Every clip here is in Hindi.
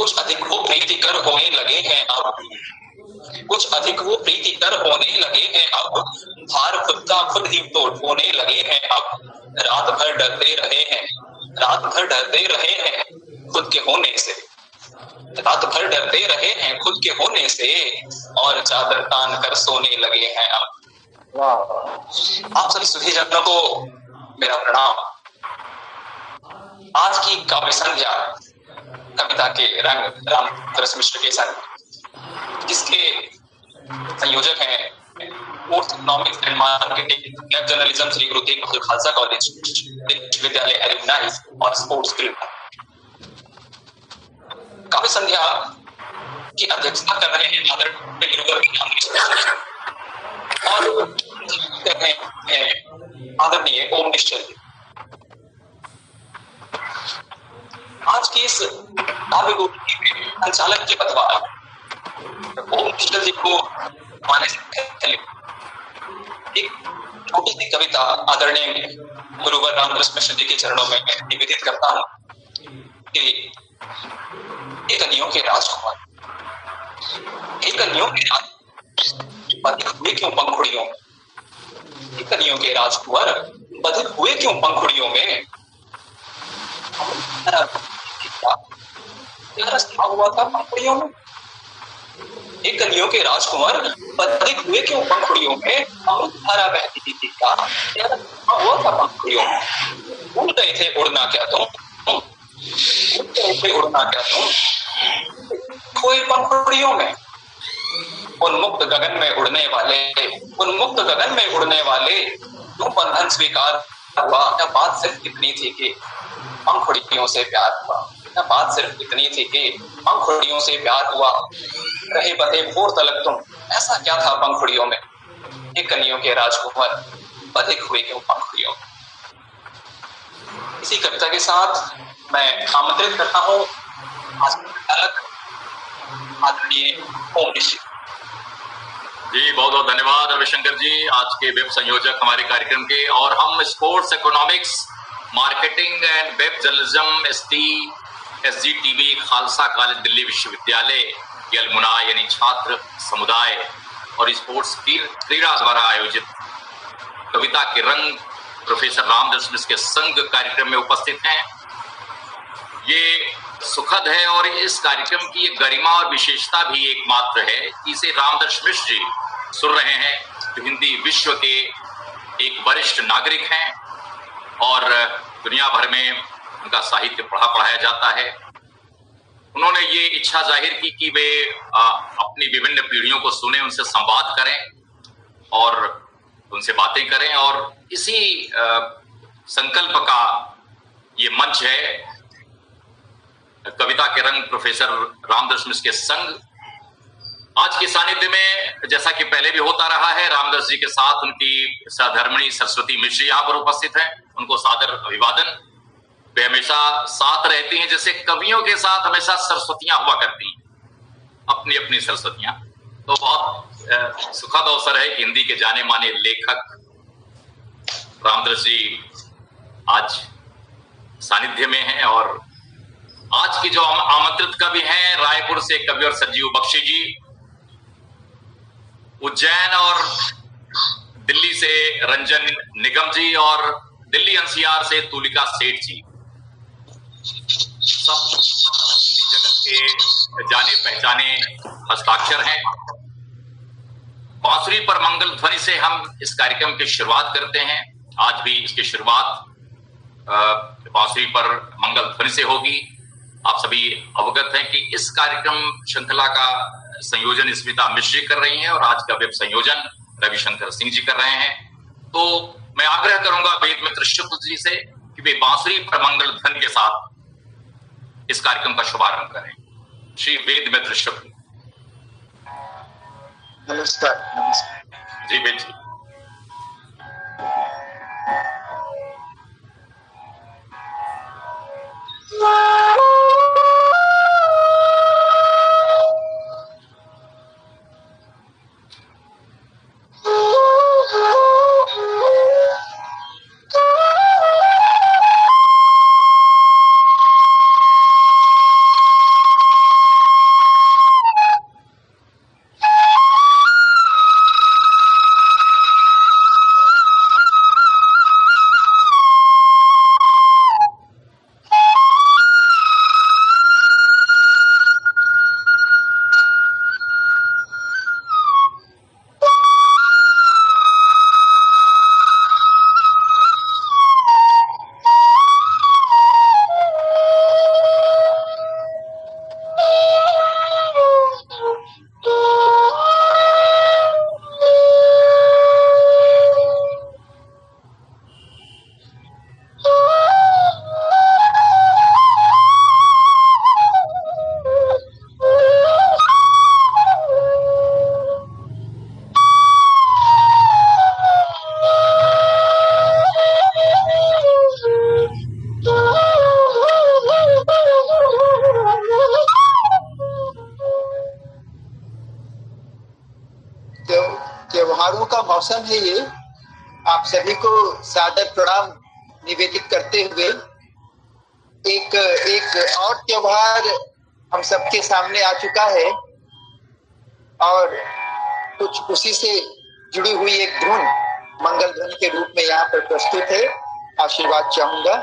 कुछ अधिक वो प्रीतिकर होने लगे हैं अब, कुछ अधिक वो प्रीतिकर होने लगे हैं अब, भार खुद का खुद ही तो ढोने लगे हैं अब। रात भर डरते रहे हैं, रात भर डरते रहे हैं खुद के होने से, रात भर डरते रहे हैं खुद के होने से, और चादर तान कर सोने लगे हैं अब। आप सभी सुधीजनों को मेरा प्रणाम। आज की काव्य संध्या कविता के रंग रामदरस मिश्र के संग, जिसके संयोजक हैं post economics and marketing web journalism Shri Guru Tegh Bahadur Khalsa college विश्वविद्यालय एलुमनाई और स्पोर्ट्स ग्रुप। काव्य संध्या की अध्यक्षता कर रहे हैं आदरणीय और कर रहे हैं आदरणीय ओम निश्चल। आज की इस काव्य गोष्ठी में संचालक के पदभार ओम निश्चल जी को माने से पहले एक छोटी सी कविता आदरणीय गुरुवर रामदरस मिश्र जी के चरणों में निवेदित करता हूँ कि एक कन्याओं के राजकुमार, एक कन्याओं के बधिक हुए क्यों पंखुड़ियों, एक कन्याओं के राजकुमार बधिक हुए क्यों पंखुड़ियों में, क्या रास्ता हुआ था पंखुड़ियों में, एक कन्याओं के राजकुमार बधिक हुए क्यों पंखुड़ियों में, अमृत धारा बहती थी क्या रास्ता हुआ था पंखुड़ियों में, उड़ गए थे उड़ना क्या तुम, उड़ गए थे उड़ना क्या तुम खोए पंखुड़ियों में, उन्मुक्त गगन में उड़ने वाले, उन्मुक्त गगन में उड़ने वाले, क्यों बंधन स्वीकार हुआ, क्या बात सिर्फ इतनी थी कि पंखुड़ियों से प्यार हुआ, क्या बात सिर्फ इतनी थी कि पंखुड़ियों से प्यार हुआ, रहे बते भोर तलक तुम, ऐसा क्या था पंखुड़ियों में, एक कन्याओं के राजकुमार बधिक हुए क्यों पंखुड़ियों में। इसी कविता के साथ मैं आमंत्रित करता हूँ आदरणीय ओम निश्चल जी। बहुत बहुत धन्यवाद रविशंकर जी, आज के वेब संयोजक हमारे कार्यक्रम के। और हम sports economics marketing and web journalism SGTV Khalsa college Delhi विश्वविद्यालय के अलमुना यानी छात्र समुदाय और स्पोर्ट्स क्रीड़ा द्वारा आयोजित कविता के रंग प्रोफेसर रामदरस मिश्र के संग कार्यक्रम में उपस्थित हैं। ये सुखद है और इस कार्यक्रम की एक गरिमा और विशेषता भी एकमात्र है कि इसे रामदरस मिश्र जी सुन रहे हैं, जो हिंदी विश्व के एक वरिष्ठ नागरिक हैं और दुनिया भर में उनका साहित्य पढ़ाया जाता है। उन्होंने ये इच्छा जाहिर की कि वे अपनी विभिन्न पीढ़ियों को सुने, उनसे संवाद करें और उनसे बातें करें, और इसी संकल्प का ये मंच है कविता के रंग प्रोफेसर रामदरस मिश्र के संग। आज के सानिध्य में, जैसा कि पहले भी होता रहा है, रामदरस जी के साथ उनकी सहधर्मिणी सरस्वती मिश्र यहाँ पर उपस्थित हैं। उनको सादर अभिवादन। वे हमेशा साथ रहती हैं, जैसे कवियों के साथ हमेशा सरस्वतियां हुआ करती हैं, अपनी अपनी सरस्वतियां। तो बहुत सुखद अवसर है कि हिंदी के जाने माने लेखक रामदरस जी आज सानिध्य में हैं। और आज की जो आमंत्रित कवि हैं, रायपुर से कवि और संजीव बख्शी जी, उज्जैन और दिल्ली से रंजन निगम जी, और दिल्ली NCR से तुलिका सेठ जी, सब हिंदी जगत के जाने पहचाने हस्ताक्षर हैं। बांसुरी पर मंगल ध्वनि से हम इस कार्यक्रम की शुरुआत करते हैं। आज भी इसकी शुरुआत बांसुरी पर मंगल ध्वनि से होगी। आप सभी अवगत हैं कि इस कार्यक्रम श्रृंखला का संयोजन स्मिता मिश्र जी कर रही हैं और आज का वेब संयोजन रविशंकर सिंह जी कर रहे हैं। तो मैं आग्रह करूंगा वेद मित्र शुक्ल जी से कि वे बांसुरी पर मंगल ध्वनि के साथ इस कार्यक्रम का शुभारंभ करें। श्री वेद मित्र शुक्ल। नमस्कार। नमस्कार जी वेद जी। त्योहारों का मौसम है ये। आप सभी को सादर प्रणाम निवेदित करते हुए एक और त्योहार हम सबके सामने आ चुका है और कुछ उसी से जुड़ी हुई एक धुन मंगल ध्वनि के रूप में यहाँ पर प्रस्तुत है। आशीर्वाद चाहूंगा।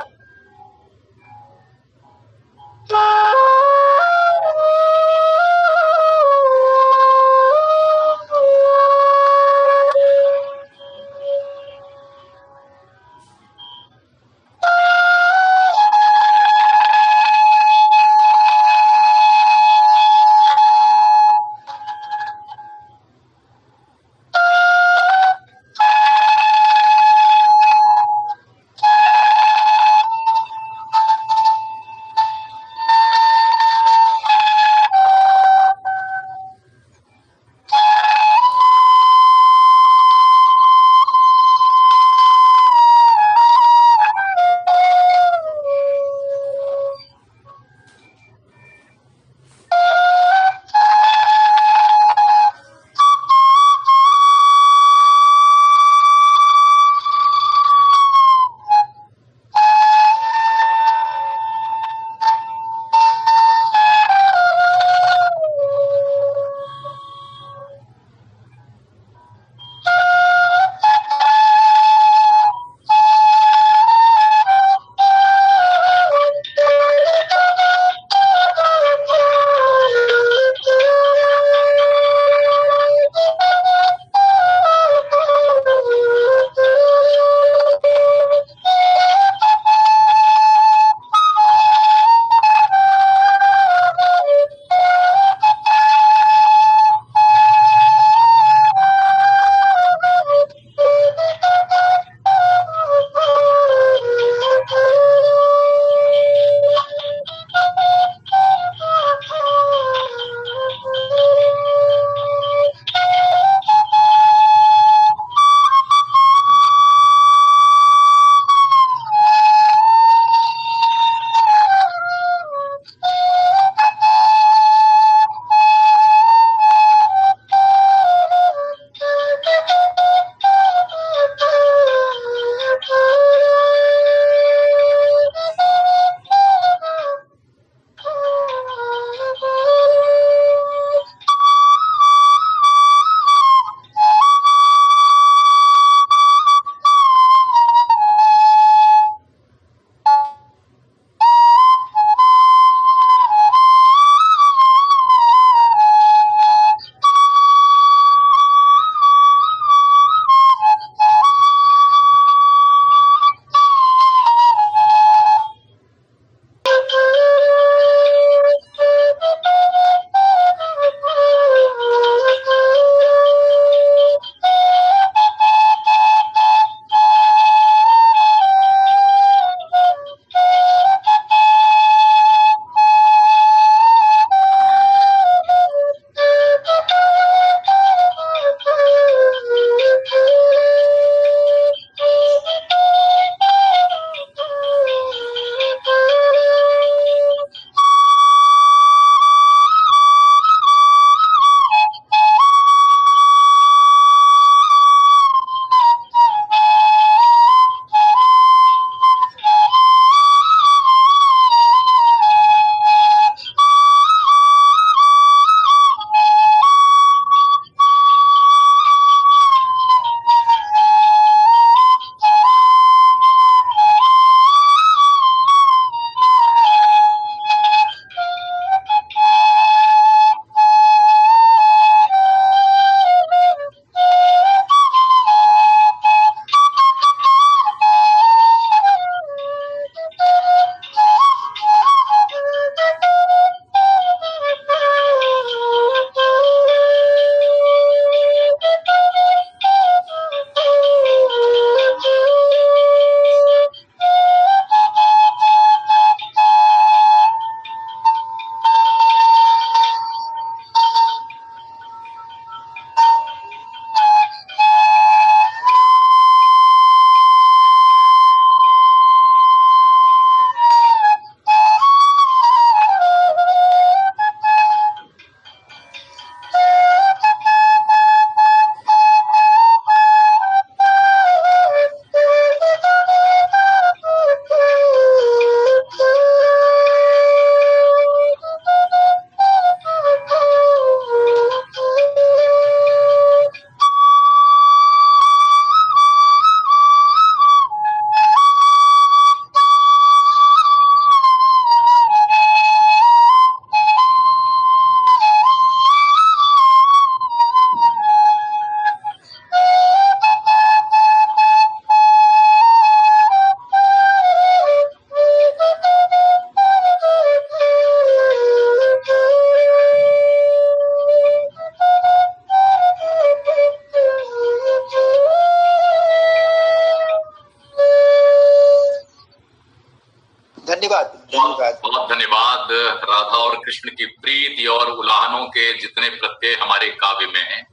धन्यवाद धन्यवाद। बहुत धन्यवाद। राधा और कृष्ण की प्रीति और उलाहनों के जितने प्रत्यय हमारे काव्य में हैं,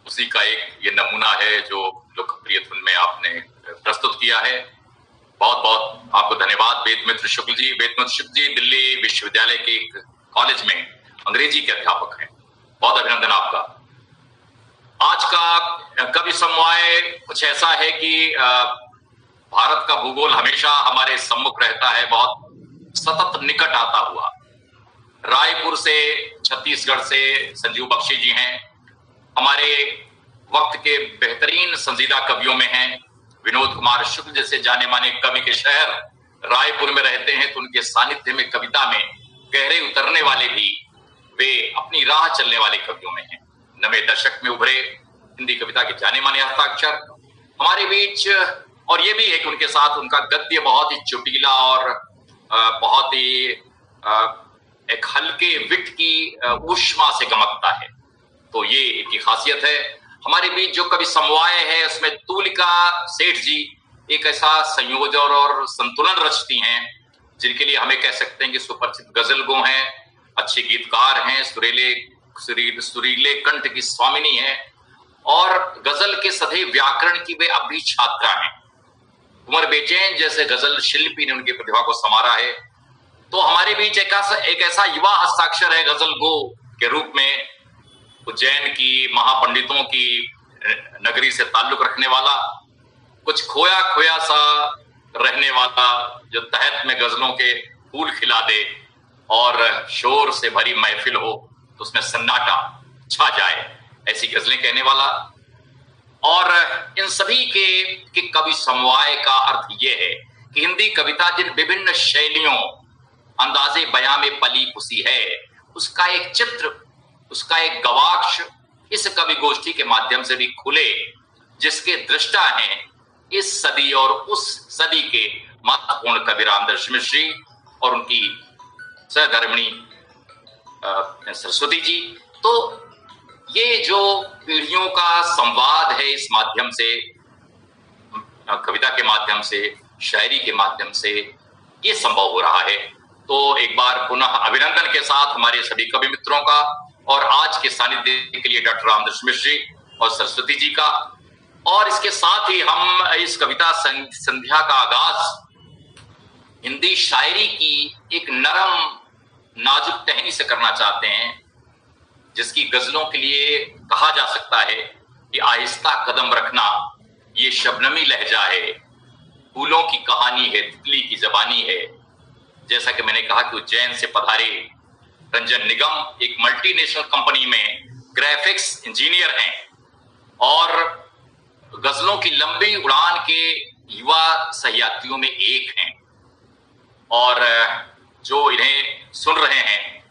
उसी का एक ये नमूना है जो लोकप्रिय धुन में आपने प्रस्तुत किया है। बहुत बहुत आपको धन्यवाद। वेदमित्र शुक्ल जी, वेदमित्र शुक्ल जी दिल्ली विश्वविद्यालय के एक कॉलेज में अंग्रेजी के अध्यापक हैं। बहुत अभिनंदन आपका। आज का कवि समवाय कुछ ऐसा है कि भारत का भूगोल हमेशा हमारे सम्मुख रहता है, बहुत सतत निकट आता हुआ। रायपुर से, छत्तीसगढ़ से संजीव बख्शी जी हैं, हमारे वक्त के बेहतरीन संजीदा कवियों में हैं। विनोद कुमार शुक्ल जैसे जाने माने कवि के शहर रायपुर में रहते हैं, तो उनके सानिध्य में कविता में गहरे उतरने वाले भी वे अपनी राह चलने वाले कवियों में हैं। 90 दशक में उभरे हिंदी कविता के जाने माने हस्ताक्षर हमारे बीच। और ये भी है कि उनके साथ उनका गद्य बहुत ही चुटीला और बहुत ही एक हल्के विट की ऊष्मा से गमकता है। तो ये इनकी खासियत है। हमारे बीच जो कवि समवाय है उसमें तुलिका सेठ जी एक ऐसा संयोजन और संतुलन रचती हैं जिनके लिए हमें कह सकते हैं कि सुपरिचित गजल गो हैं, अच्छे गीतकार हैं, सुरीले कंठ की स्वामिनी है और गजल के सदैव व्याकरण की वे अब भी छात्रा हैं। कुंवर बेचैन जैसे गजल शिल्पी ने उनकी प्रतिभा को संवारा है। तो हमारे बीच एक ऐसा युवा हस्ताक्षर है गजल गो के रूप में, उज्जैन की महापंडितों की नगरी से ताल्लुक रखने वाला, कुछ खोया खोया सा रहने वाला, जो तहत में गजलों के फूल खिला दे और शोर से भरी महफिल हो तो उसमें सन्नाटा छा जाए, ऐसी गजलें कहने वाला। और इन सभी के कवि समवाय का अर्थ यह है कि हिंदी कविता जिन विभिन्न शैलियों अंदाजे बयां में पली पुसी है, उसका एक चित्र, उसका एक गवाक्ष इस कवि गोष्ठी के माध्यम से भी खुले, जिसके दृष्टा हैं इस सदी और उस सदी के महत्वपूर्ण कवि रामदर्श मिश्री और उनकी सहधर्मिणी सरस्वती जी। तो ये जो पीढ़ियों का संवाद है इस माध्यम से, कविता के माध्यम से, शायरी के माध्यम से ये संभव हो रहा है। तो एक बार पुनः अभिनंदन के साथ हमारे सभी कवि मित्रों का और आज के सानिध्य के लिए डॉक्टर रामदर्श मिश्री और सरस्वती जी का। और इसके साथ ही हम इस कविता संध्या का आगाज हिंदी शायरी की एक नरम नाजुक टहनी से करना चाहते हैं, जिसकी गजलों के लिए कहा जा सकता है कि आहिस्ता कदम रखना ये शबनमी लहजा है, फूलों की कहानी है, तितली की जबानी है। जैसा कि मैंने कहा कि उज्जैन से पधारे रंजन निगम एक मल्टीनेशनल कंपनी में ग्राफिक्स इंजीनियर हैं और गजलों की लंबी उड़ान के युवा सहयात्रियों में एक हैं। और जो इन्हें सुन रहे हैं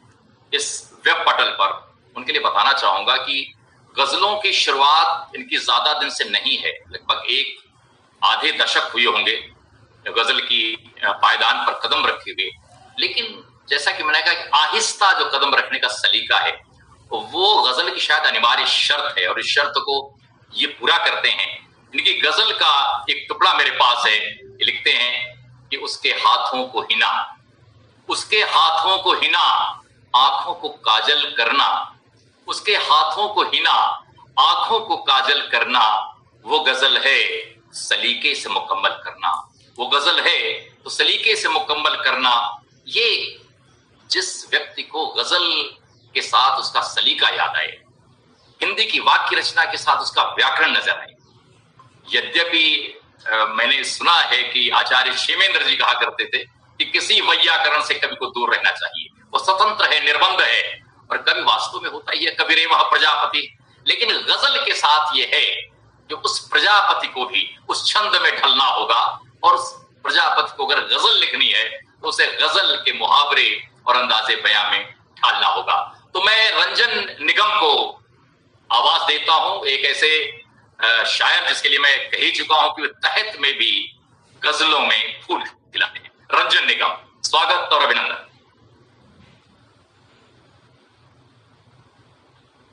इस वेब पटल पर, उनके लिए बताना चाहूंगा कि गजलों की शुरुआत इनकी ज्यादा दिन से नहीं है, लगभग एक आधे दशक हुए होंगे गजल की पायदान पर कदम रखे हुए। लेकिन जैसा कि मैंने कहा कि आहिस्ता जो कदम रखने का सलीका है वो गजल की शायद अनिवार्य शर्त है, और इस शर्त को ये पूरा करते हैं। इनकी गजल का एक टुकड़ा मेरे पास है, ये लिखते हैं कि उसके हाथों को हिना, उसके हाथों को हिना, आंखों को काजल करना, उसके हाथों को हिना, आंखों को काजल करना, वो गजल है सलीके से मुकम्मल करना, वो गजल है तो सलीके से मुकम्मल करना। ये जिस व्यक्ति को गजल के साथ उसका सलीका याद आए, हिंदी की वाक्य रचना के साथ उसका व्याकरण नजर आए। यद्यपि मैंने सुना है कि आचार्य क्षेमेंद्र जी कहा करते थे कि किसी वैयाकरण से कवि को दूर रहना चाहिए, वो स्वतंत्र है, निर्बंध है, और कवि वास्तव में होता ही है कवि रे वह प्रजापति। लेकिन गजल के साथ ये है कि उस प्रजापति को भी उस छंद में ढलना होगा, और उस प्रजापति को अगर गजल लिखनी है तो उसे गजल के मुहावरे और अंदाजे बयां में ढालना होगा। तो मैं रंजन निगम को आवाज देता हूं, एक ऐसे शायर जिसके लिए मैं कह ही चुका हूं कि तहत में भी गजलों में फूल खिलाते हैं। रंजन निगम, स्वागत और अभिनंदन।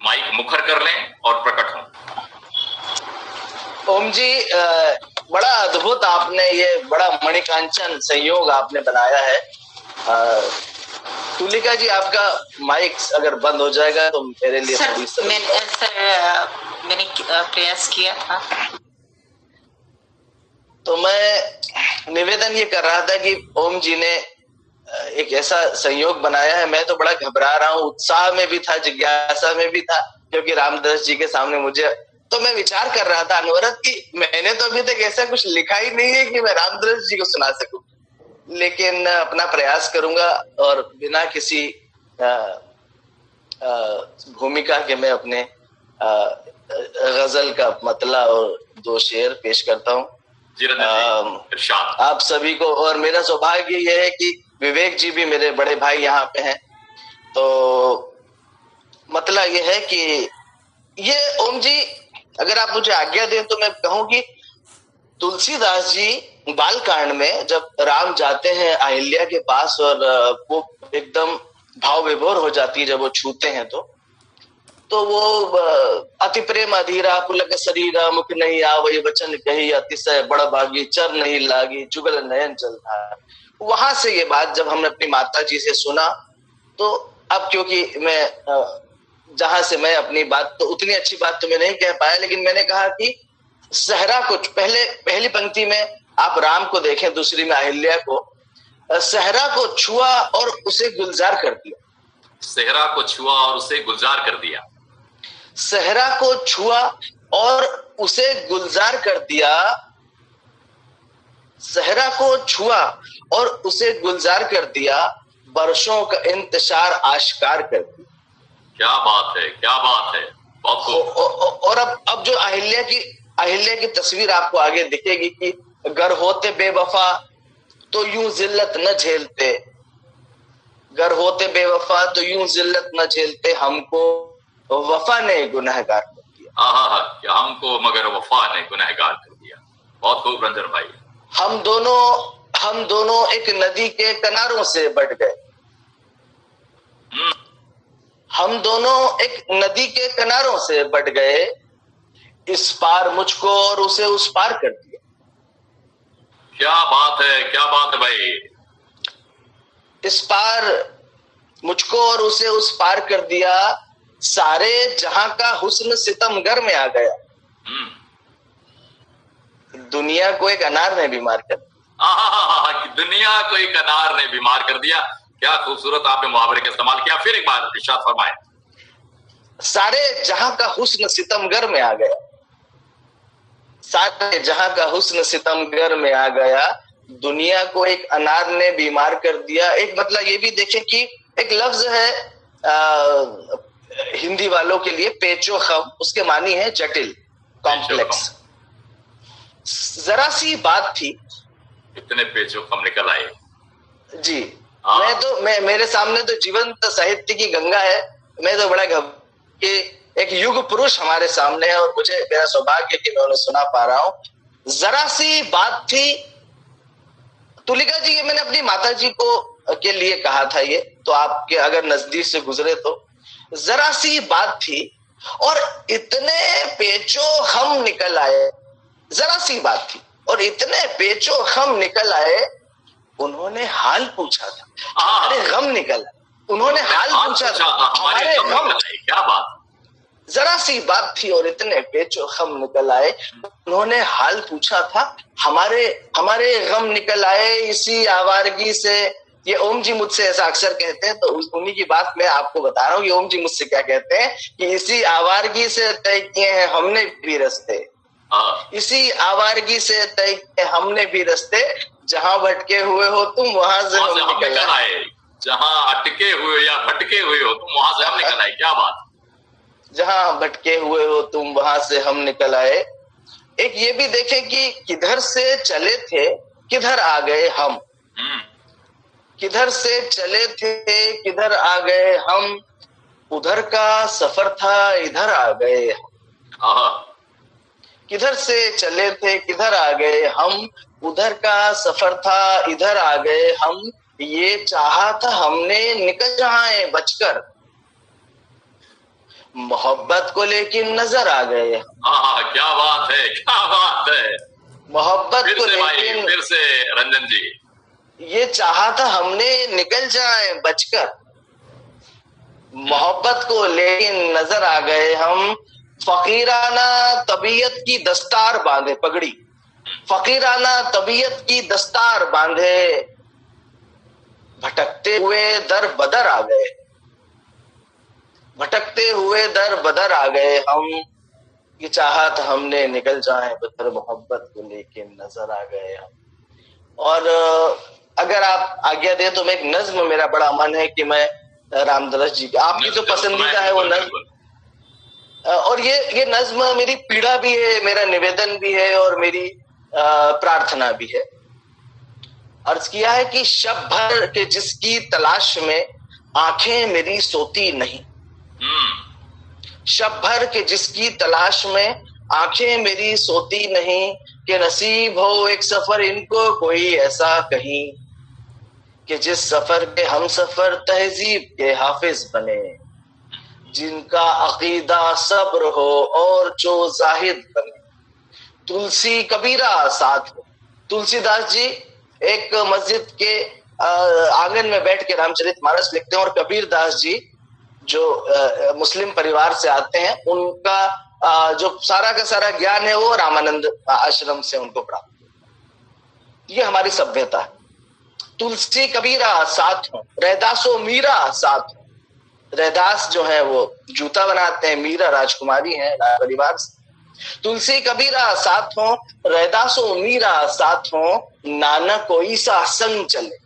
माइक मुखर कर लें और प्रकट हों। ओम जी, बड़ा अद्भुत आपने ये बड़ा मणिकांचन संयोग आपने बनाया है। तुलिका जी, आपका माइक अगर बंद हो जाएगा तो मेरे लिए सर, मैंने प्रयास किया था। तो मैं निवेदन ये कर रहा था कि ओम जी ने एक ऐसा संयोग बनाया है। मैं तो बड़ा घबरा रहा हूँ, उत्साह में भी था, जिज्ञासा में भी था, क्योंकि रामदास जी के सामने मुझे, तो मैं विचार कर रहा था अनवरत कि मैंने तो अभी तक ऐसा कुछ लिखा ही नहीं है कि मैं रामदास जी को सुना सकूं, लेकिन अपना प्रयास करूंगा और बिना किसी भूमिका के मैं अपने गजल का मतला और 2 शेर पेश करता हूँ आप सभी को। और मेरा सौभाग्य यह है कि विवेक जी भी मेरे बड़े भाई यहाँ पे हैं। तो मतला यह है कि ये ओम जी, अगर आप मुझे आज्ञा दें तो मैं कहूं कि तुलसीदास जी बालकांड में जब राम जाते हैं अहिल्या के पास और वो एकदम भाव विभोर हो जाती है जब वो छूते हैं, तो वो अति प्रेम अधीरा पुलक शरीरा मुख नहीं आवई वचन कही अतिशय बड़ भागी चर नहीं लागी जुगल नयन चलता। वहां से ये बात जब हमने अपनी माता जी से सुना, तो अब क्योंकि मैं जहां से मैं अपनी बात, तो उतनी अच्छी बात तो मैं नहीं कह पाया, लेकिन मैंने कहा कि सहरा को पहली पंक्ति में आप राम को देखें, दूसरी में अहिल्या को, सहरा को छुआ और उसे गुलजार कर दिया। सहरा को छुआ और उसे गुलजार कर दिया। सहरा को छुआ और उसे गुलजार कर दिया। सहरा को छुआ और उसे गुलजार कर दिया, वर्षों का इंतजार आश्कार कर दिया। क्या बात है, क्या बात है, बहुत खूब। और अब जो अहिल्या की तस्वीर आपको आगे दिखेगी कि गर होते बेवफा तो यूं जिल्लत न झेलते, गर होते बेवफा तो यूं जिल्लत न झेलते, हमको वफा ने गुनहगार कर दिया। क्या हमको मगर वफा ने गुनहगार कर दिया। बहुत खूब रंजन भाई। हम दोनों एक नदी के किनारों से बढ़ गए। हम दोनों एक नदी के किनारों से बढ़ गए, इस पार मुझको और उसे उस पार कर दिया। क्या बात है, क्या बात है भाई। इस पार मुझको और उसे उस पार कर दिया, सारे जहां का हुस्न सितमगर में आ गया। दुनिया को एक अनार ने बीमार कर दिया। दुनिया को एक अनार ने बीमार कर दिया। क्या खूबसूरत आपने मुहावरे का इस्तेमाल किया। फिर एक बार इरशाद फरमाएं। सारे जहां का हुस्न सितमगर में आ गया, सारे जहां का हुस्न सितमगर में आ गया, दुनिया को एक अनार ने बीमार कर दिया। एक मतलब ये भी देखें कि एक लफ्ज है हिंदी वालों के लिए पेचो खम, उसके मानी है जटिल, कॉम्प्लेक्स। जरा सी बात थी, इतने पेचो खम निकल आए जी। मैं मेरे सामने तो जीवंत साहित्य की गंगा है। मैं तो बड़ा कि एक युग पुरुष हमारे सामने है और मुझे मेरा सौभाग्य कि मैं उन्हें सुना पा रहा हूं। जरा सी बात थी, तुलिका जी, ये मैंने अपनी माता जी को के लिए कहा था, ये तो आपके अगर नजदीक से गुजरे तो, जरा सी बात थी और इतने पेचो खम निकल आए। जरा सी बात थी और इतने पेचो खम निकल आए, उन्होंने हाल पूछा था, अरे गम निकल, उन्होंने हाल पूछा था, हमारे गम। क्या बात। जरा सी बात थी और इतने पेचो खम निकल आए, उन्होंने हाल पूछा था, हमारे गम निकल आए इसी आवारगी से। ये ओम जी मुझसे ऐसा अक्सर कहते हैं, तो उन्हीं की बात मैं आपको बता रहा हूँ कि ओम जी मुझसे क्या कहते हैं कि इसी आवारगी से तय किए हैं हमने भी रस्ते, इसी आवारगी से तय किए हमने भी रस्ते, जहां भटके हुए हो तुम वहां से हम निकल आए। जहां अटके हुए या भटके हुए हो तुम वहां से हम निकल आए। क्या बात। जहां भटके हुए हो तुम वहां से हम निकल आए। एक ये भी देखें कि किधर से चले थे किधर आ गए हम, किधर से चले थे किधर आ गए हम, उधर का सफर था इधर आ गए हम। किधर से चले थे किधर आ गए हम, उधर का सफर था इधर आ गए हम, ये चाहा था हमने निकल जाए बचकर, मोहब्बत को लेकिन नजर आ गए। क्या बात है, क्या बात है। मोहब्बत को लेकिन, फिर से रंजन जी, ये चाहा था हमने निकल जाए बचकर, मोहब्बत को लेकिन नजर आ गए हम। फकीराना तबीयत की दस्तार बांधे, पगड़ी, फकीराना तबीयत की दस्तार बांधे, भटकते हुए दर बदर आ गए, भटकते हुए दर बदर आ गए हम। ये चाहत हमने निकल जाए बदर, मोहब्बत को लेकिन नजर आ गए हम। और अगर आप आज्ञा दें तो मैं एक नज्म, मेरा बड़ा मन है कि मैं रामदरस जी की, आपकी तो पसंदीदा है वो नज्म, और ये नज्म मेरी पीड़ा भी है, मेरा निवेदन भी है और मेरी प्रार्थना भी है। अर्ज किया है कि शब भर के जिसकी तलाश में आंखें मेरी सोती नहीं, शब भर के जिसकी तलाश में आंखें मेरी सोती नहीं, कि नसीब हो एक सफर इनको कोई ऐसा कहीं, कि जिस सफर के हम सफर तहजीब के हाफिज बने, जिनका अकीदा सब्र हो और जो जाहिद बने। तुलसी कबीरा साथ हो, तुलसीदास जी एक मस्जिद के आंगन में बैठ के रामचरितमानस लिखते हैं, और कबीर दास जी जो मुस्लिम परिवार से आते हैं, उनका जो सारा का सारा ज्ञान है वो रामानंद आश्रम से उनको प्राप्त। ये हमारी सभ्यता है। तुलसी कबीरा साथ हो, रैदासो मीरा साथ हो। रैदास जो है वो जूता बनाते हैं, मीरा राजकुमारी है परिवार से। तुलसी कबीरा साथ हो, रैदासो मीरा साथ हो, नाना कोई सा संग चले,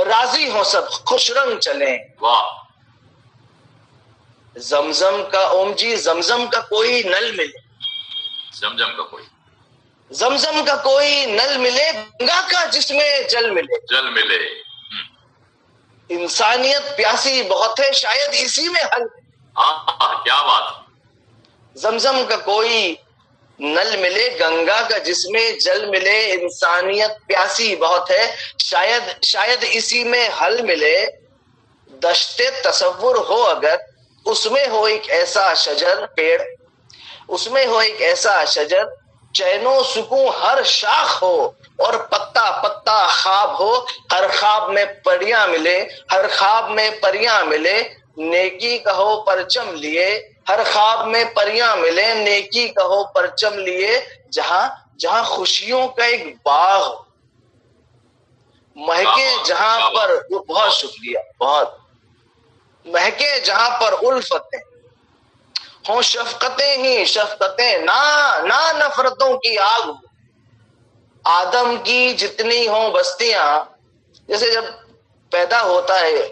राजी हो सब खुश रंग चले। वाह। जमजम का, ओम जी, जमजम का कोई नल मिले, जमजम का कोई, जमजम का कोई नल मिले, गंगा का जिसमें जल मिले, जल मिले। इंसानियत प्यासी बहुत है शायद इसी में हल। क्या बात। जमजम का कोई नल मिले, गंगा का जिसमें जल मिले, इंसानियत प्यासी बहुत है शायद इसी में हल मिले। दश्ते तसव्वुर हो अगर, उसमें हो एक ऐसा शजर पेड़, उसमें हो एक ऐसा शजर, चैनो सुकून हर शाख हो और पत्ता पत्ता ख्वाब हो, हर ख्वाब में परियां मिले, हर ख्वाब में परियां मिले, नेकी कहो परचम लिए, हर ख्वाब में परियां मिले, नेकी कहो परचम लिए। जहां जहां खुशियों का एक बाग हो, महके जहां पर, बहुत शुक्रिया, बहुत महके जहां पर उल्फतें हो, शफकतें ही शफकतें, ना नफरतों की आग हो। आदम की जितनी हो बस्तियां, जैसे जब पैदा होता है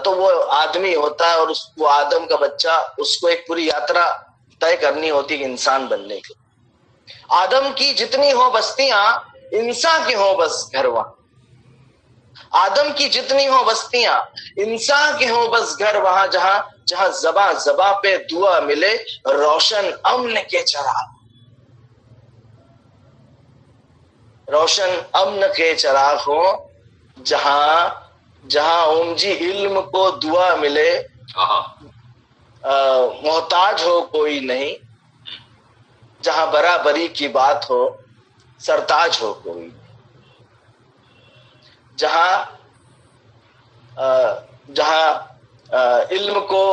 तो वो आदमी होता है, और वो आदम का बच्चा, उसको एक पूरी यात्रा तय करनी होती है इंसान बनने की। आदम की जितनी हो बस्तियां, इंसान के हो बस घर वहां। आदम की जितनी हो बस्तियां, इंसान के हो बस घर वहां, जहां जहां जबा जबा पे दुआ मिले, रोशन अमन के चराग, रोशन अमन के चराग हो। जहां जहां ओम जी इल्म को दुआ मिले, मोहताज हो कोई नहीं, जहां बराबरी की बात हो, सरताज हो कोई। जहां इल्म को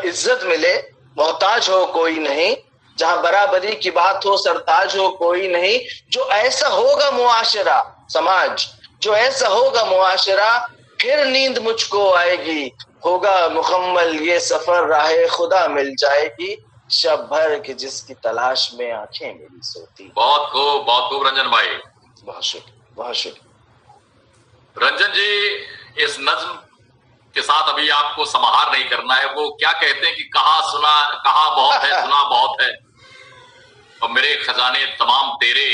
इज्जत मिले, मोहताज हो कोई नहीं, जहां बराबरी की बात हो, सरताज हो कोई नहीं। जो ऐसा होगा मुआशरा समाज, जो ऐसा होगा मुआशरा, फिर नींद मुझको आएगी, होगा मुकम्मल ये सफर, राहे खुदा मिल जाएगी। शब भर के जिसकी तलाश में आंखें मेरी सोती। बहुत खूब रंजन भाई, बहुत शुक्रिया, बहुत शुक्रिया। रंजन जी, इस नज्म के साथ अभी आपको समाहार नहीं करना है। वो क्या कहते हैं कि कहा बहुत है, सुना बहुत है, और मेरे खजाने तमाम तेरे,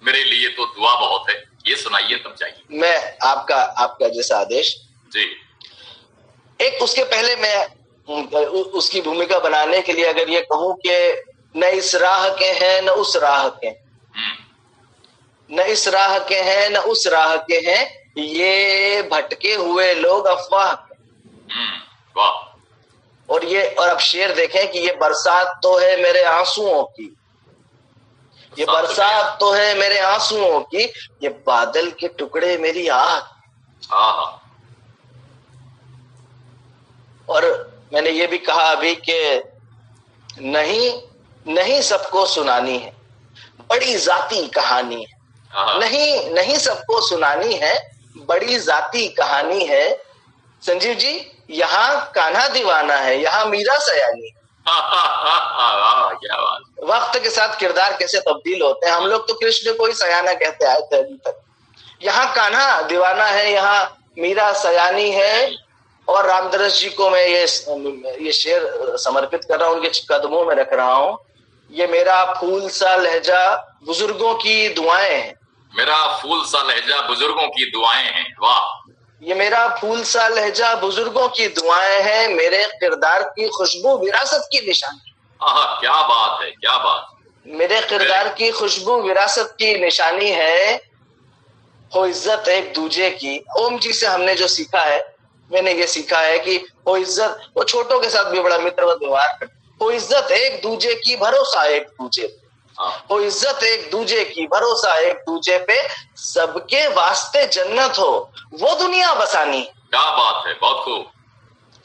मेरे लिए तो दुआ बहुत है। ये सुनाइए तब जाइए। मैं आपका जैसा आदेश जी। एक उसके पहले मैं उसकी भूमिका बनाने के लिए अगर ये कहूं कि न इस राह के हैं न उस राह के, न इस राह के हैं न उस राह के हैं, ये भटके हुए लोग अफवाह। वाह। और अब शेर देखें कि ये बरसात तो है मेरे आंसुओं की, ये बरसात तो है मेरे आंसुओं की, ये बादल के टुकड़े मेरी आह। और मैंने ये भी कहा अभी कि नहीं सबको सुनानी है, बड़ी जाती कहानी है। नहीं सबको सुनानी है, बड़ी जाती कहानी है। संजीव जी, यहाँ कान्हा दीवाना है, यहाँ मीरा सयानी है। क्या बात। वक्त के साथ किरदार कैसे तब्दील होते हैं। हम लोग तो कृष्ण को ही सयाना कहते आए थे अभी तक। यहाँ कान्हा दीवाना है, यहाँ मीरा सयानी है। और रामदरस जी को मैं ये शेर समर्पित कर रहा हूँ, उनके कदमों में रख रहा हूँ। ये मेरा फूल सा लहजा बुजुर्गों की दुआएं हैं। मेरा फूल सा लहजा बुजुर्गों की दुआएं हैं। वाह। ये मेरा फूल सा लहजा बुजुर्गों की दुआएं हैं, मेरे किरदार की खुशबू विरासत की निशानी। क्या बात है, क्या बात। मेरे किरदार की खुशबू विरासत की निशानी है। हो इज्जत एक दूजे की। ओम जी से हमने जो सीखा है, मैंने ये सीखा है कि हो इज्जत, वो छोटों के साथ भी बड़ा मित्रवत व्यवहार करते। हो इज्जत एक दूजे की, भरोसा एक दूजे पे। हो इज्जत एक दूजे की, भरोसा एक दूजे पे, सबके वास्ते जन्नत हो वो दुनिया बसानी। क्या बात है, बहुत खूब।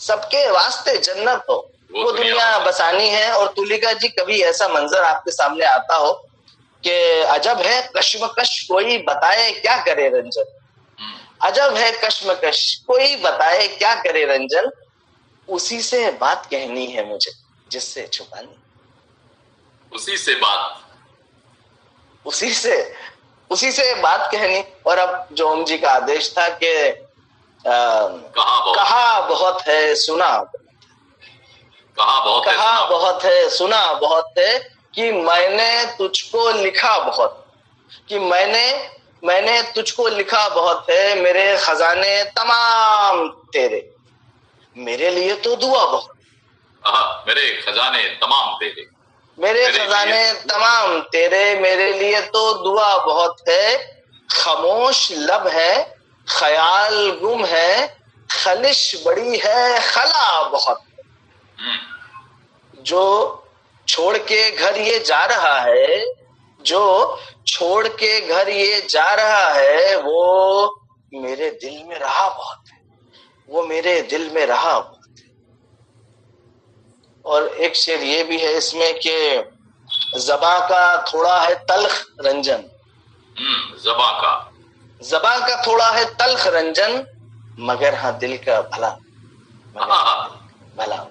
सबके वास्ते जन्नत हो वो दुनिया बसानी है। और तुलिका जी, कभी ऐसा मंजर आपके सामने आता हो कि अजब है कश्मकश, कोई बताए क्या करे रंजन। अजब है कश्मकश, कोई बताए क्या करे रंजन। उसी से बात कहनी है मुझे, जिससे छुपानी। उसी से बात कहनी। और अब जो ओम जी का आदेश था कि कहा बहुत है सुना, कहा बहुत है सुना बहुत है, कि मैंने तुझको लिखा बहुत, कि मैंने तुझको लिखा बहुत है, मेरे खजाने तमाम तेरे, मेरे लिए तो दुआ बहुत। मेरे खजाने तमाम तेरे, मेरे खजाने तमाम तेरे, मेरे लिए तो दुआ बहुत है। खामोश लब है, ख्याल गुम है, खलिश बड़ी है, खला बहुत। जो छोड़ के घर ये जा रहा है, जो छोड़ के घर ये जा रहा है, वो मेरे दिल में रहा बहुत है, वो मेरे दिल में रहा बहुत है। और एक शेर ये भी है इसमें कि ज़बां का थोड़ा है तल्ख रंजन। ज़बां का थोड़ा है तल्ख रंजन, मगर हाँ दिल का भला भला।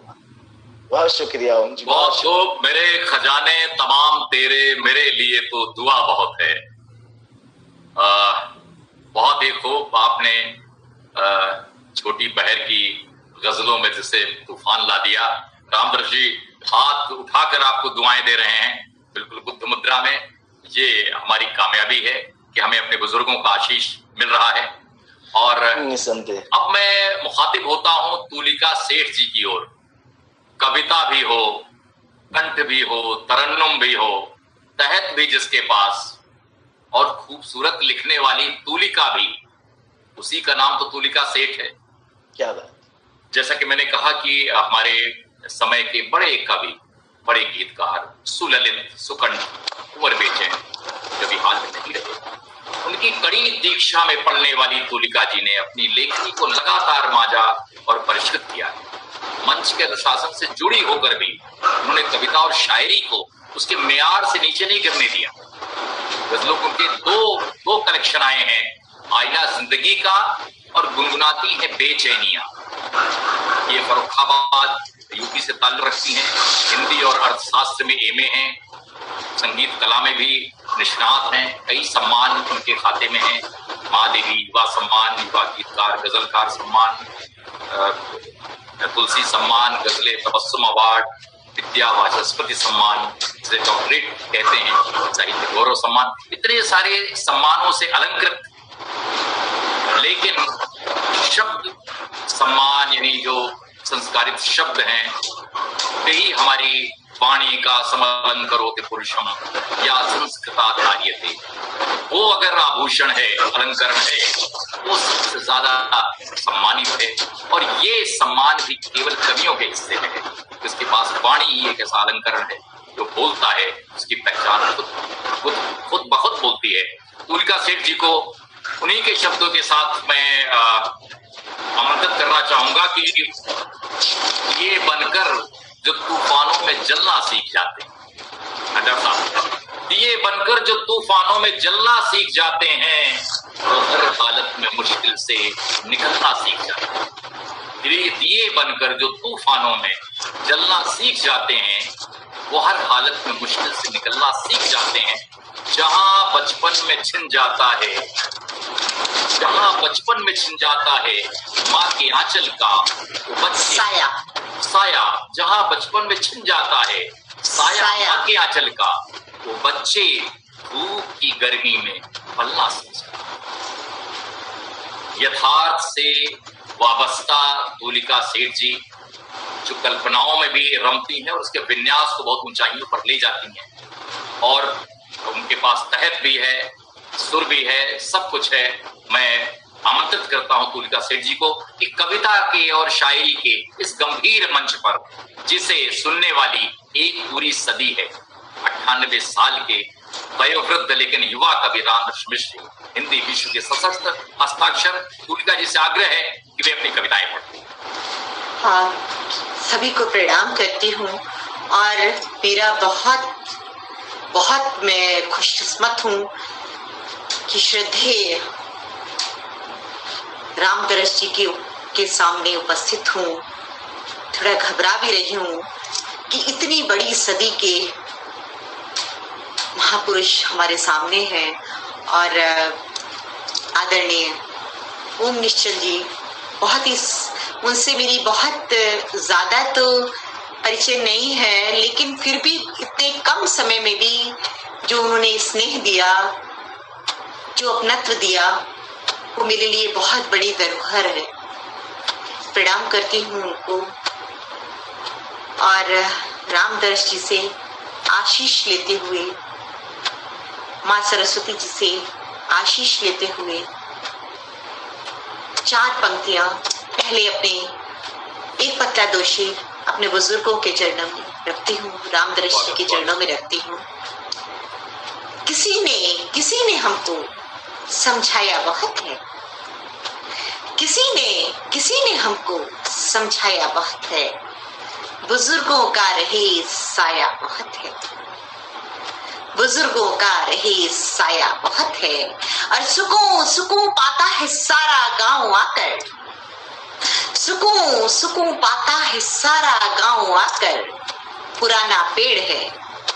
बहुत शुक्रिया ओम जी। बहुत खूब। मेरे खजाने तमाम तेरे, मेरे लिए तो दुआ बहुत है। बहुत ही खूब। आपने छोटी पहर की गजलों में जिसे तूफान ला दिया। रामदरस जी हाथ उठाकर आपको दुआएं दे रहे हैं, बिल्कुल बुद्ध मुद्रा में। ये हमारी कामयाबी है कि हमें अपने बुजुर्गों का आशीष मिल रहा है। और अब मैं मुखातिब होता हूं तुलिका सेठ जी की ओर। कविता भी हो, कंठ भी हो, तरन्नुम भी हो, तहत भी जिसके पास, और खूबसूरत लिखने वाली तुलिका भी, उसी का नाम तो तुलिका सेठ है। क्या बात। जैसा कि मैंने कहा कि हमारे समय के बड़े कवि, बड़े गीतकार, सुललित, सुकंठ, कुंवर बेचैन कभी हाल में नहीं रहे। उनकी कड़ी दीक्षा में पढ़ने वाली तुलिका जी ने अपनी लेखनी को लगातार मांझा और परिष्कृत किया। मंच के अनुशासन से जुड़ी होकर भी उन्होंने कविता और शायरी को उसके मेयार से नीचे नहीं गिरने दिया। गजलों के दो कलेक्शन आए हैं, आईना जिंदगी का और गुनगुनाती है बेचैनियां। ये फर्रुखाबाद यूपी से ताल्लुक रखती हैं, हिंदी और अर्थशास्त्र में एमए हैं, संगीत कला में भी निष्णात हैं, कई सम्मान उनके खाते में हैं। महादेवी युवा सम्मान, युवा गीतकार गजलकार सम्मान, तुलसी सम्मान, गजले तबस्सुम अवार्ड, विद्या वाचस्पति सम्मान जिसे डॉक्टरेट कहते हैं, साहित्य गौरव सम्मान, इतने सारे सम्मानों से अलंकृत। लेकिन शब्द सम्मान यानी जो संस्कारित शब्द हैं, वही हमारी वाणी का समलंकरोति पुरुषम या संस्कृता धार्यते, वो अगर आभूषण है, अलंकरण है, वो सबसे ज्यादा सम्मानित है। और ये सम्मान भी केवल कवियों के हिस्से में है। जिसके पास वाणी ही एक ऐसा अलंकरण है जो बोलता है, उसकी पहचान खुद खुद बखुद बोलती है। तुलिका सेठ जी को उन्हीं के शब्दों के साथ मैं आमंत्रित करना चाहूंगा कि ये बनकर जो तूफानों में जलना सीख जाते हैं, दिए बनकर जो तूफानों में जलना सीख जाते हैं, वो हर हालत में मुश्किल से निकलना सीख जाते हैं। दिए बनकर जो तूफानों में जलना सीख जाते हैं, वो हर हालत में मुश्किल से निकलना सीख जाते हैं। जहां बचपन में छिन जाता है, जहां बचपन में छिन जाता है माँ के आंचल का साया, जहां बचपन में छिन जाता है साया माँ के आंचल का, वो बच्चे धूप की गर्मी में पलना सीख जाते। यथार्थ से वाबस्ता तुलिका सेठ जी जो कल्पनाओं में भी रमती हैं और उसके विन्यास को बहुत ऊंचाइयों पर ले जाती हैं, और उनके पास तहत भी है, सुर भी है, सब कुछ है। मैं आमंत्रित करता हूं तुलिका सेठ जी को कि कविता के और शायरी के इस गंभीर मंच पर, जिसे सुनने वाली एक पूरी सदी है, 98 साल के वयोवृद्ध लेकिन युवा कवि रामदर्श मिश्र, हिंदी विश्व के सशक्त हस्ताक्षर, तुलिका जी से आग्रह है कि वे अपनी कविताएं पढ़ें। हाँ, सभी को प्रणाम करती हूँ और मेरा बहुत बहुत मैं खुशकिस्मत हूँ कि श्रद्धेय रामदर्श जी के सामने उपस्थित हूँ। थोड़ा घबरा भी रही हूँ कि इतनी बड़ी सदी के महापुरुष हमारे सामने हैं, और आदरणीय ओम निश्चल जी, बहुत ही उनसे मेरी बहुत ज्यादा तो परिचय नहीं है, लेकिन फिर भी इतने कम समय में भी जो उन्होंने स्नेह दिया, जो अपनत्व दिया, वो मेरे लिए बहुत बड़ी धरोहर है। प्रणाम करती हूँ उनको और रामदर्श जी से आशीष लेते हुए, माँ सरस्वती जी से आशीष लेते हुए 4 पंक्तियां पहले अपने एक पत्ता दोषी अपने बुजुर्गों के चरणों में रखती हूँ, रामदर्श जी के चरणों में रखती हूँ। किसी ने हमको समझाया बहुत है, किसी ने हमको समझाया बहुत है, बुजुर्गों का रहे साया बहुत है, बुजुर्गों का रहे साया बहुत है, और सुकून पाता है सारा गांव आकर, सुकून पाता है सारा गांव आकर, पुराना पेड़ है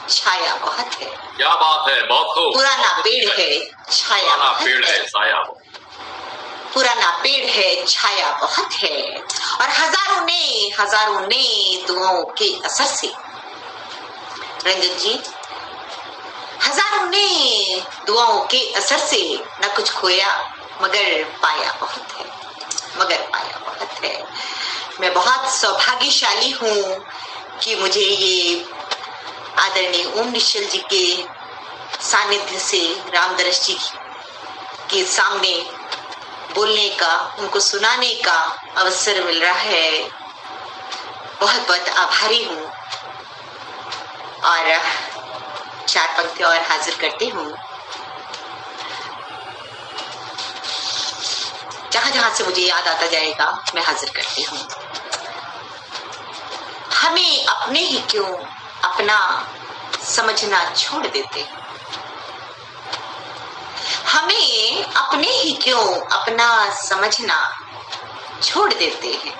छाया बहुत है। क्या बात है, बहुत खूब। पुराना पेड़ है छाया बहुत है, पुराना पेड़ है छाया बहुत है, और हजारों ने दुआओं के असर से, रंजन जी, हजारों ने दुआओं के असर से न कुछ खोया मगर पाया बहुत है, मगर पाया बहुत है। मैं बहुत सौभाग्यशाली हूँ कि मुझे ये आदरणीय ओम निश्चल जी के सानिध्य से रामदर्श जी के सामने बोलने का, उनको सुनाने का अवसर मिल रहा है। बहुत बहुत आभारी हूँ, और 4 पंक्ति और हाजिर करती हूँ। जहां जहां से मुझे याद आता जाएगा मैं हाजिर करती हूँ। हमें अपने ही क्यों अपना समझना छोड़ देते, हमें अपने ही क्यों अपना समझना छोड़ देते हैं।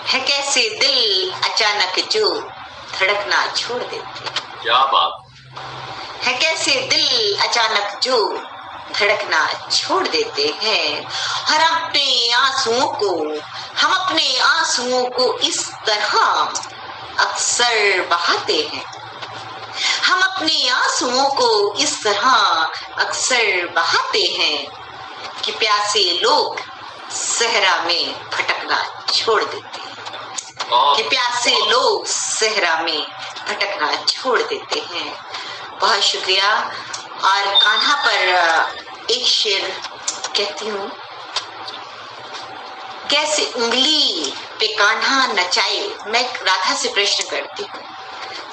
है कैसे दिल अचानक जो धड़कना छोड़ देते हैं। क्या बात है, कैसे दिल अचानक जो धड़कना छोड़ देते हैं। और हम अपने आंसुओं को इस तरह अक्सर बहाते हैं, हम अपने आंसुओं को इस तरह अक्सर बहाते हैं कि प्यासे लोग सहरा में भटकना छोड़ देते हैं, कि प्यासे लोग सहरा में भटकना छोड़ देते हैं। बहुत शुक्रिया। और कान्हा पर एक शेर कहती हूँ। कैसे उंगली पे कान्हा नचाए। मैं राधा से प्रश्न करती हूँ,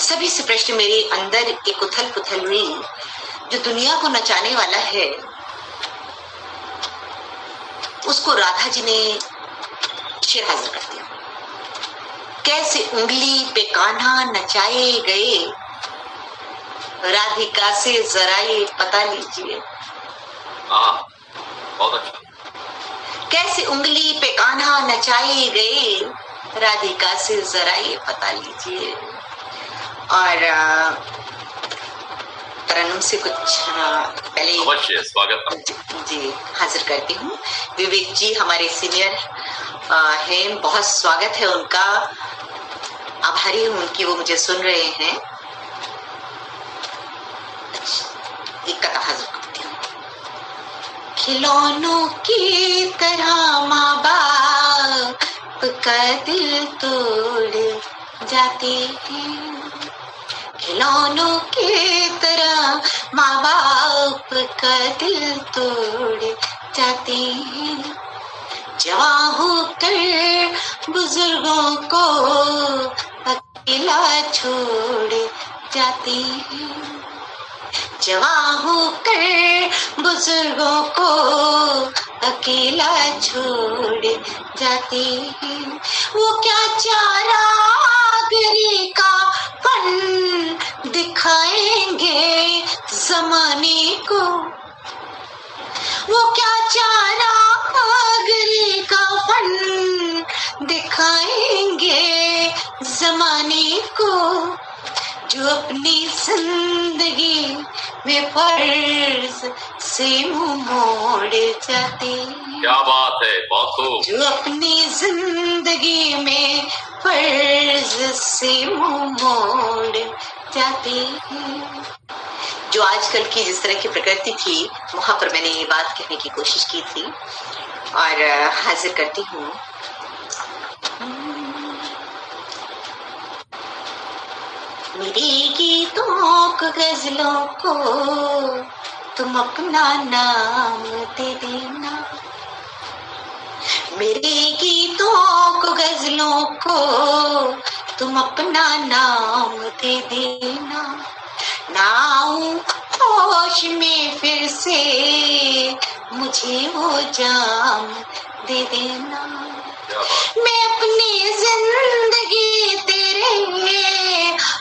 सभी से प्रश्न मेरे अंदर एक उथल पुथल हुई जो दुनिया को नचाने वाला है, उसको राधा जी ने शेर हाजिर कर दिया। कैसे उंगली पे कान्हा नचाए गए, राधिका से जरा ये पता लीजिए। बहुत अच्छा। कैसे उंगली पे कान्हा नचाए गए, राधिका से जरा ये पता लीजिए। और तरन्नुम से कुछ पहले अवश्य स्वागत जी हाजिर करती हूँ। विवेक जी हमारे सीनियर हैं, बहुत स्वागत है उनका, आभारी हूँ उनकी, वो मुझे सुन रहे हैं। एक कथा हाजिर करती हूँ। खिलौनों की तरह माँ बाप का दिल तोड़ जाते हैं, खिलौनों की तरह माँ बाप का दिल तोड़ जाते हैं। जवां होकर बुजुर्गों को अकेला छोड़ जाते हैं, जवां होकर बुजुर्गों को अकेला छोड़ जाते हैं। वो क्या चारागरी का फन दिखाएंगे जमाने को, वो क्या चारागरी का फन दिखाएंगे जमाने को, जो अपनी जिंदगी में फर्ज से मुंह मोड़ जाते हैं। क्या बात है, बहुत खूब। जो अपनी जिंदगी में फर्ज से मुंह मोड़ जाते हैं। जो आजकल की जिस तरह की प्रकृति थी, वहां पर मैंने ये बात कहने की कोशिश की थी और हाजिर करती हूँ। मेरे गीतों को गजलों को तुम अपना नाम दे देना, मेरे गीतों को गजलों को तुम अपना नाम दे देना। नाऊं होश में फिर से मुझे वो जाम दे देना। मैं अपनी जिंदगी तेरे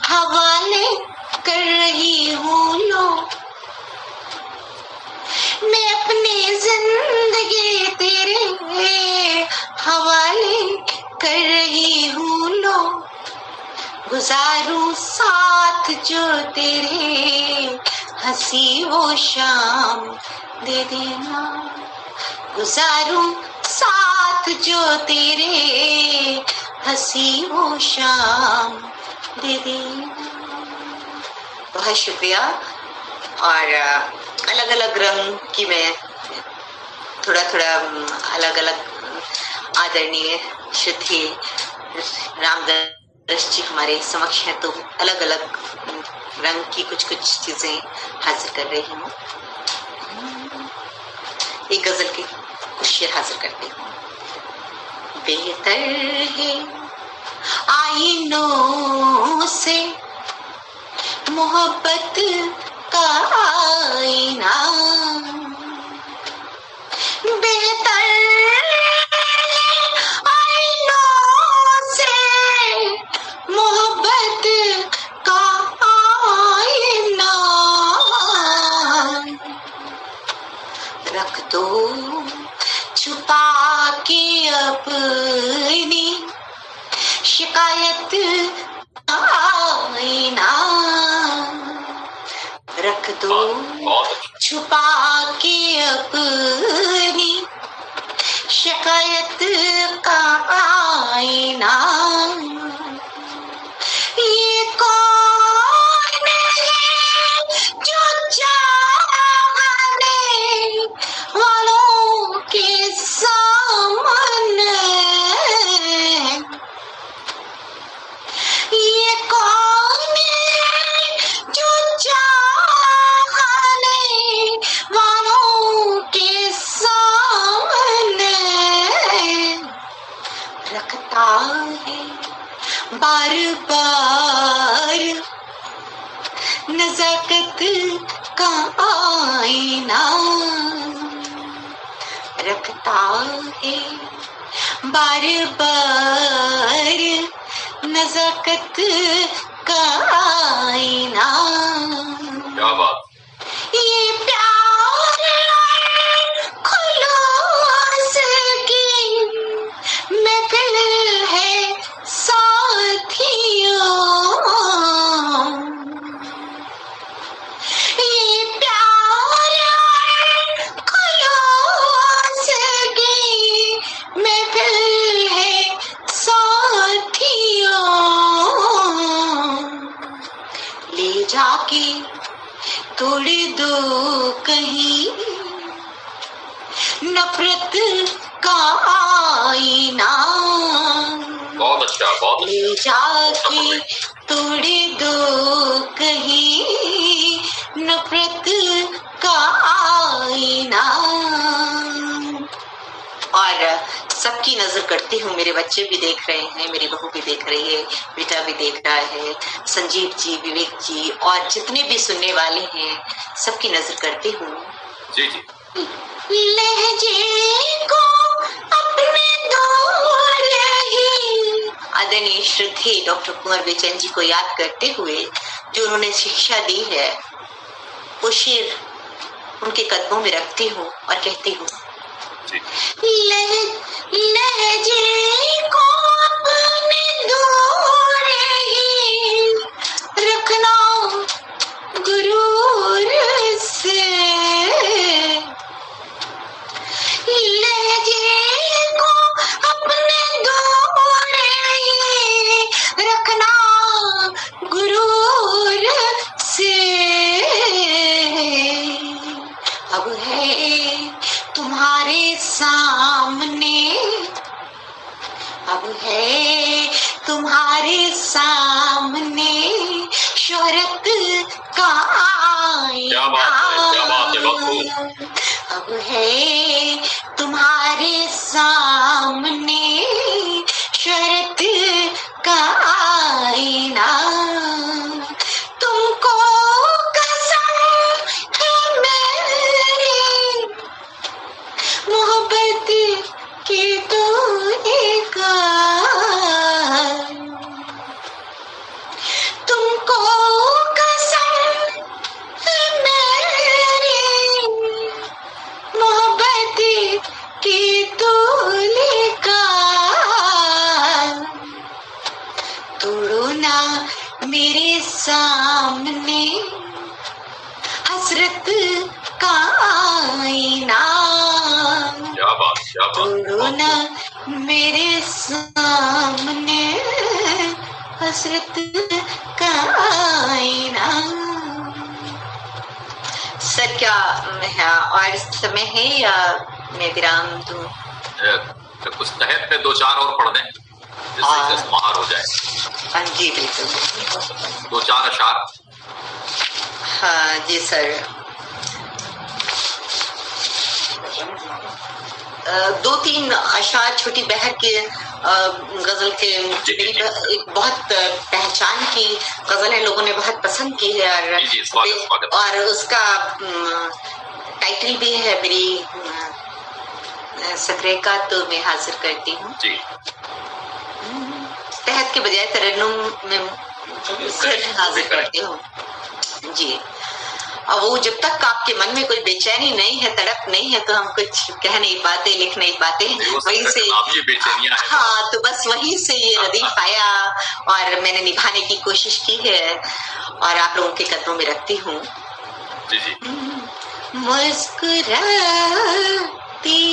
हवाले कर रही हूँ लो, मैं अपनी जिंदगी तेरे हवाले कर रही हूँ लो। गुजारूं साथ जो तेरे हंसी वो शाम दे देना, गुजारूं साथ जो तेरे हंसी वो शाम दे देना। बहुत शुक्रिया। और अलग अलग रंग की मैं थोड़ा थोड़ा अलग अलग आदरणीय श्रुति रामदास जी हमारे समक्ष हैं, तो अलग अलग रंग की कुछ कुछ चीजें हाजिर कर रही हूँ। एक गजल के कुछ शेर हाजिर करती हूँ। बेहतर है आईनों से मोहब्बत का आईना, बेहतर आईनों से मोहब्बत का आईना, रख दो छुपा के अपनी शिकायत आईना, रख दो छुपा के अपनी शिकायत का आईना। ये कौन है जो चाहने वालों के सामने, ये कौन है जो चाहने वालों के सामने रखता है का आईना रखता है बार बार नजाकत का आईना। क्या बात। ये प्यार खुलास की महफिल है साथियों, ये प्यार खुलास की महफिल है साथियों। ले जाके तोड़ दो कहीं नफरत का आईना। बहुत अच्छा, बहुत ले जाके तोड़ दो कहीं नफरत का आईना। और सबकी नजर करती हूँ, मेरे बच्चे भी देख रहे हैं, मेरी बहू भी देख रही है, बेटा भी देख रहा है, संजीव जी, विवेक जी और जितने भी सुनने वाले हैं सबकी नजर करती हूँ। जी जी। लहजे को अपने दूर ही आदरणीय श्रद्धेय डॉक्टर कुंवर बेचैन जी को याद करते हुए जो उन्होंने शिक्षा दी है, वो शेर उनके कदमों में रखती हूँ और कहती हूँ, लहजे को अपने दूर ही रखना गुरूर से। लहजे को अपने दूर ही रखना गुरूर से। अब है तुम्हारे सामने, अब है तुम्हारे सामने शोहरत का आईना। अब है तुम्हारे सामने शोहरत का आईना। तुमको कसम है मेरी मोहब्बत की तो एक, तुमको कसम है मेरी मोहब्बत की तो लेका। तोड़ो ना मेरे सामने हसरत का आईना। तोड़ो ना मेरे सामने हसरत का आईना। सर क्या और समय है या मैं विराम दूं? कुछ तहत पे दो चार और पढ़ दें जिससे समार हो जाए। हाँ जी बिल्कुल, दो चार अशार। हाँ जी सर। दो तीन अशार छोटी बहर के गजल के एक बहुत पहचान की गजल है, लोगों ने बहुत पसंद की है और उसका टाइटल भी है मेरी सकरे का, तो मैं हाजिर करती हूँ। तहत के बजाय तरन्नुम में हाजिर करती हूँ जी। और वो जब तक आपके मन में कोई बेचैनी नहीं है, तड़प नहीं है, तो हम कुछ कह नहीं पाते, लिख नहीं पाते। वहीं से हाँ, तो बस वहीं से ये रदीफ आया और मैंने निभाने की कोशिश की है और आप लोगों के कदमों में रखती हूँ। मुस्कुराती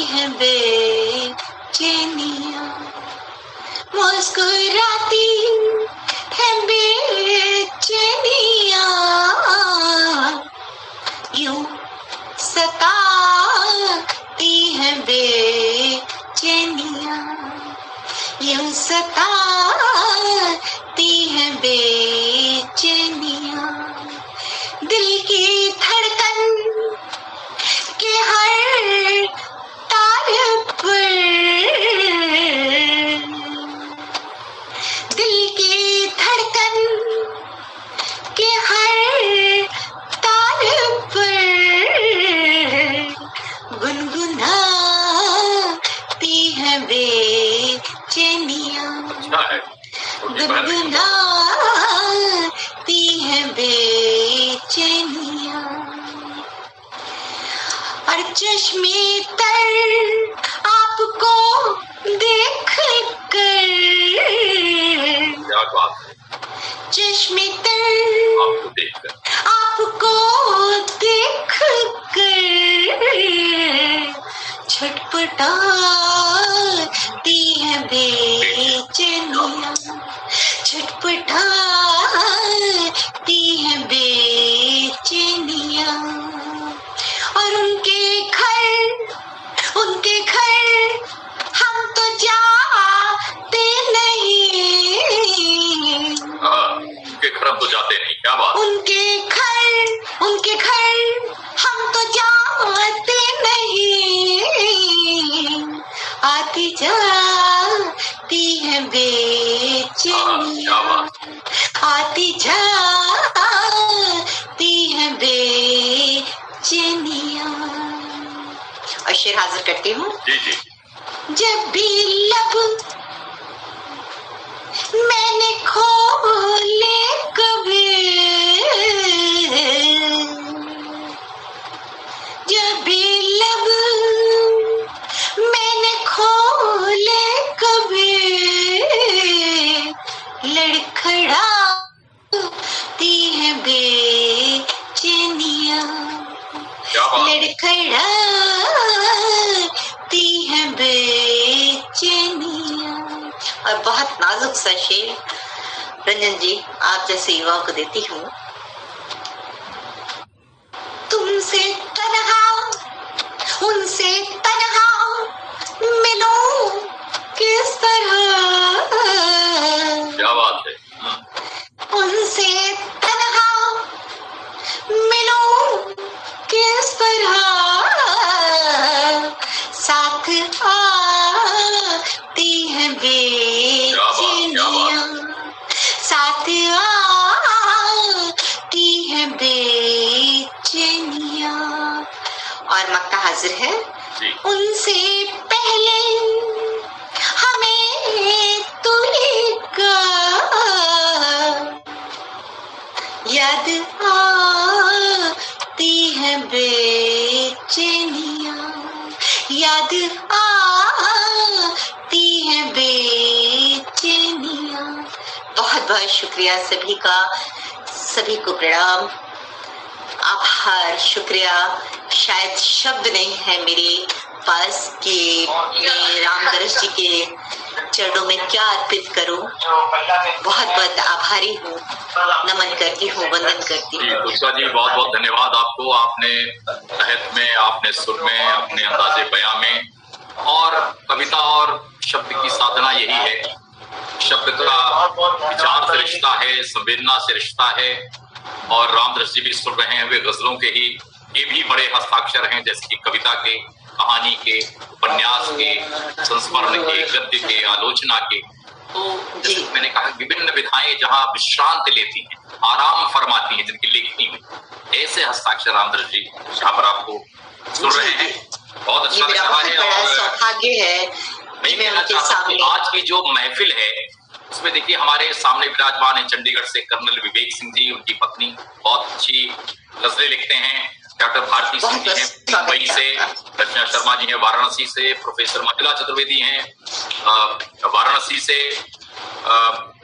है बेचैनियाँ, मुस्कुराती है बेचैनियाँ, यूं सताती है बेचैनियाँ, यूं सताती है बेचैनियाँ। दिल की धड़कन के हर तार पर, दिल की धड़कन के हर तार पर लगता है। गुनगुनाती है बेचैनिया और चश्मे तर आपको देख कर, क्या बात है, चश्मे तर आपको देखकर, आपको देख कर छटपटाती है बेचैनिया, छटपटाती है बेचैनिया और उनके घर हम तो जाते नहीं, उनके घर हम तो जाते नहीं, क्या बात, उनके घर हम तो जाते नहीं, आती जाती है बेचैनिया, आती जाती है बेचैनिया। और शेर हाजिर करती हूँ। जी जी। जब भी लब मैंने खोले कभी, जब भी लब मैंने खोले कभी, लड़खड़ाती है बेचैनिया, लड़खड़ाती है बेचैनिया। और बहुत नाजुक सा शेर रंजन जी आप जैसे युवाओं को देती हूँ। तुमसे तन्हा उनसे तन्हा मिलूं किस तरह, क्या बात है, उनसे तन्हा मिलूं किस तरह, साथ आती है बेचैनिया, साथ आती है बेचैनिया। और मक्का हाजिर है। उनसे पहले हमें तुलिका याद आती है बेचैनिया, याद आती है बेचैनिया। बहुत बहुत शुक्रिया सभी का, सभी को प्रणाम, आभार, शुक्रिया। शायद शब्द नहीं है मेरे पास कि मैं रामदरस जी के चरणों में क्या अर्पित करूं। बहुत बहुत आभारी हूँ, नमन करती हूँ, वंदन करती हूँ। तुलसा जी बहुत बहुत धन्यवाद आपको। आपने तहत में, आपने सुर में, अपने अंदाजे बयां में, और कविता और शब्द की साधना यही है। शब्द का विचार से रिश्ता है, संवेदना से रिश्ता है, और रामदरस जी भी सुन रहे हैं वे गजलों के ही ये भी बड़े हस्ताक्षर हैं, जैसे कि कविता के, कहानी के, उपन्यास के, संस्मरण के, गद्य के, आलोचना के। तो जैसे मैंने कहा विभिन्न विधाएं जहाँ विश्रांत लेती हैं, आराम फरमाती हैं जिनकी लेखनी में, ऐसे हस्ताक्षर रामदरस जी यहाँ पर आपको सुन रहे हैं। बहुत अच्छा लग रहा है और सौभाग्य है। मैं कहना चाहता हूँ आज की जो महफिल है उसमें देखिए हमारे सामने विराजमान है चंडीगढ़ से कर्नल विवेक सिंह जी, उनकी पत्नी बहुत अच्छी गजलें लिखते हैं। डॉक्टर भारती सिंह जी हैं मुंबई से, रचना शर्मा जी हैं वाराणसी से, प्रोफेसर मंजुला चतुर्वेदी हैं वाराणसी से,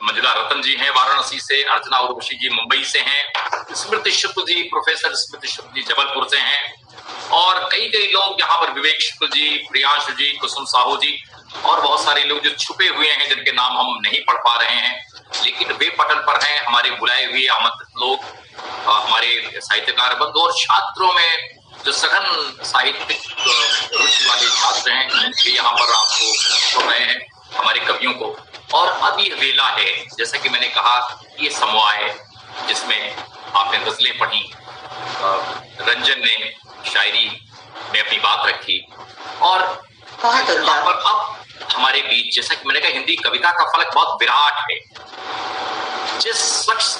मंजुला रतन जी हैं वाराणसी से, अर्चना उर्वशी जी मुंबई से हैं, स्मृति शुक्ल जी, प्रोफेसर स्मृति शुक्ल जी जबलपुर से हैं, और कई लोग यहाँ पर, विवेक शुक्ल जी, प्रियांशु जी, कुसुम साहू जी, और बहुत सारे लोग जो छुपे हुए हैं जिनके नाम हम नहीं पढ़ पा रहे हैं, लेकिन वे पटल पर हैं, हमारे बुलाए हुए आमंत्रित लोग, हमारे साहित्यकार बंधु और छात्रों में जो सघन साहित्यिक रुचि वाले छात्र हैं, वे यहाँ पर आपको सुन रहे हैं, हमारे कवियों को। और अब ये वेला है, जैसा कि मैंने कहा, ये समूह है जिसमें आपने गजलें पढ़ी, रंजन ने शायरी में अपनी बात रखी, और यहाँ पर अब हमारे बीच, जैसा कि मैंने कहा, हिंदी कविता का फलक बहुत विराट है। जिस शख्स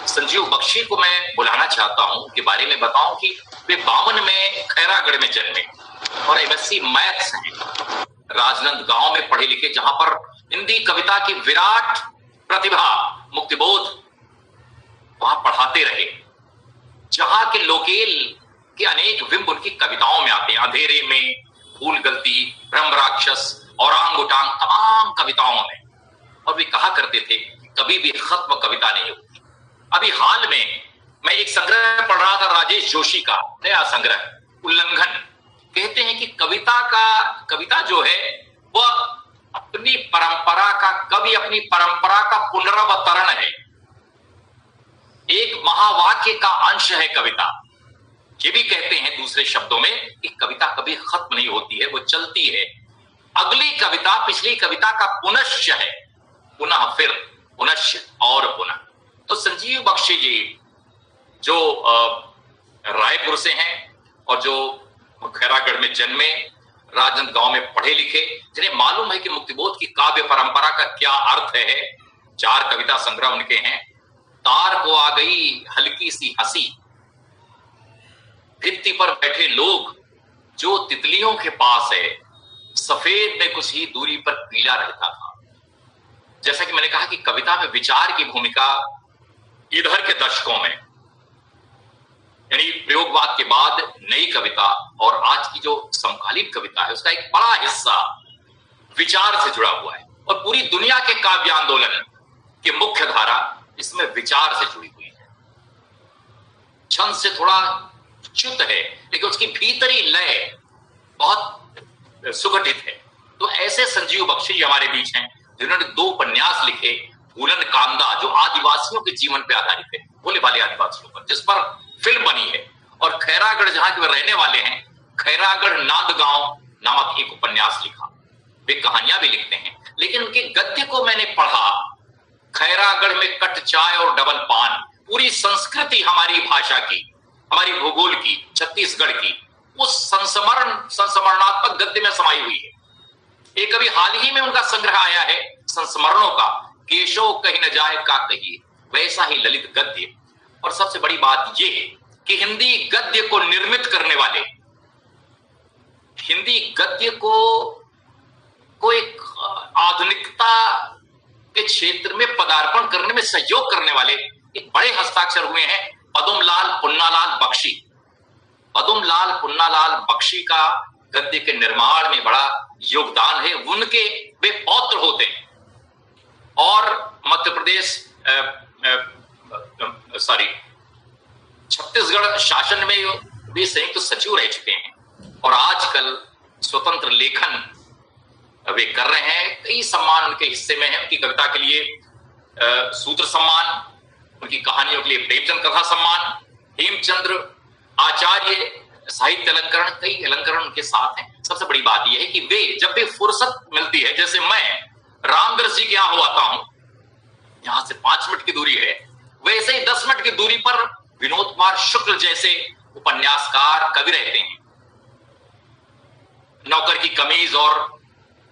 संजीव बख्शी को मैं बुलाना चाहता हूं, के बारे में बताऊं कि वे 52 में खैरागढ़ में जन्मे और MSc मैथ्स हैं। राजनांदगांव में पढ़े लिखे, जहां पर हिंदी कविता की विराट प्रतिभा मुक्तिबोध वहां पढ़ाते रहे, जहां के लोकेल के अनेक बिंब उनकी कविताओं में आते हैं। अंधेरे में, भूल गलती, ब्रह्म राक्षस और आंग उटांग, तमाम कविताओं में। और वे कहा करते थे कभी भी खत्म कविता नहीं होती। अभी हाल में मैं एक संग्रह पढ़ रहा था राजेश जोशी का, नया संग्रह उल्लंघन। कहते हैं कि कविता जो है वह अपनी परंपरा का, कवि अपनी परंपरा का पुनरावतरण है, एक महावाक्य का अंश है कविता। ये भी कहते हैं दूसरे शब्दों में कि कविता कभी खत्म नहीं होती है, वो चलती है। अगली कविता पिछली कविता का पुनश्च है, पुनः फिर, पुनश्च और पुनः। तो संजीव बख्शी जी जो रायपुर से हैं और जो खैरागढ़ में जन्मे, राजनांदगांव में पढ़े लिखे, जिन्हें मालूम है कि मुक्तिबोध की काव्य परंपरा का क्या अर्थ है। 4 कविता संग्रह उनके हैं। तार को आ गई हल्की सी हंसी, भित्ति पर बैठे लोग जो तितलियों के पास है, सफेद में कुछ ही दूरी पर पीला रहता था। जैसा कि मैंने कहा कि कविता में विचार की भूमिका इधर के दशकों में, यानी प्रयोगवाद के बाद नई कविता और आज की जो समकालीन कविता है, उसका एक बड़ा हिस्सा विचार से जुड़ा हुआ है। और पूरी दुनिया के काव्य आंदोलन की मुख्य धारा इसमें विचार से जुड़ी हुई है। छंद से थोड़ा च्युत है, लेकिन उसकी भीतरी लय बहुत सुगठित है। तो ऐसे संजीव बख्शी हमारे बीच हैं जिन्होंने 2 उपन्यास लिखे। भूलन कांदा जो आदिवासियों के जीवन पर आधारित है, भोले भाले आदिवासियों पर, जिस पर फिल्म बनी है। और खैरागढ़ जहां के वे रहने वाले हैं, खैरागढ़ नांदगांव नामक एक उपन्यास लिखा। वे कहानियां भी लिखते हैं, लेकिन उनके गद्य को मैंने पढ़ा। खैरागढ़ में कट चाय और डबल पान, पूरी संस्कृति हमारी भाषा की, हमारी भूगोल की, छत्तीसगढ़ की, उस संस्मरणात्मक गद्य में समाई हुई है। एक अभी हाल ही में उनका संग्रह आया है संस्मरणों का, केशव कहीं न जाए का कहिए, वैसा ही ललित गद्य। और सबसे बड़ी बात यह है कि हिंदी गद्य को निर्मित करने वाले, हिंदी गद्य को एक आधुनिकता के क्षेत्र में पदार्पण करने में सहयोग करने वाले एक बड़े हस्ताक्षर हुए हैं पदुमलाल पुन्नालाल बख्शी। पदुमलाल पुन्नालाल बख्शी का गद्य के निर्माण में बड़ा योगदान है। उनके वे पौत्र होते हैं और मध्य प्रदेश छत्तीसगढ़ शासन में भी संयुक्त सचिव रह चुके हैं और आजकल स्वतंत्र लेखन वे कर रहे हैं। कई सम्मान उनके हिस्से में है। उनकी कविता के लिए सूत्र सम्मान, उनकी कहानियों के लिए प्रेमचंद कथा सम्मान, हेमचंद्र आचार्य साहित्य अलंकरण, कई अलंकरण उनके साथ हैं। सबसे बड़ी बात यह है कि वे जब भी फुर्सत मिलती है, जैसे मैं रामदर्श जी के यहां हो आता हूं, यहां से 5 मिनट की दूरी है, वैसे ही 10 मिनट की दूरी पर विनोद कुमार शुक्ल जैसे उपन्यासकार कवि रहते हैं। नौकर की कमीज और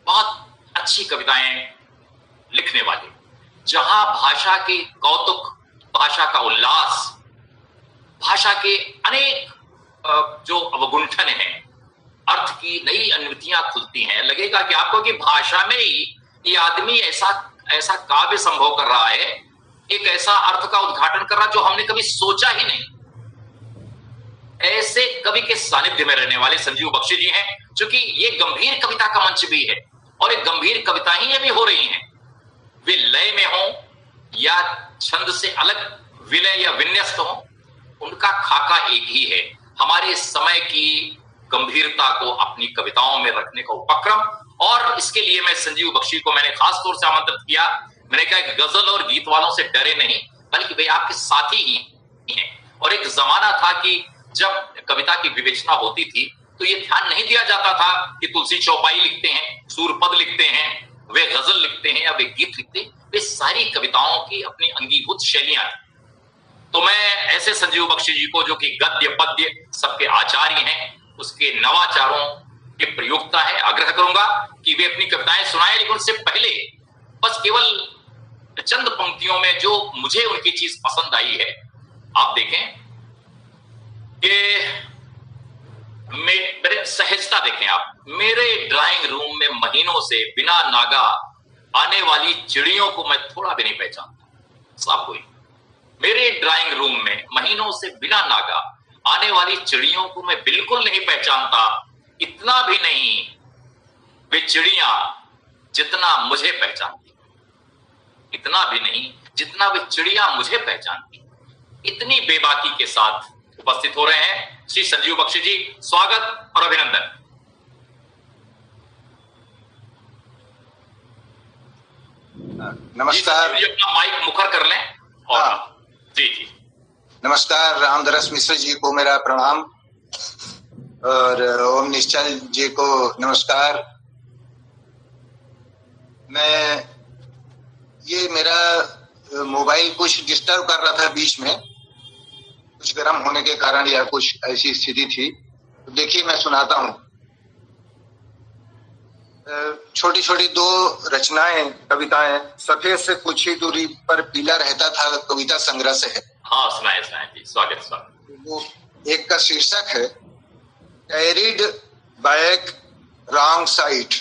बहुत अच्छी कविताएं लिखने वाले, जहां भाषा के कौतुक, भाषा का उल्लास, भाषा के अनेक जो अवगुंठन हैं, अर्थ की नई अनुभूतियां खुलती हैं। लगेगा कि आपको कि भाषा में ही ये आदमी ऐसा काव्य संभव कर रहा है, एक ऐसा अर्थ का उद्घाटन कर रहा जो हमने कभी सोचा ही नहीं। ऐसे कवि के सानिध्य में रहने वाले संजीव बख्शी जी हैं, क्योंकि ये गंभीर कविता का मंच भी है और एक गंभीर कविता ही अभी हो रही हैं। वे लय में हो या छंद से अलग विलय या विन्यस्त हो, उनका खाका एक ही है, हमारे समय की गंभीरता को अपनी कविताओं में रखने का उपक्रम। और इसके लिए मैं संजीव बख्शी को मैंने खास तौर से आमंत्रित किया। मैंने कहा गजल और गीत वालों से डरे नहीं, बल्कि वे आपके साथी ही हैं। और एक जमाना था कि जब कविता की विवेचना होती थी तो ये ध्यान नहीं दिया जाता था कि तुलसी चौपाई लिखते हैं, सूरपद लिखते हैं, वे गजल लिखते हैं या वे गीत लिखते हैं। वे सारी कविताओं की अपनी अंगीभूत शैलियां थी। तो मैं ऐसे संजीव बख्शी जी को, जो कि गद्य पद्य सबके आचार्य हैं, उसके नवाचारों के प्रयोक्ता है, आग्रह करूंगा कि वे अपनी कविताएं सुनाएं। लेकिन उससे पहले बस केवल चंद पंक्तियों में जो मुझे उनकी चीज पसंद आई है, आप देखें कि मेरे सहजता देखें आप। मेरे ड्राइंग रूम में महीनों से बिना नागा आने वाली चिड़ियों को मैं थोड़ा भी नहीं पहचानता। साफ हुई, मेरे ड्राइंग रूम में महीनों से बिना नागा आने वाली चिड़ियों को मैं बिल्कुल नहीं पहचानता। इतना भी नहीं, वे चिड़ियां जितना मुझे पहचानती, इतना भी नहीं जितना वे चिड़िया मुझे पहचानती। इतनी बेबाकी के साथ उपस्थित हो रहे हैं श्री संजीव बख्शी जी। स्वागत और अभिनंदन। नमस्कार जी, अपना माइक मुखर कर लें। और जी जी नमस्कार। रामदरस मिश्र जी को मेरा प्रणाम और ओम निश्चल जी को नमस्कार। ये मेरा मोबाइल कुछ डिस्टर्ब कर रहा था बीच में, कुछ गर्म होने के कारण या कुछ ऐसी स्थिति थी। तो देखिए मैं सुनाता हूँ। छोटी छोटी 2 रचनाएं, कविताएं। सफेद से कुछ ही दूरी पर पीला रहता था, कविता संग्रह से है। हाँ, सुनाए जी। स्वागत स्वागत। वो एक का शीर्षक है कैरिड बैक रॉन्ग साइड।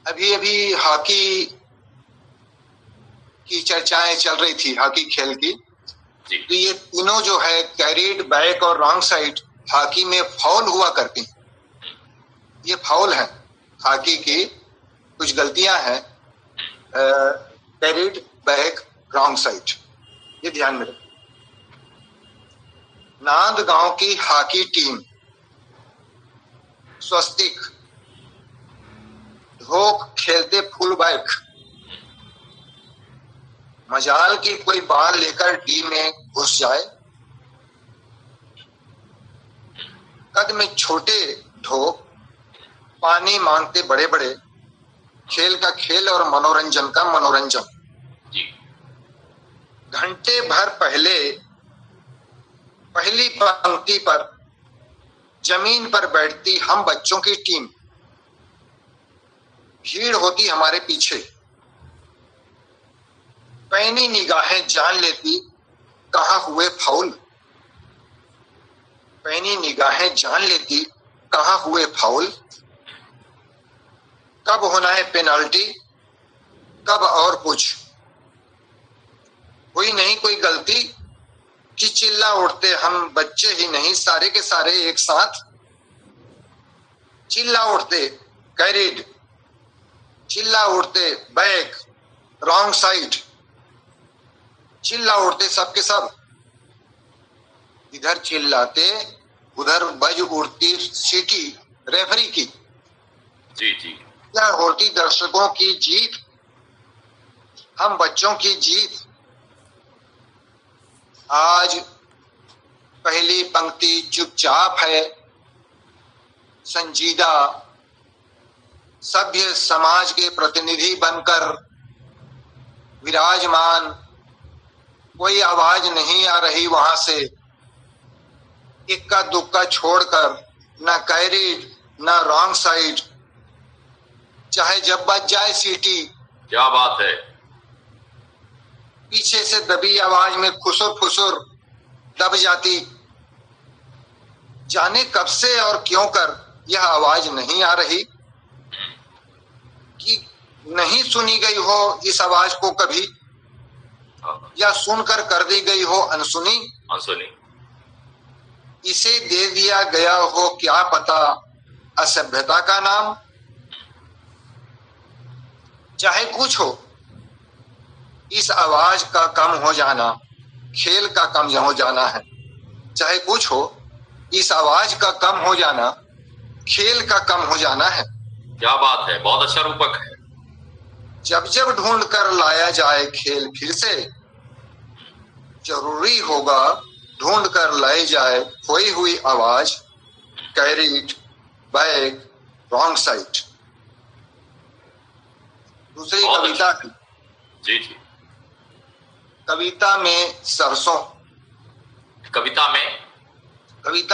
अभी अभी हॉकी की चर्चाएं चल रही थी, हॉकी खेल की। तो ये तीनों जो है कैरिड बैक और रॉन्ग साइड, हॉकी में फाउल हुआ करती। ये फाउल है हॉकी की, कुछ गलतियां हैं। कैरिड बैक रॉन्ग साइड, ये ध्यान में रखें। नांद गांव की हॉकी टीम स्वस्तिक ढोक खेलते फुल बैक। मजाल की कोई बाल लेकर डी में घुस जाए। कद में छोटे ढोक, पानी मांगते बड़े बड़े। खेल का खेल और मनोरंजन का मनोरंजन। घंटे भर पहले पहली पंक्ति पर जमीन पर बैठती हम बच्चों की टीम। भीड़ होती हमारे पीछे। पैनी निगाहें जान लेती कहाँ हुए फाउल। पैनी निगाहें जान लेती कहाँ हुए फाउल। कब होना है पेनाल्टी, कब और कुछ। हुई नहीं कोई गलती कि चिल्ला उठते हम बच्चे ही नहीं, सारे के सारे एक साथ चिल्ला उठते कैरिड, चिल्ला उठते बैक रॉन्ग साइड, चिल्ला उठते सबके सब। इधर चिल्लाते उधर बज उड़ती सीटी रेफरी की। जी जी। क्या होती दर्शकों की जीत, हम बच्चों की जीत। आज पहली पंक्ति चुपचाप है, संजीदा सभ्य समाज के प्रतिनिधि बनकर विराजमान। कोई आवाज नहीं आ रही वहां से, इक्का दुक्का छोड़कर, ना कैरिड ना रॉन्ग साइड। चाहे जब बज जाए सीटी। क्या बात है। पीछे से दबी आवाज में खुसुर फुसुर दब जाती। जाने कब से और क्यों कर यह आवाज नहीं आ रही, कि नहीं सुनी गई हो इस आवाज को कभी, या सुनकर कर दी गई हो अनसुनी। इसे दे दिया गया हो क्या पता असभ्यता का नाम। चाहे कुछ हो, इस आवाज का कम हो जाना खेल का कम हो जाना है। चाहे कुछ हो, इस आवाज का कम हो जाना खेल का कम हो जाना है। क्या बात है, बहुत अच्छा रूपक है। जब जब ढूंढ कर लाया जाए खेल फिर से, जरूरी होगा ढूंढ कर लाई जाए खोई हुई आवाज। Carried back wrong side. दूसरी कविता जी जी। कविता में सरसों। कविता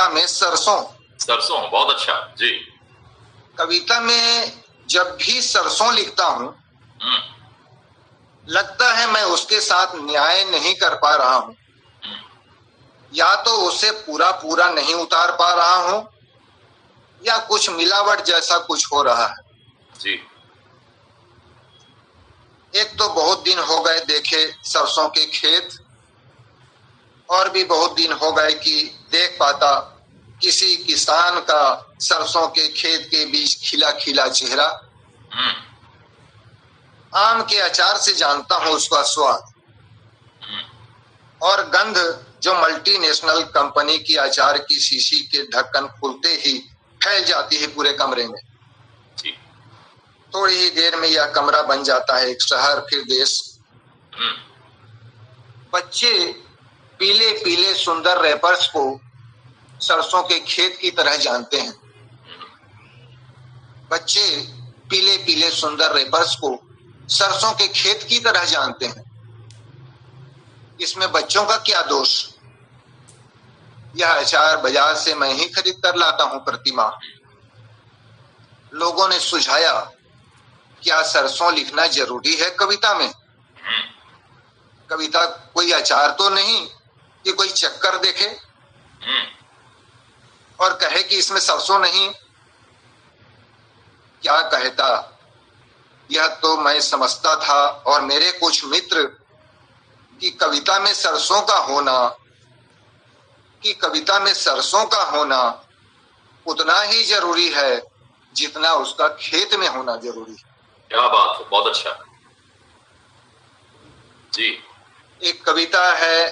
में सरसों। सरसों, बहुत अच्छा जी। कविता में जब भी सरसों लिखता हूं, लगता है मैं उसके साथ न्याय नहीं कर पा रहा हूं, या तो उसे पूरा पूरा नहीं उतार पा रहा हूं, या कुछ मिलावट जैसा कुछ हो रहा है जी। एक तो बहुत दिन हो गए देखे सरसों के खेत, और भी बहुत दिन हो गए कि देख पाता किसी किसान का सरसों के खेत के बीच खिला खिला चेहरा। आम के अचार से जानता हूं उसका स्वाद और गंध, जो मल्टीनेशनल कंपनी की अचार की शीशी के ढक्कन खुलते ही फैल जाती है पूरे कमरे में। थोड़ी ही देर में यह कमरा बन जाता है एक शहर, फिर देश। बच्चे पीले पीले सुंदर रैपर्स को सरसों के खेत की तरह जानते हैं। बच्चे पीले पीले सुंदर रैपर्स को सरसों के खेत की तरह जानते हैं। इसमें बच्चों का क्या दोष? यह अचार बाजार से मैं ही खरीद कर लाता हूं प्रतिमा। लोगों ने सुझाया, क्या सरसों लिखना जरूरी है कविता में? कविता कोई अचार तो नहीं कि कोई चक्कर देखे और कहे कि इसमें सरसों नहीं। क्या कहता, यह तो मैं समझता था और मेरे कुछ मित्र कि कविता में सरसों का होना उतना ही जरूरी है जितना उसका खेत में होना जरूरी है। क्या बात है, बहुत अच्छा जी। एक कविता है,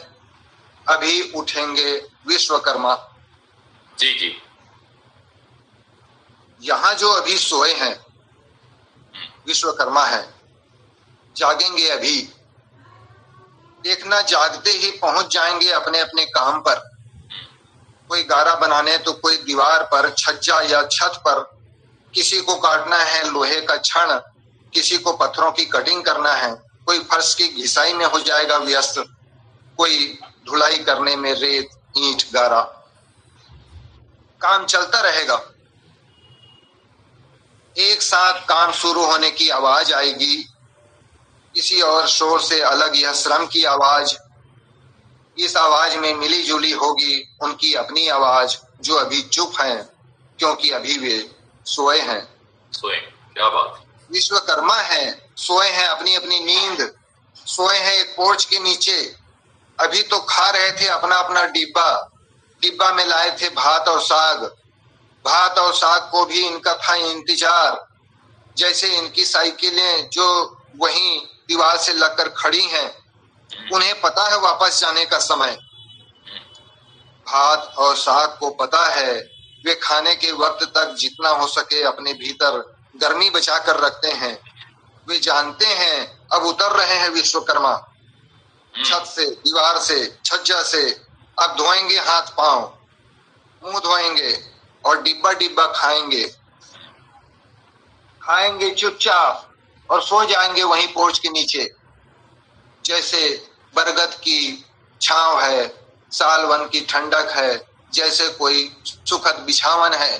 अभी उठेंगे विश्वकर्मा। जी जी। यहाँ जो अभी सोए हैं विश्वकर्मा है, जागेंगे अभी। देखना जागते ही पहुंच जाएंगे अपने अपने काम पर। कोई गारा बनाने तो कोई दीवार पर, छज्जा या छत पर। किसी को काटना है लोहे का छड़, किसी को पत्थरों की कटिंग करना है, कोई फर्श की घिसाई में हो जाएगा व्यस्त, कोई धुलाई करने में रेत ईंट गारा। काम चलता रहेगा। एक साथ काम शुरू होने की आवाज आएगी, किसी और शोर से अलग यह श्रम की आवाज। इस आवाज में मिली जुली होगी उनकी अपनी आवाज, जो अभी चुप हैं क्योंकि अभी वे सोए हैं। सोए, क्या बात। विश्वकर्मा हैं, सोए हैं अपनी अपनी नींद, सोए हैं एक पोर्च के नीचे। अभी तो खा रहे थे अपना अपना डिब्बा में लाए थे भात और साग को भी इनका था इंतजार। जैसे इनकी साइकिलें जो वहीं दीवार से लगकर खड़ी हैं, उन्हें पता है वापस जाने का समय। भात और साग को पता है वे खाने के वक्त तक जितना हो सके अपने भीतर गर्मी बचा कर रखते हैं। वे जानते हैं अब उतर रहे हैं विश्वकर्मा, छत से, दीवार से, छज्जा से। अब धोएंगे हाथ पांव, मुंह धोएंगे और डिब्बा डिब्बा खाएंगे चुपचाप और सो जाएंगे वहीं पोर्च के नीचे। जैसे बरगद की छांव है, सालवन की ठंडक है, जैसे कोई सुखद बिछावन है,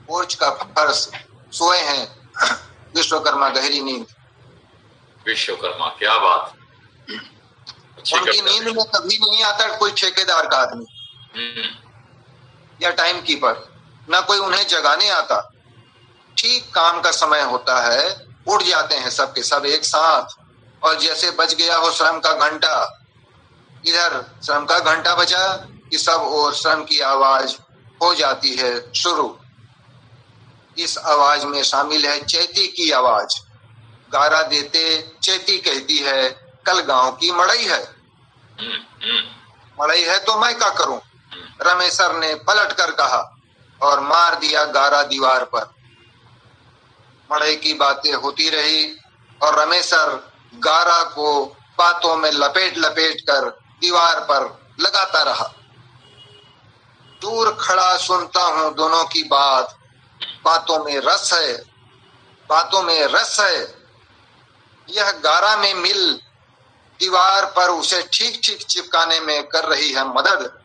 पोर्च का फर्श। सोए हैं विश्वकर्मा गहरी नींद। विश्वकर्मा, क्या बात। उनकी नींद में कभी नहीं आता कोई ठेकेदार का आदमी या टाइम कीपर, ना कोई उन्हें जगाने आता। ठीक काम का समय होता है, उठ जाते हैं सबके सब एक साथ, और जैसे बज गया हो श्रम का घंटा, इधर श्रम का घंटा बजा कि सब और श्रम की आवाज हो जाती है शुरू। इस आवाज में शामिल है चैती की आवाज। गारा देते चैती कहती है, कल गांव की मड़ई है। मड़ई है तो मैं क्या करूं? रमेशर ने पलट कर कहा और मार दिया गारा दीवार पर। मड़ई की बातें होती रही और रमेशर गारा को बातों में लपेट लपेट कर दीवार पर लगाता रहा। दूर खड़ा सुनता हूं दोनों की बात, बातों में रस है। यह गारा में मिल दीवार पर उसे ठीक ठीक चिपकाने में कर रही है मदद।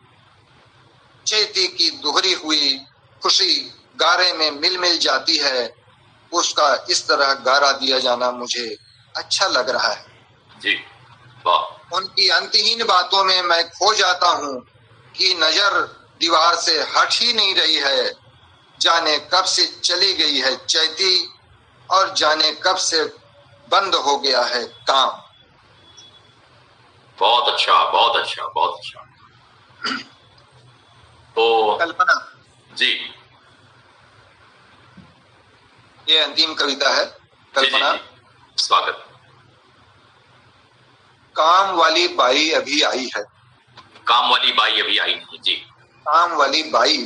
चैती की दोहरी हुई खुशी गारे में मिल मिल जाती है। उसका इस तरह गारा दिया जाना मुझे अच्छा लग रहा है जी। वाह। उनकी अंतहीन बातों में मैं खो जाता हूँ कि नजर दीवार से हट ही नहीं रही है। जाने कब से चली गई है चैती और जाने कब से बंद हो गया है काम। बहुत अच्छा, बहुत अच्छा, बहुत अच्छा। तो कल्पना जी, ये अंतिम कविता है। कल्पना। जी, जी, स्वागत। काम वाली बाई अभी आई है। काम वाली बाई अभी आई नहीं। जी। काम वाली बाई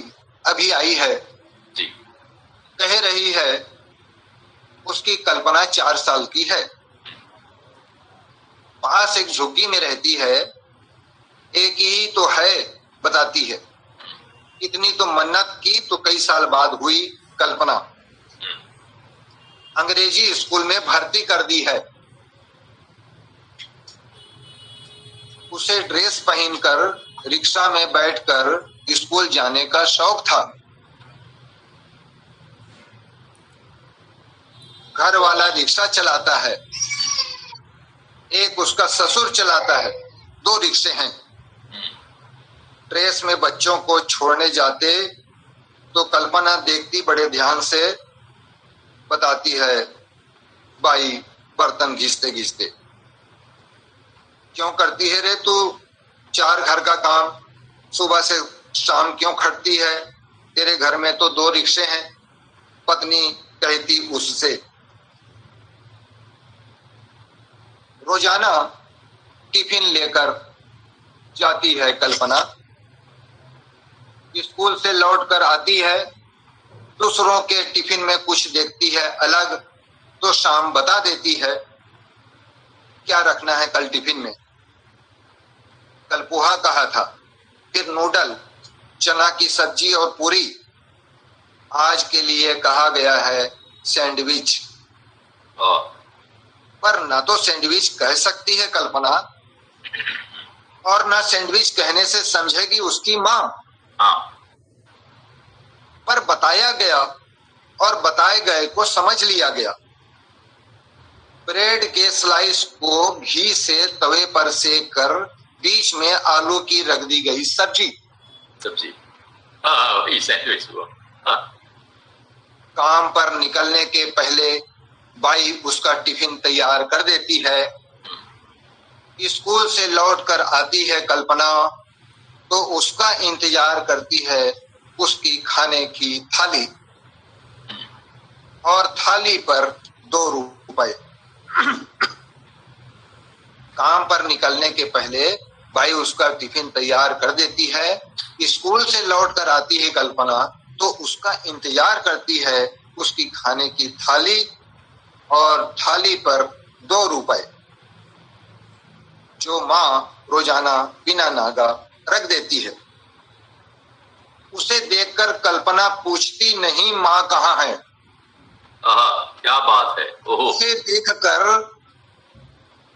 अभी आई है। जी। कह रही है उसकी कल्पना 4 साल की है। पास एक झुग्गी में रहती है, एक ही तो है बताती है। इतनी तो मन्नत की तो कई साल बाद हुई कल्पना। अंग्रेजी स्कूल में भर्ती कर दी है। उसे ड्रेस पहनकर रिक्शा में बैठकर स्कूल जाने का शौक था। घर वाला रिक्शा चलाता है, एक उसका ससुर चलाता है, 2 रिक्शे हैं। ड्रेस में बच्चों को छोड़ने जाते तो कल्पना देखती बड़े ध्यान से, बताती है बाई बर्तन घिसते घिसते, क्यों करती है रे तू 4 घर का काम, सुबह से शाम क्यों खटती है, तेरे घर में तो 2 रिक्शे हैं। पत्नी कहती उससे। रोजाना टिफिन लेकर जाती है कल्पना। स्कूल से लौटकर आती है, दूसरों के टिफिन में कुछ देखती है अलग, तो शाम बता देती है क्या रखना है कल टिफिन में। कल पोहा कहा था, फिर नूडल, चना की सब्जी और पूरी। आज के लिए कहा गया है सैंडविच। पर ना तो सैंडविच कह सकती है कल्पना, और ना सैंडविच कहने से समझेगी उसकी माँ। पर बताया गया और बताए गए को समझ लिया गया। ब्रेड के स्लाइस को घी से तवे पर सेक कर बीच में आलू की रख दी गई सब्जी। सैंडविच हुआ। काम पर निकलने के पहले बाई उसका टिफिन तैयार कर देती है। स्कूल से लौटकर आती है कल्पना तो उसका इंतजार करती है उसकी खाने की थाली, और थाली पर 2 रुपए। काम पर निकलने के पहले भाई उसका टिफिन तैयार कर देती है। स्कूल से लौटकर आती है कल्पना तो उसका इंतजार करती है उसकी खाने की थाली, और थाली पर 2 रुपए जो माँ रोजाना बिना नागा रख देती है। उसे देखकर कल्पना पूछती नहीं माँ कहाँ है। क्या बात है।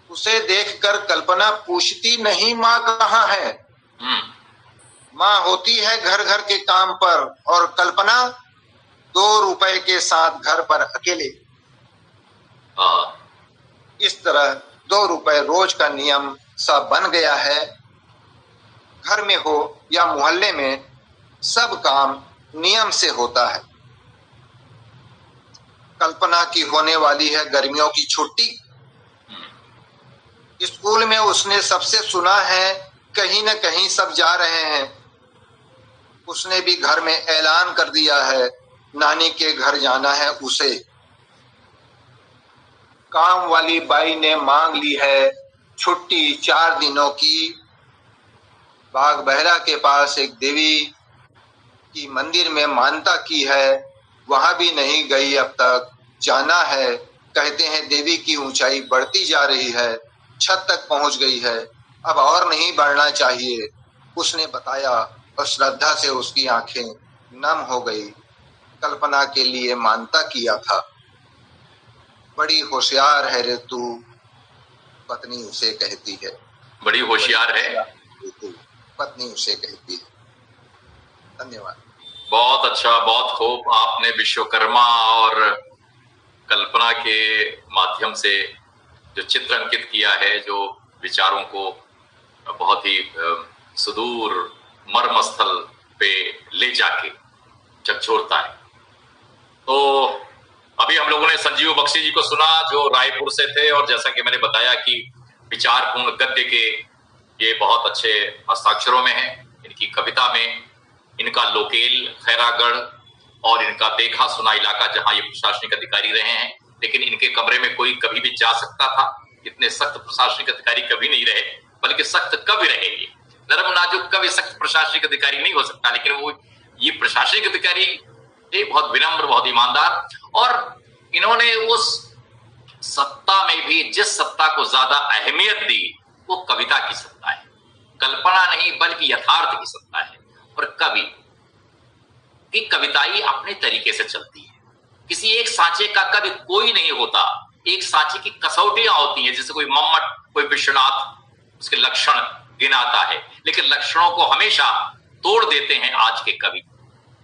उसे देखकर कल्पना पूछती नहीं माँ कहाँ है। माँ होती है घर घर के काम पर, और कल्पना 2 रुपए के साथ घर पर अकेले। इस तरह 2 रुपए रोज का नियम सा बन गया है। घर में हो या मोहल्ले में सब काम नियम से होता है। कल्पना की होने वाली है गर्मियों की छुट्टी। स्कूल में उसने सबसे सुना है कहीं न कहीं सब जा रहे हैं। उसने भी घर में ऐलान कर दिया है नानी के घर जाना है उसे। काम वाली बाई ने मांग ली है छुट्टी 4 दिनों की। बाग बहरा के पास एक देवी की मंदिर में मानता की है, वहां भी नहीं गई अब तक, जाना है। कहते हैं देवी की ऊंचाई बढ़ती जा रही है, छत तक पहुंच गई है, अब और नहीं बढ़ना चाहिए। उसने बताया और श्रद्धा से उसकी आंखें नम हो गई। कल्पना के लिए मानता किया था। बड़ी होशियार है रे तू, पत्नी उसे कहती है। बड़ी होशियार है, पत्नी उसे कहती है। धन्यवाद। बहुत अच्छा, बहुत खूब। आपने विश्वकर्मा और कल्पना के माध्यम से जो चित्र अंकित किया है, जो विचारों को बहुत ही सुदूर मर्म स्थल पे ले जाके झकझोरता है। तो अभी हम लोगों ने संजीव बख्शी जी को सुना जो रायपुर से थे, और जैसा कि मैंने बताया कि विचारपूर्ण गद्य के ये बहुत अच्छे हस्ताक्षरों में है। इनकी कविता में इनका लोकेल, खैरागढ़ और इनका देखा सुना इलाका जहां ये प्रशासनिक अधिकारी रहे हैं, लेकिन इनके कमरे में कोई कभी भी जा सकता था। इतने सख्त प्रशासनिक अधिकारी कभी नहीं रहे, बल्कि सख्त कवि रहेंगे। नरम नाजुक कवि सख्त प्रशासनिक अधिकारी नहीं हो सकता, लेकिन वो ये प्रशासनिक अधिकारी ये बहुत विनम्र, बहुत ईमानदार, और इन्होंने उस सत्ता में भी जिस सत्ता को ज्यादा अहमियत दी वो कविता की सत्ता है। कल्पना नहीं बल्कि यथार्थ की सत्ता है। और कवि की कविताई अपने तरीके से चलती है। किसी एक सांचे का कवि कोई नहीं होता, एक सांचे की कसौटियां होती हैं। जैसे कोई मम्मट, कोई विश्वनाथ, उसके लक्षण गिनाता है, लेकिन लक्षणों को हमेशा तोड़ देते हैं आज के कवि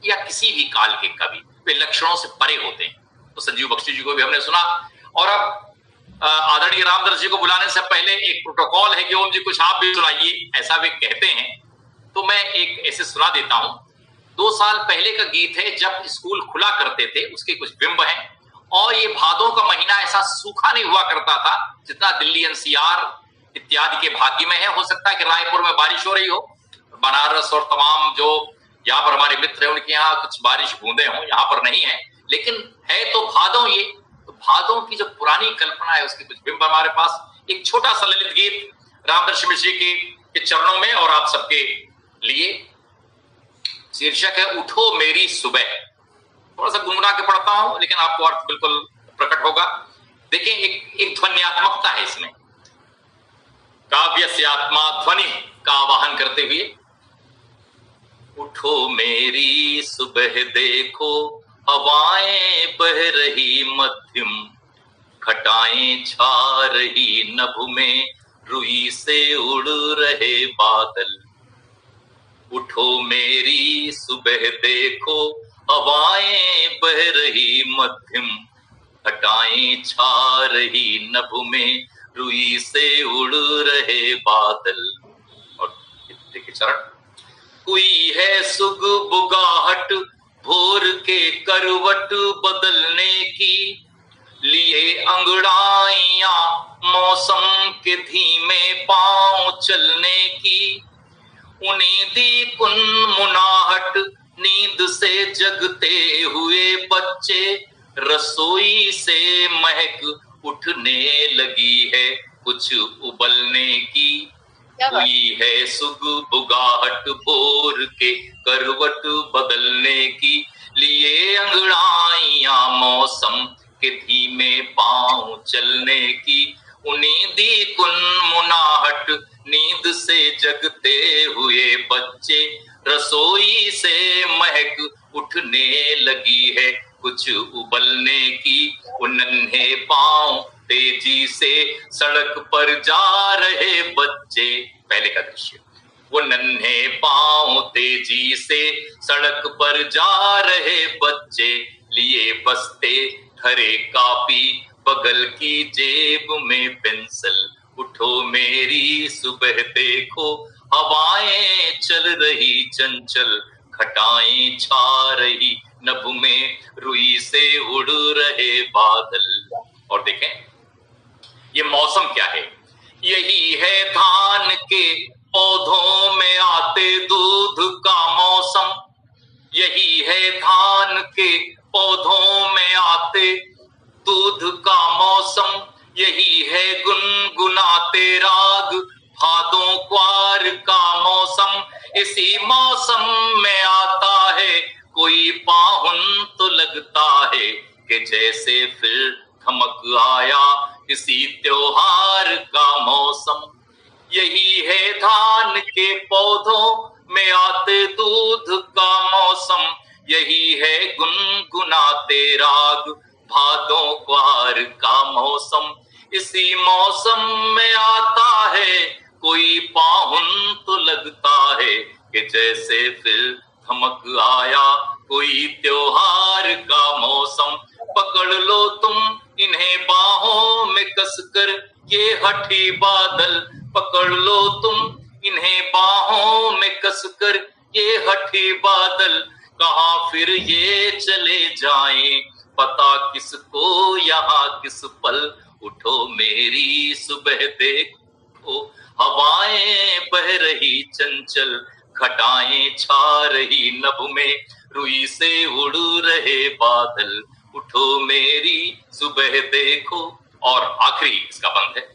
या किसी भी काल के कवि। वे लक्षणों से परे होते हैं। तो संजीव बख्शी जी को भी हमने सुना। और अब आदरणीय रामदर्श जी को बुलाने से पहले एक प्रोटोकॉल है कि ओम जी कुछ आप भी सुनाइए, ऐसा वे कहते हैं। तो मैं एक ऐसे सुना देता हूं। 2 साल पहले का गीत है, जब स्कूल खुला करते थे, उसके कुछ बिंब हैं। और ये भादों का महीना ऐसा सूखा नहीं हुआ करता था जितना दिल्ली एनसीआर इत्यादि के भाग्य में है। हो सकता है कि रायपुर में बारिश हो रही हो, बनारस और तमाम जो यहाँ पर हमारे मित्र हैं उनके यहाँ कुछ बारिश बूंदे हों, यहाँ पर नहीं है, लेकिन है तो भादों। ये तो भादों की जो पुरानी कल्पना है उसके कुछ बिंब हमारे पास। एक छोटा सा ललित गीत रामदर्श मिश्र जी के चरणों में और आप सबके लिए। शीर्षक है उठो मेरी सुबह। थोड़ा सा गुनगुना के पढ़ता हूं, लेकिन आपको अर्थ बिल्कुल प्रकट होगा। देखिए एक ध्वन्यात्मकता है इसमें। काव्य से आत्मा ध्वनि का आवाहन करते हुए, उठो मेरी सुबह देखो हवाएं बह रही मध्यम, घटाएं छा रही नभ में, रुई से उड़ रहे बादल। उठो मेरी सुबह देखो हवाएं बह रही मध्यम, घटाएं छा रही नभ में, रुई से उड़ रहे बादल। और देखिए चरण, हुई है सुग बुगाहट भोर के करवट बदलने की, लिए अंगड़ाइयां मौसम के धीमे पांव चलने की। उन्नीदी कुन मुनाहट नींद से जगते हुए बच्चे, रसोई से महक उठने लगी है कुछ उबलने की। हुई है सुग बुगाहट भोर के करवट बदलने की, लिए अंगड़ाइयां मौसम के धीमे पांव चलने की। उन्नीदी कुन मुनाहट नींद से जगते हुए बच्चे, रसोई से महक उठने लगी है कुछ उबलने की। नन्हे पांव तेजी से सड़क पर जा रहे बच्चे। पहले का दृश्य, वो नन्हे पांव तेजी से सड़क पर जा रहे बच्चे, लिए बस्ते हरे कापी बगल की जेब में पेंसिल। उठो मेरी सुबह देखो हवाएं चल रही चंचल, घटाएं छा रही नभ में, रुई से उड़ रहे बादल। और देखें ये मौसम क्या है। यही है धान के पौधों में आते दूध का मौसम। यही है धान के पौधों में आते दूध का मौसम। यही है गुनगुनाते राग भादों क्वार का मौसम। इसी मौसम में आता है कोई पाहुन तो लगता है कि जैसे फिर थमक आया किसी त्योहार का मौसम। यही है धान के पौधों में आते दूध का मौसम। यही है गुनगुनाते राग भादों क्वार का मौसम। इसी मौसम में आता है कोई पाहुन तो लगता है कि जैसे फिर थमक आया कोई त्योहार का मौसम। पकड़ लो तुम इन्हें बाहों में कसकर ये हठी बादल। पकड़ लो तुम इन्हें बाहों में कसकर ये हठी बादल। कहाँ फिर ये चले जाएं पता किसको यहाँ किस पल, उठो मेरी सुबह देखो, हवाएं बह रही चंचल, घटाएं छा रही नभ में, रुई से उड़ रहे बादल, उठो मेरी सुबह देखो। और आखिरी इसका बंद है,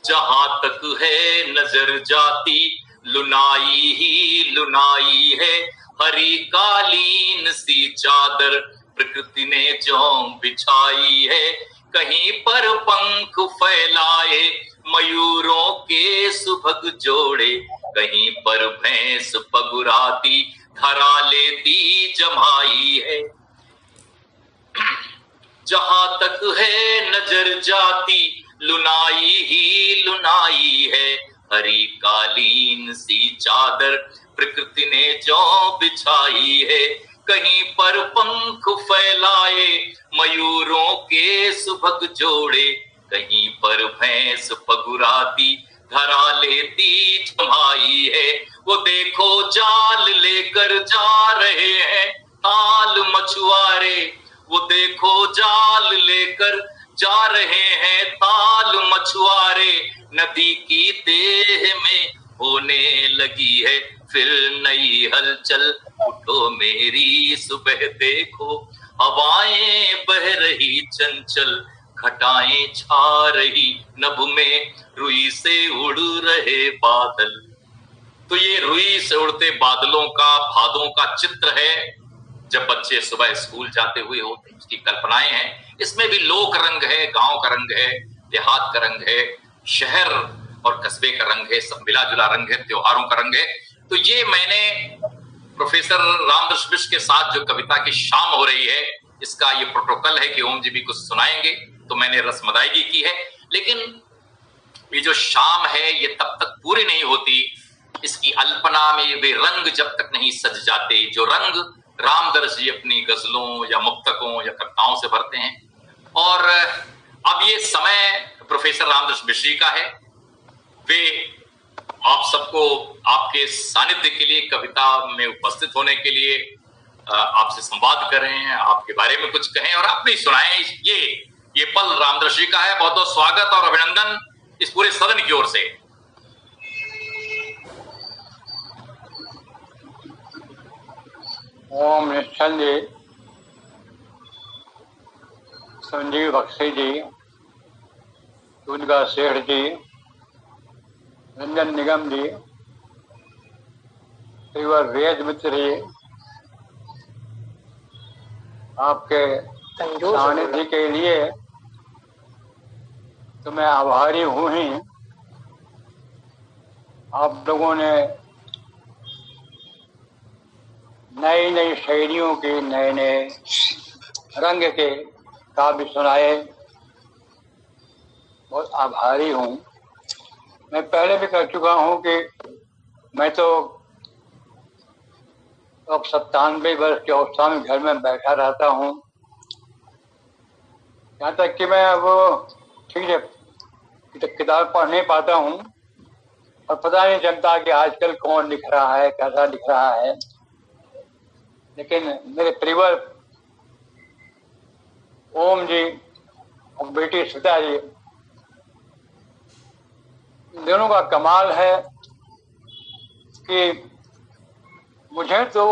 जहां तक है नजर जाती लुनाई ही लुनाई है, हरी कालीन सी चादर प्रकृति ने जो बिछाई है, कहीं पर पंख फैलाए मयूरों के सुभग जोड़े, कहीं पर भैंस पगुराती धरा लेती जमाई है। जहां तक है नजर जाती लुनाई ही लुनाई है, हरी कालीन सी चादर प्रकृति ने जो बिछाई है, कहीं पर पंख फैलाए मयूरों के सुभग जोड़े, कहीं पर भैंस पगुराती धरा लेती जमाई है। वो देखो जाल लेकर जा रहे हैं ताल मछुआरे, वो देखो जाल लेकर जा रहे हैं ताल मछुआरे, नदी की देह में होने लगी है फिर नई हलचल, उठो मेरी सुबह देखो, हवाएं बह रही चंचल, घटाएं छा रही नभ में, रुई से उड़ रहे बादल। तो ये रुई से उड़ते बादलों का, भादों का चित्र है जब बच्चे सुबह स्कूल जाते हुए होते हैं, उसकी कल्पनाएं हैं। इसमें भी लोक रंग है, गांव का रंग है, देहात का रंग है, शहर और कस्बे का रंग है, सब मिला जुला रंग है, त्योहारों का रंग है। तो ये मैंने प्रोफेसर रामदर्श मिश्र के साथ जो कविता की शाम हो रही है, इसका ये प्रोटोकॉल है कि ओम जी भी कुछ सुनाएंगे, तो मैंने रस्मदायगी की है। लेकिन ये जो शाम है ये तब तक पूरी नहीं होती, इसकी अल्पना में वे रंग जब तक नहीं सज जाते, जो रंग रामदर्श जी अपनी गजलों या मुक्तकों या कविताओं से भरते हैं। और अब ये समय प्रोफेसर रामदर्श मिश्र जी का है। वे आप सबको आपके सानिध्य के लिए, कविता में उपस्थित होने के लिए आपसे संवाद कर रहे हैं, आपके बारे में कुछ कहें और आप भी सुनाएं। ये पल रामदर्श जी का है। बहुत बहुत स्वागत और अभिनंदन इस पूरे सदन की ओर से। ओम निश्चल जी, संजीव बख्शी जी, दुर्गा सेठ जी, रंजन निगम जी, श्रीवर वेद मित्र जी, आपके सानिध्य के लिए तो मैं आभारी हूँ ही। आप लोगों ने नई नई शैलियों के नए नए रंग के काव्य सुनाए, बहुत आभारी हूँ। मैं पहले भी कह चुका हूँ कि मैं तो अब 97 वर्ष की अवस्था में घर में बैठा रहता हूँ, यहाँ तक कि मैं अब ठीक है किताब पढ़ नहीं पाता हूँ और पता नहीं चलता कि आजकल कौन लिख रहा है, कैसा लिख रहा है। लेकिन मेरे परिवार ओम जी और बेटी सीता जी, दोनों का कमाल है कि मुझे तो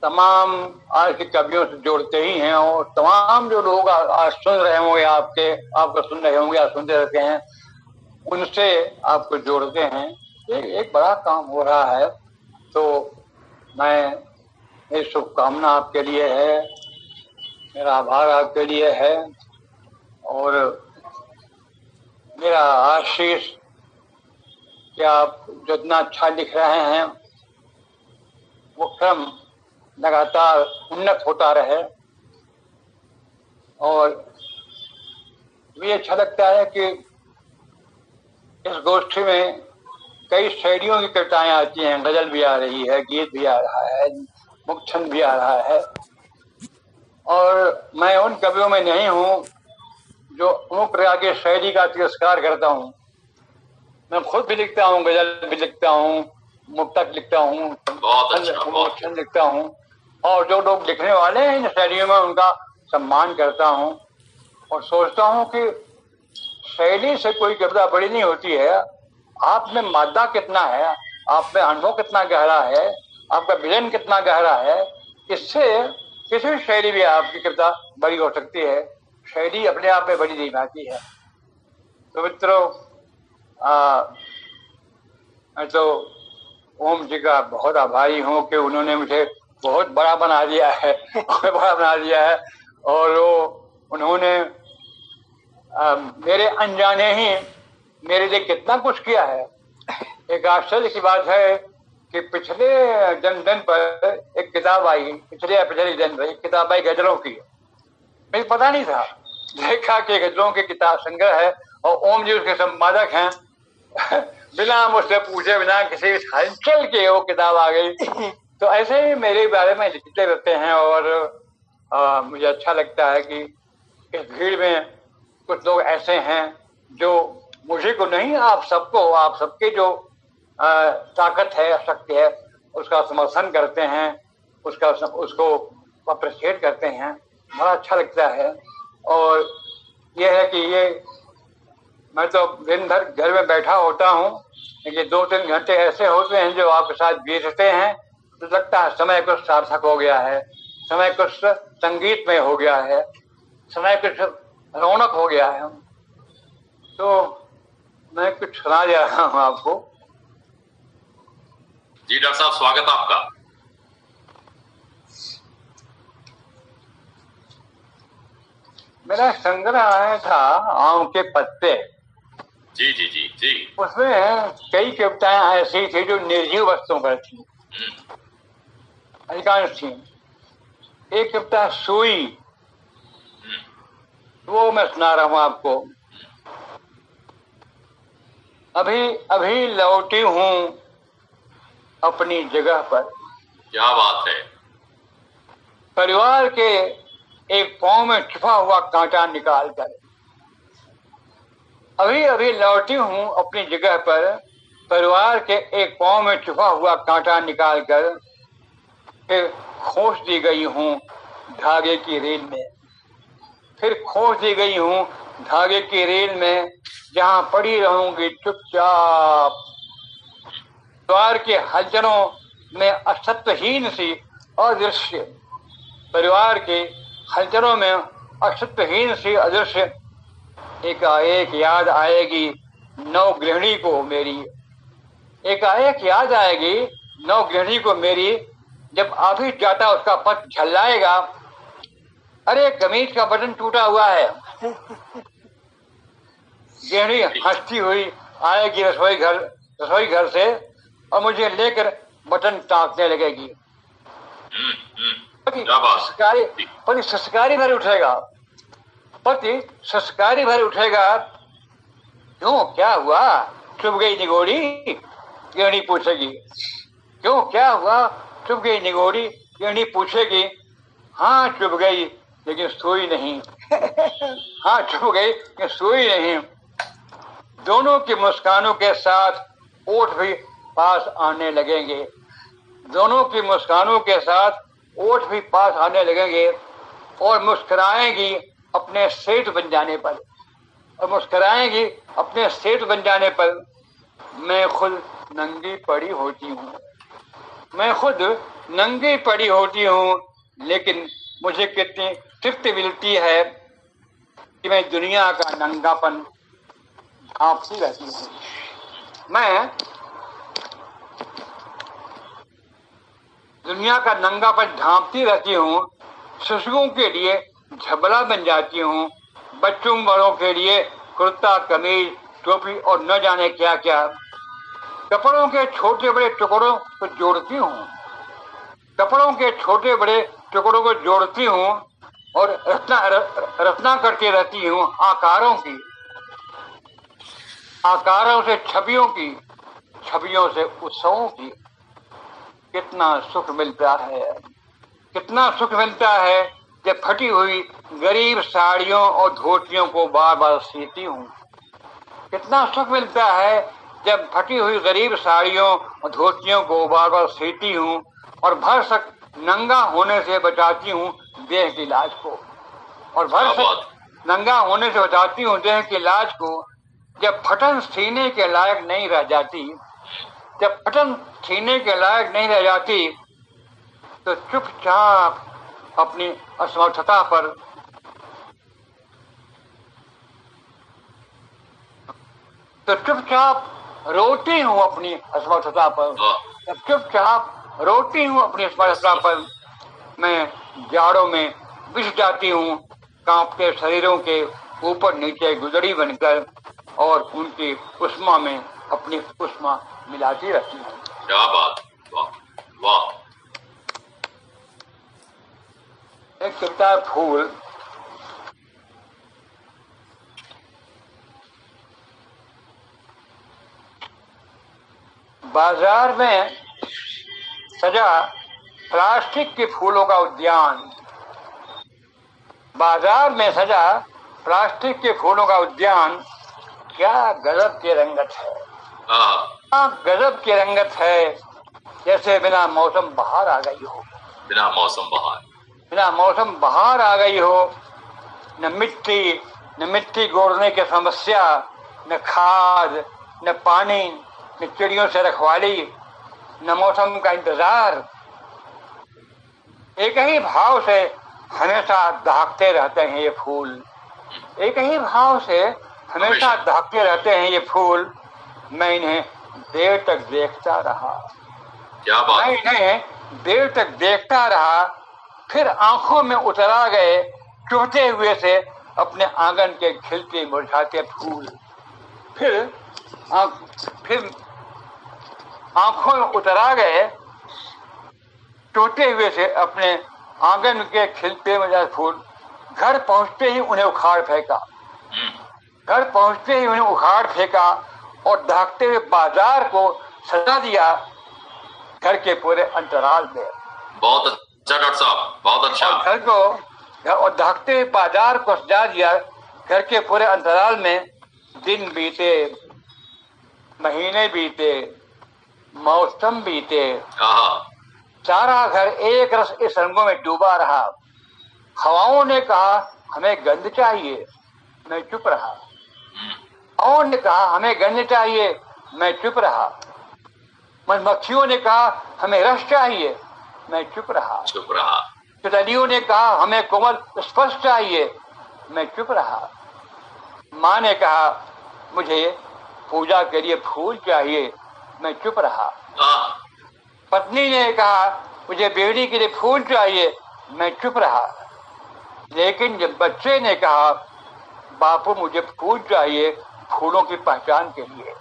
तमाम आज के कवियों से जोड़ते ही हैं, और तमाम जो लोग आज सुन रहे होंगे, आपको सुन रहे होंगे या सुनते रहते हैं, उनसे आपको जोड़ते हैं। एक बड़ा काम हो रहा है। तो मेरी शुभकामना आपके लिए है, मेरा आभार आपके लिए है, और मेरा आशीष कि आप जितना अच्छा लिख रहे हैं वो क्रम लगातार उन्नत होता रहे। और मुझे अच्छा लगता है कि इस गोष्ठी में कई शैलियों की कविताएं आती हैं, गजल भी आ रही है, गीत भी आ रहा है, मुक्तछंद भी आ रहा है। और मैं उन कवियों में नहीं हूँ जो उन प्रकार की शैली का तिरस्कार करता हूँ। मैं खुद भी लिखता हूँ, गजल भी लिखता हूँ, मुक्तक लिखता हूँ, मुक्तछंद लिखता हूँ, और जो लोग लिखने वाले हैं इन शैलियों में उनका सम्मान करता हूँ और सोचता हूँ कि शैली से कोई कविता बड़ी नहीं होती है। आप में मादा कितना है, आप में अनुभव कितना गहरा है, आपका विजन कितना गहरा है, इससे किसी भी शैली भी आपकी कविता बड़ी हो सकती है। शैली अपने आप में बड़ी नहीं आती है। तो मित्रों, मैं तो ओम जी का बहुत आभारी हूँ कि उन्होंने मुझे बहुत बड़ा बना दिया है बड़ा बना दिया है। और वो उन्होंने मेरे अनजाने ही मेरे लिए कितना कुछ किया है। एक आश्चर्य की बात है कि पिछले जन्मदिन पर एक किताब आई, पिछले दिन पर एक किताब आई गजलों की। मुझे पता नहीं था, देखा कि गजलों की किताब संग्रह है और ओम जी उसके संपादक हैं। बिना मुझसे पूछे, बिना किसी हलचल के वो किताब आ गई। तो ऐसे ही मेरे बारे में लिखते रहते हैं और मुझे अच्छा लगता है कि इस भीड़ में कुछ लोग ऐसे हैं जो मुझे को नहीं, आप सबको, आप सबके जो ताकत है, शक्ति है, उसका समर्थन करते हैं, उसको अप्रिशिएट करते हैं। बड़ा अच्छा लगता है। और ये है कि ये मैं तो दिन भर घर में बैठा होता हूँ, लेकिन 2-3 घंटे ऐसे होते हैं जो आपके साथ बीतते हैं तो लगता है समय कुछ सार्थक हो गया है, समय कुछ संगीतमय हो गया है, समय कुछ रौनक हो गया है। तो मैं कुछ सुना जा रहा हूँ आपको। जी डॉक्टर साहब, स्वागत आपका। मेरा संग्रह आया था आम के पत्ते। जी जी जी जी। उसमें कई कविताएं ऐसी थी जो निर्जीव वस्तुओं पर थी, अधिकांश थी। एक कविता सुई, वो मैं सुना रहा हूं आपको। अभी अभी लौटी हूं अपनी जगह पर। क्या बात है। परिवार के एक पांव में छुपा हुआ कांटा निकाल कर। अभी अभी लौटी हूं अपनी जगह पर, परिवार के एक पांव में छुपा हुआ कांटा निकाल कर। फिर खोस दी गई हूं धागे की रेल में, फिर खोस दी गई हूं धागे की रेल में, जहां पड़ी रहूंगी चुपचाप। द्वार के हलचलों में अस्तित्वहीन सी अदृश्य, परिवार के हलचलों में अस्तित्वहीन सी अदृश्य एकाएक याद आएगी नव गृहिणी को मेरी। एकाएक याद आएगी नव गृहिणी को मेरी, जब आभी जाता उसका पथ झल्लाएगा। अरे कमीज का बटन टूटा हुआ है। गृहिणी हंसती हुई आएगी रसोई घर से और मुझे लेकर बटन टाँकने लगेगी। पति संस्कारी भर उठेगा, पति संस्कारी भर उठेगा। क्यों, क्या हुआ, चुभ गई निगोड़ी, गृहिणी पूछेगी। क्यों, क्या हुआ, चुभ गई निगोड़ी, गृहिणी पूछेगी। हाँ चुभ गई लेकिन सोई नहीं। हाँ चुभ गई लेकिन सोई नहीं। दोनों की मुस्कानों के साथ ओठ भी पास आने लगेंगे। दोनों की मुस्कानों के साथ ओठ भी पास आने लगेंगे और मुस्कुराएंगी अपने सेठ बन जाने पर, और मुस्कुराएंगी अपने सेठ बन जाने पर। मैं खुद नंगी पड़ी होती हूँ, मैं खुद नंगी पड़ी होती हूँ, लेकिन मुझे कितनी तृप्ति मिलती है कि मैं दुनिया का नंगापन ढांपती रहती हूँ। मैं दुनिया का नंगापन ढांपती रहती हूँ। शिशुओं के लिए झबला बन जाती हूँ, बच्चों बड़ों के लिए कुर्ता कमीज टोपी और न जाने क्या क्या। कपड़ों के छोटे बड़े टुकड़ों को जोड़ती हूँ, कपड़ों के छोटे बड़े टुकड़ों को जोड़ती हूँ और रचना करती रहती हूँ आकारों की, आकारों से छवियों की, छवियों से उत्सवों की। कितना सुख मिलता है, कितना सुख मिलता है जब फटी हुई गरीब साड़ियों और धोतियों को बार बार सीती हूँ। कितना सुख मिलता है जब फटी हुई गरीब साड़ियों और धोतियों को बार बार सीती हूँ और भरसक नंगा होने से बचाती हूँ देह की लाज को। और भर से नंगा होने से बताती हूँ देह के लाज को। जब फटन सीने के लायक नहीं रह जाती, जब फटन सीने के लायक नहीं रह जाती, तो चुपचाप अपनी असमर्थता पर रोती हूँ अपनी असमर्थता पर। जब चुपचाप रोती हूँ अपनी असमर्थता पर, मैं जाड़ों में बिछ जाती हूँ कांपते शरीरों के ऊपर नीचे गुजरी बनकर, और उनकी उष्मा में अपनी उष्मा मिलाती रहती हूँ। क्या बात, वाह वाह। एक कविता फूल। बाजार में सजा प्लास्टिक के फूलों का उद्यान, बाजार में सजा प्लास्टिक के फूलों का उद्यान, क्या गजब की रंगत है, क्या गजब की रंगत है, जैसे बिना मौसम बहार आ गई हो। बिना मौसम बहार आ गई हो। न मिट्टी गोड़ने की समस्या, न खाद, न पानी, न चिड़ियों से रखवाली, न मौसम का इंतजार। एक ही भाव से हमेशा दहकते रहते हैं ये फूल, एक ही भाव से हमेशा दहकते रहते हैं ये फूल। मैं इन्हें देर तक देखता रहा, क्या बात। मैं इन्हें देर तक देखता रहा, फिर आंखों में उतरा गए चुभते हुए से अपने आंगन के खिलते मुरझाते फूल। फिर आंखों में उतरा गए टूटे हुए से अपने आंगन के खिलते मुरझाते फूल। घर पहुंचते ही उन्हें उखाड़ फेंका, और दहकते हुए बाजार को सजा दिया घर के पूरे अंतराल में। बहुत अच्छा डॉक्टर साहब, बहुत अच्छा। और घर को और दहकते हुए बाजार को सजा दिया घर के पूरे अंतराल में। दिन बीते, महीने बीते, मौसम बीते, सारा घर एक रस इस रंगों में डूबा रहा। हवाओं ने कहा हमें गंध चाहिए, मैं चुप रहा। हवाओं ने कहा हमें गंध चाहिए, मैं चुप रहा। मधुमक्खियों ने कहा हमें रस चाहिए, मैं चुप रहा। तितलियों ने कहा हमें कोमल स्पर्श चाहिए, मैं चुप रहा। माँ ने कहा मुझे पूजा के लिए फूल चाहिए, मैं चुप रहा। पत्नी ने कहा मुझे बेड़ी के लिए फूल चाहिए, मैं चुप रहा। लेकिन जब बच्चे ने कहा बापू मुझे फूल चाहिए फूलों की पहचान के लिए,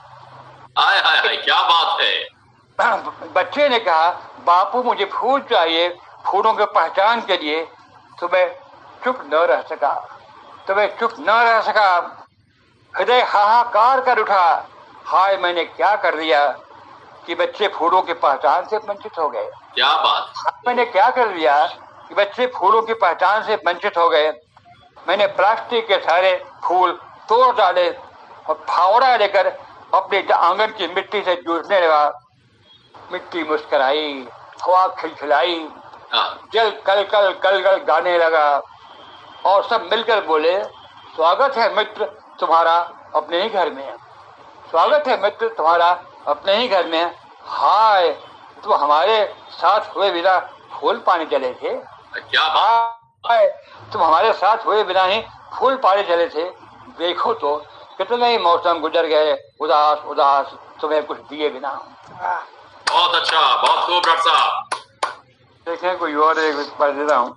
हाय हाय हाय, क्या बात है। बच्चे ने कहा बापू मुझे फूल चाहिए फूलों की पहचान के लिए, तो मैं चुप न रह सका। हृदय हाहाकार कर उठा, हाय मैंने क्या कर दिया कि बच्चे फूलों की पहचान से वंचित हो गए। क्या बात। मैंने क्या कर दिया कि बच्चे फूलों की पहचान से वंचित हो गए। मैंने प्लास्टिक के सारे फूल तोड़ डाले और फावड़ा लेकर अपने आंगन की मिट्टी से जूझने लगा। मिट्टी मुस्कुराई, हवा खिलखिलाई, जल कल कल गाने लगा, और सब मिलकर बोले स्वागत है मित्र तुम्हारा अपने ही घर में, स्वागत है मित्र तुम्हारा अपने ही घर में। हाय तुम हमारे साथ हुए बिना फूल पानी चले थे, क्या बात। तुम हमारे साथ हुए बिना ही फूल पानी चले थे। देखो तो कितने ही मौसम गुजर गए उदास उदास तुम्हें कुछ दिए बिना। बहुत अच्छा, बहुत खूब डॉक्टर साहब। देखें कोई और एक पढ़ देता हूँ।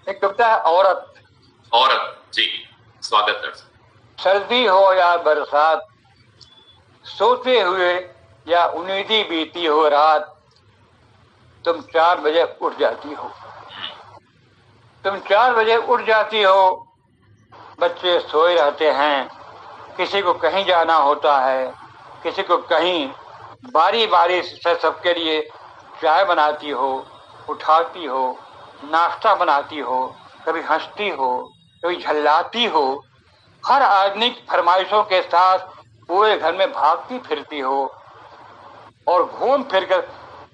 एक कविता है औरत जी, स्वागत है। सर्दी हो या बरसात, सोते हुए या उम्मीदी बीती हो रात, तुम 4 बजे उठ जाती हो। तुम 4 बजे उठ जाती हो, बच्चे सोए रहते हैं, किसी को कहीं जाना होता है, किसी को कहीं। बारी बारी से सबके लिए चाय बनाती हो, उठाती हो, नाश्ता बनाती हो, कभी हंसती हो, कभी झल्लाती हो। हर आदमी की फरमाइशों के साथ पूरे घर में भागती फिरती हो और घूम फिरकर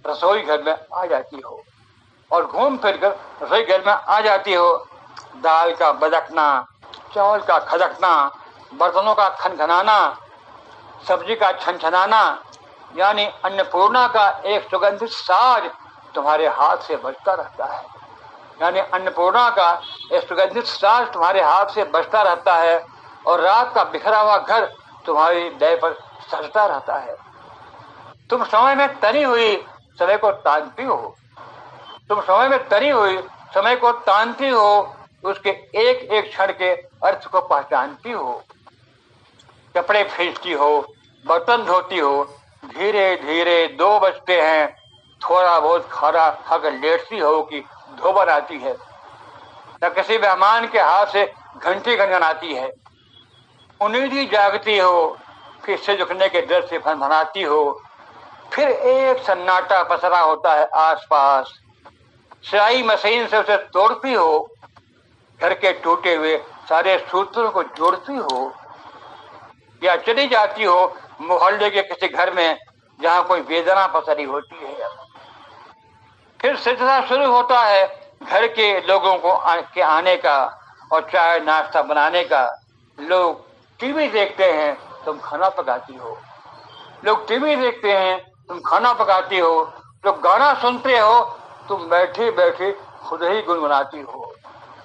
रसोई घर में आ जाती हो और घूम फिरकर रसोई घर में आ जाती हो। दाल का बदकना, चावल का खदकना, बर्तनों का खनखनाना, सब्जी का छनछनाना, यानी अन्नपूर्णा का एक सुगंधित साज तुम्हारे हाथ से बजता रहता है। यानी अन्नपूर्णा का एक सुगंधित साज तुम्हारे हाथ से बजता रहता है और रात का बिखरा हुआ घर तुम्हारी लय पर सजता रहता है। तुम समय में तनी हुई समय को तानती हो, तुम समय में तनी हुई समय को तानती हो, उसके एक एक क्षण के अर्थ को पहचानती हो। कपड़े फेंचती हो, बर्तन धोती हो, धीरे धीरे 2 बजते हैं, थोड़ा बहुत खाना खाकर लेटती हो कि धोबन आती है, न किसी मेहमान के हाथ से घंटी घनघनाती है। उम्मीद ही जागती हो, फिर से झुकने के डर से भनभनाती हो। फिर एक सन्नाटा पसरा होता है आसपास, सिलाई मशीन से उसे तोड़ती हो, घर के टूटे हुए सारे सूत्रों को जोड़ती हो, या चली जाती हो मोहल्ले के किसी घर में जहाँ कोई वेदना पसरी होती है। फिर सिलसिला शुरू होता है घर के लोगों को के आने का और चाय नाश्ता बनाने का। लोग टीवी देखते हैं, तुम खाना पकाती हो। लोग टीवी देखते हैं, तुम खाना पकाती हो। लोग गाना सुनते हो, तुम बैठे बैठे खुद ही गुनगुनाती हो।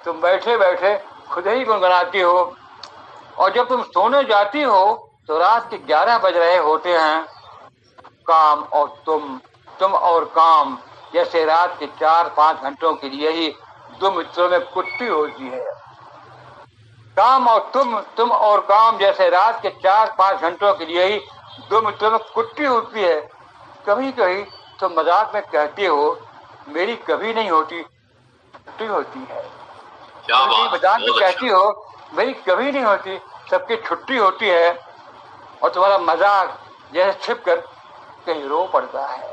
तुम बैठे बैठे खुद ही गुनगुनाती हो। और जब तुम सोने जाती हो तो रात के 11 बज रहे होते हैं। काम और तुम और काम जैसे रात के 4-5 घंटों के लिए ही 2 मित्रों में कुश्ती होती है। काम और तुम और काम जैसे रात के 4-5 घंटों के लिए ही 2 मित्रों में कुश्ती होती है। कभी कभी तुम मजाक में कहती हो, मेरी कभी नहीं होती, छुट्टी होती है। मजाक में कहती हो, मेरी कभी नहीं होती, सबकी छुट्टी होती है। और तुम्हारा मजाक जैसे छिप कर कहीं रो पड़ता है,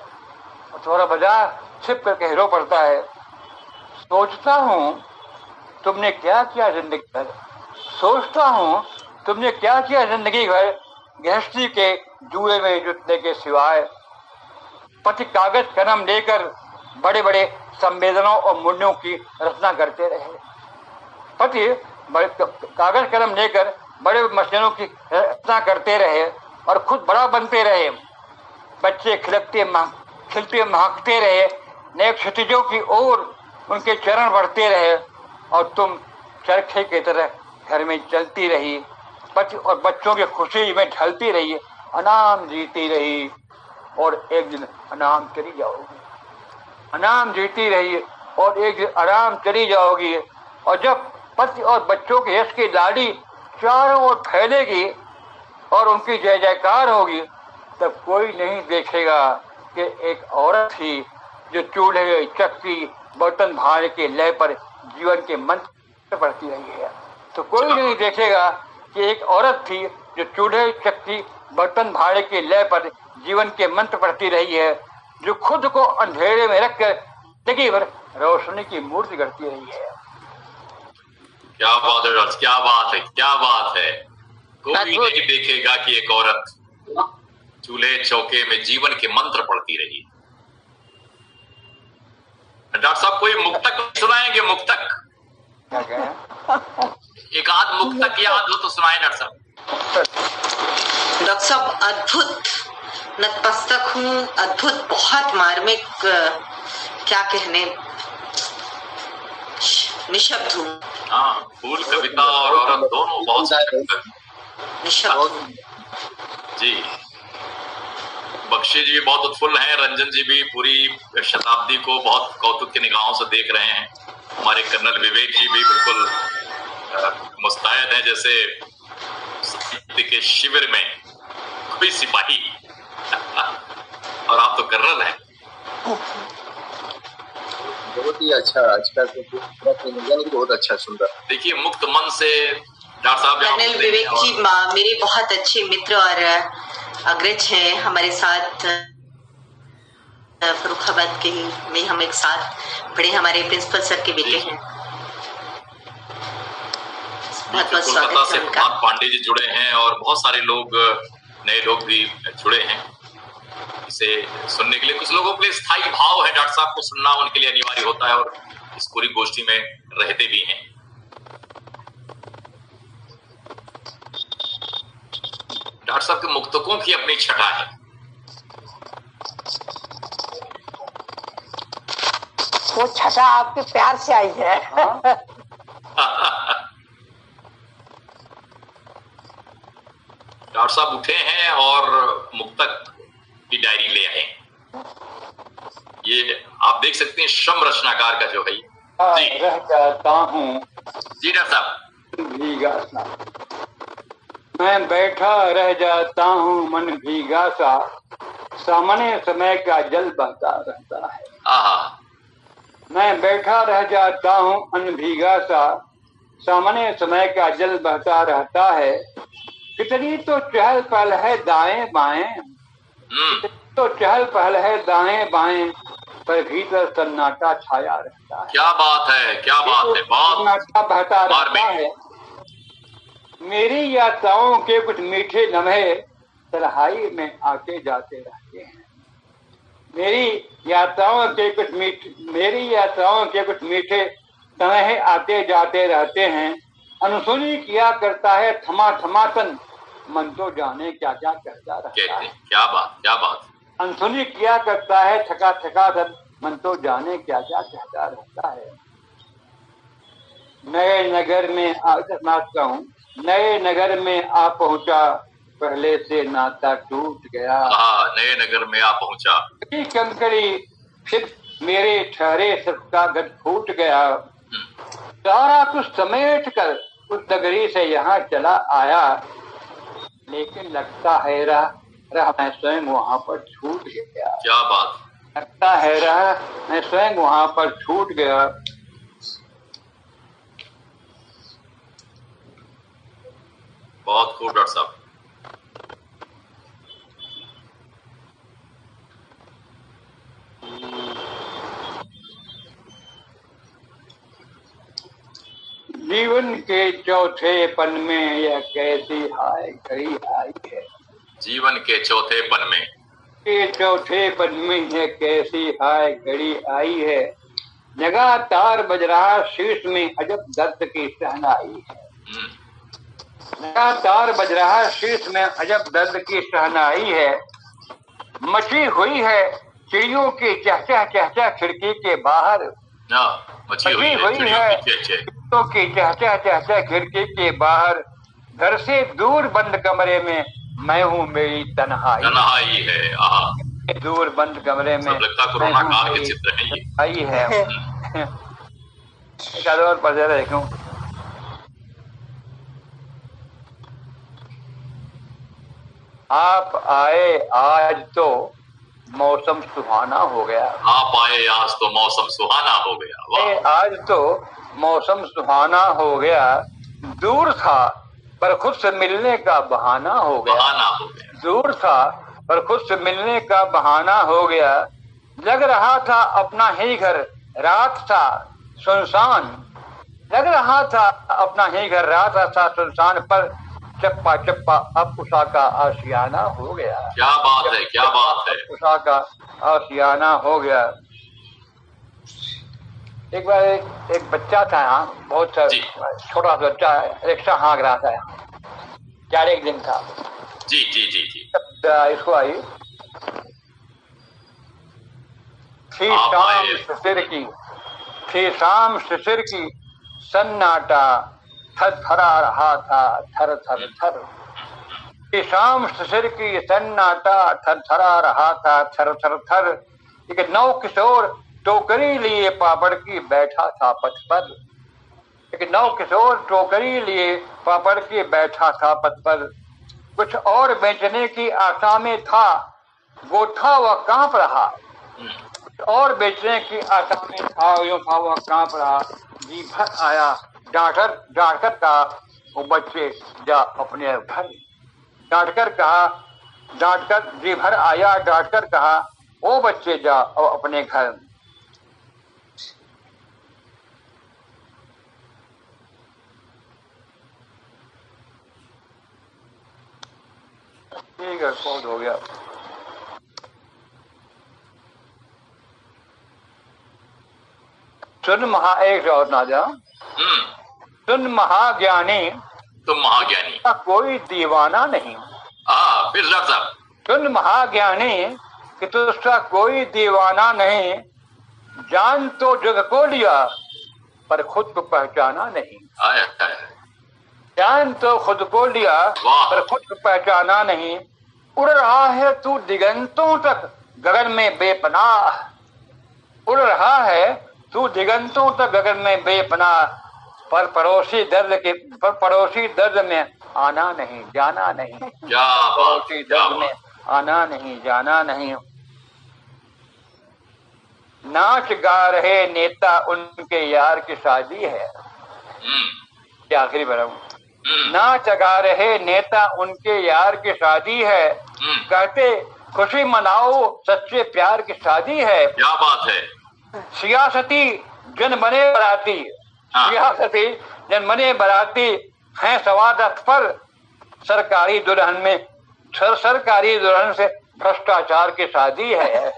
और तुम्हारा मजाक छिप कर कहीं रो पड़ता है। सोचता हूँ तुमने क्या किया जिंदगी भर, सोचता हूँ तुमने क्या किया जिंदगी भर, गृहस्थी के जुए में जुटने के सिवाय। पति कागज कलम लेकर बड़े बड़े संवेदनाओं और मूल्यों की रचना करते रहे। पति कागज कलम लेकर बड़े मशीनों की रचना करते रहे और खुद बड़ा बनते रहे। बच्चे खिलते महकते रहे, नए क्षितिजों की ओर उनके चरण बढ़ते रहे और तुम चरखे की तरह घर में चलती रही। पति और बच्चों की खुशी में ढलती रही, अनाम जीती रही। और एक दिन अनाम चली जाओगी, अनाम जीती रही और एक दिन आराम चली जाओगी। और जब पति और बच्चों के यश की लाड़ी चारों ओर फैलेगी और उनकी जय जयकार होगी, तब कोई नहीं देखेगा कि एक औरत थी जो चूल्हे चक्की बर्तन भाड़े के लय पर जीवन के मंत्र पढ़ती रही है। तो कोई नहीं देखेगा कि एक औरत थी जो चूल्हे चक्की बर्तन भाड़े के लय पर जीवन के मंत्र पढ़ती रही है, जो खुद को अंधेरे में रखकर जिंदगी भर रोशनी की मूर्ति करती रही है। क्या बात है, क्या बात है, क्या बात है। कोई नहीं देखेगा कि एक औरत चूल्हे चौके में जीवन के मंत्र पढ़ती रही। डॉक्टर साहब कोई मुक्तक सुनाएंगे? मुक्तक एक आध मुक्तक याद हो तो सुनाए डॉक्टर साहब। डॉक्टर साहब अद्भुत नतमस्तक हूँ, अद्भुत बहुत मार्मिक, क्या कहने, निशब्द हूँ। हाँ, फूल कविता और औरत दोनों बहुत निशब्द जी। बख्शी जी बहुत उत्फुल्ल हैं, रंजन जी भी पूरी शताब्दी को बहुत कौतुक की निगाहों से देख रहे हैं। हमारे कर्नल विवेक जी भी बिल्कुल मुस्तैद हैं, जैसे साहित्य के शिविर में कोई सिपाही। और आप तो कर्नल हैं। बहुत ही अच्छा, आज बहुत अच्छा सुंदर। देखिए, मुक्त मन से डॉक्टर साहब कर्नल विवेक जी मेरे बहुत अच्छे मित्र और अग्रज हैं। हमारे साथ फरुखाबाद के में हम एक साथ पढ़े, हमारे प्रिंसिपल सर के बेटे हैं। बहुत बहुत स्वागत है उनका। पांडे जी जुड़े हैं और बहुत सारे लोग नए लोग भी जुड़े हैं इसे सुनने के लिए। कुछ लोगों के लिए स्थायी भाव है डॉक्टर साहब को सुनना, उनके लिए अनिवार्य होता है और इस पूरी गोष्ठी में रहते भी हैं। डॉक्टर साहब के मुक्तकों की अपनी छटा है। वो छटा आपके प्यार से आई है। डॉक्टर साहब उठे हैं और मुक्तक की डायरी ले आए। ये आप देख सकते हैं श्रम रचनाकार का जो है जी। रह जाता हूँ जी डॉक्टर साहब। भीगा सा मैं बैठा रह जाता हूँ मन भीगा सा, सामने समय का जल बहता रहता है। आहा। मैं बैठा रह जाता हूँ अनभीगा सा, सामने समय का जल बहता रहता है। कितनी तो चहल पहल है दाएं बाएं, तो चहल पहल है दाएं बाएं, पर भीतर सन्नाटा छाया रहता है। क्या बात है, क्या बात है। बहुत सन्नाटा बहता रहता है। मेरी यात्राओं के कुछ मीठे लम्हे तन्हाई में आके जाते रहते हैं। मेरी यात्राओं के कुछ मीठे लम्हे आते जाते रहते हैं। अनसुनी किया करता है थमा थमातन, मन तो जाने क्या क्या कहता रहता है। क्या बात, क्या बात। अनसुनी किया करता है थका थकातन, मन तो जाने क्या क्या कहता रहता है। नए नगर में नाचता हूँ, नए नगर में आ पहुंचा, पहले से नाता टूट गया। नए नगर में आ पहुंचा, कंकड़ी फिर मेरे ठहरे सबका गद फूट गया। सारा कुछ समेट कर उस नगरी से यहाँ चला आया, लेकिन लगता है रह मैं स्वयं वहाँ पर छूट गया। क्या बात। लगता है मैं स्वयं वहाँ पर छूट गया। बहुत खूब डॉक्टर साहब। जीवन के चौथे पन में यह कैसी हाय घड़ी आई है। जीवन के चौथे पन में, चौथे पन में यह कैसी हाय घड़ी आई है। लगातार बज रहा शीश में अजब दर्द की शहनाई है। लगातार बज रहा शीश में अजब दर्द की शहनाई है। मची हुई है चिड़ियों की चहचह चहचह खिड़की के बाहर। मची हुई है चिड़ियों की चहचह चहचह खिड़की के बाहर। घर से दूर बंद कमरे में मैं हूँ मेरी तन्हाई है। दूर बंद कमरे में लगता कोरोना काल के चित्र है ये। आई है। एक और पढ़ देखूं। आप आए आज तो मौसम सुहाना हो गया। आप आए आज तो मौसम सुहाना हो गया। आज तो मौसम सुहाना हो गया। दूर था पर खुद से मिलने का बहाना हो गया। दूर था पर खुद से मिलने का बहाना हो गया। लग रहा था अपना ही घर, रात था सुनसान। लग रहा था अपना ही घर, रात था सुनसान, पर चप्पा चप्पा अब उषा का आशियाना हो गया। क्या बात है, क्या बात है। उषा का आशियाना हो गया। एक बार एक बच्चा था यहाँ, बहुत छोटा बच्चा, रिक्शा हाँक रहा था यहाँ, 4 दिन था। जी जी जी जी। इसको आई शाम शिशिर की सन्नाटा थरथरा रहा था, थर थर थर। शाम शिशिर की सन्नाटा थरथरा रहा था, थर थर थर। एक नौ किशोर टोकरी लिए पापड़ की बैठा था पथ पर। एक नौ किशोर टोकरी लिए पापड़ की बैठा था पथ पर। कुछ और बेचने की आशा में था, वो था वह कांप रहा। कुछ और बेचने की आशा में था, यो था वह कांप रहा। जी भर आया डांट कर कहा, वो बच्चे जा अपने घर। डांट कर जी भर आया, डांट कर कहा, ओ बच्चे जा अपने घर। ठीक है, बहुत हो गया। सुन एक और ना जा। सुन महाज्ञानी, तुम महाज्ञानी, कोई दीवाना नहीं। फिर साहब, सुन महाज्ञानी कि तुझसा कोई दीवाना नहीं, जान तो जग को लिया पर खुद को पहचाना नहीं। जान तो खुद को लिया पर खुद को पहचाना नहीं। उड़ रहा है तू दिगंतों तक गगन में बेपनाह, उड़ रहा है तू दिगंतों तक गगन में बेपनाह, पर पड़ोसी दर्द में आना नहीं जाना नहीं। पड़ोसी दर्द में आना नहीं जाना नहीं। नाच गा रहे नेता उनके यार की शादी है। आखिरी बड़ा नाच गा रहे नेता उनके यार की शादी है, कहते खुशी मनाओ सच्चे प्यार की शादी है। क्या बात है। सियासती जन बने बराती, सियासती जन बने बराती हैं सवादत पर, सरकारी दुल्हन में सरकारी दुल्हन से भ्रष्टाचार की शादी है।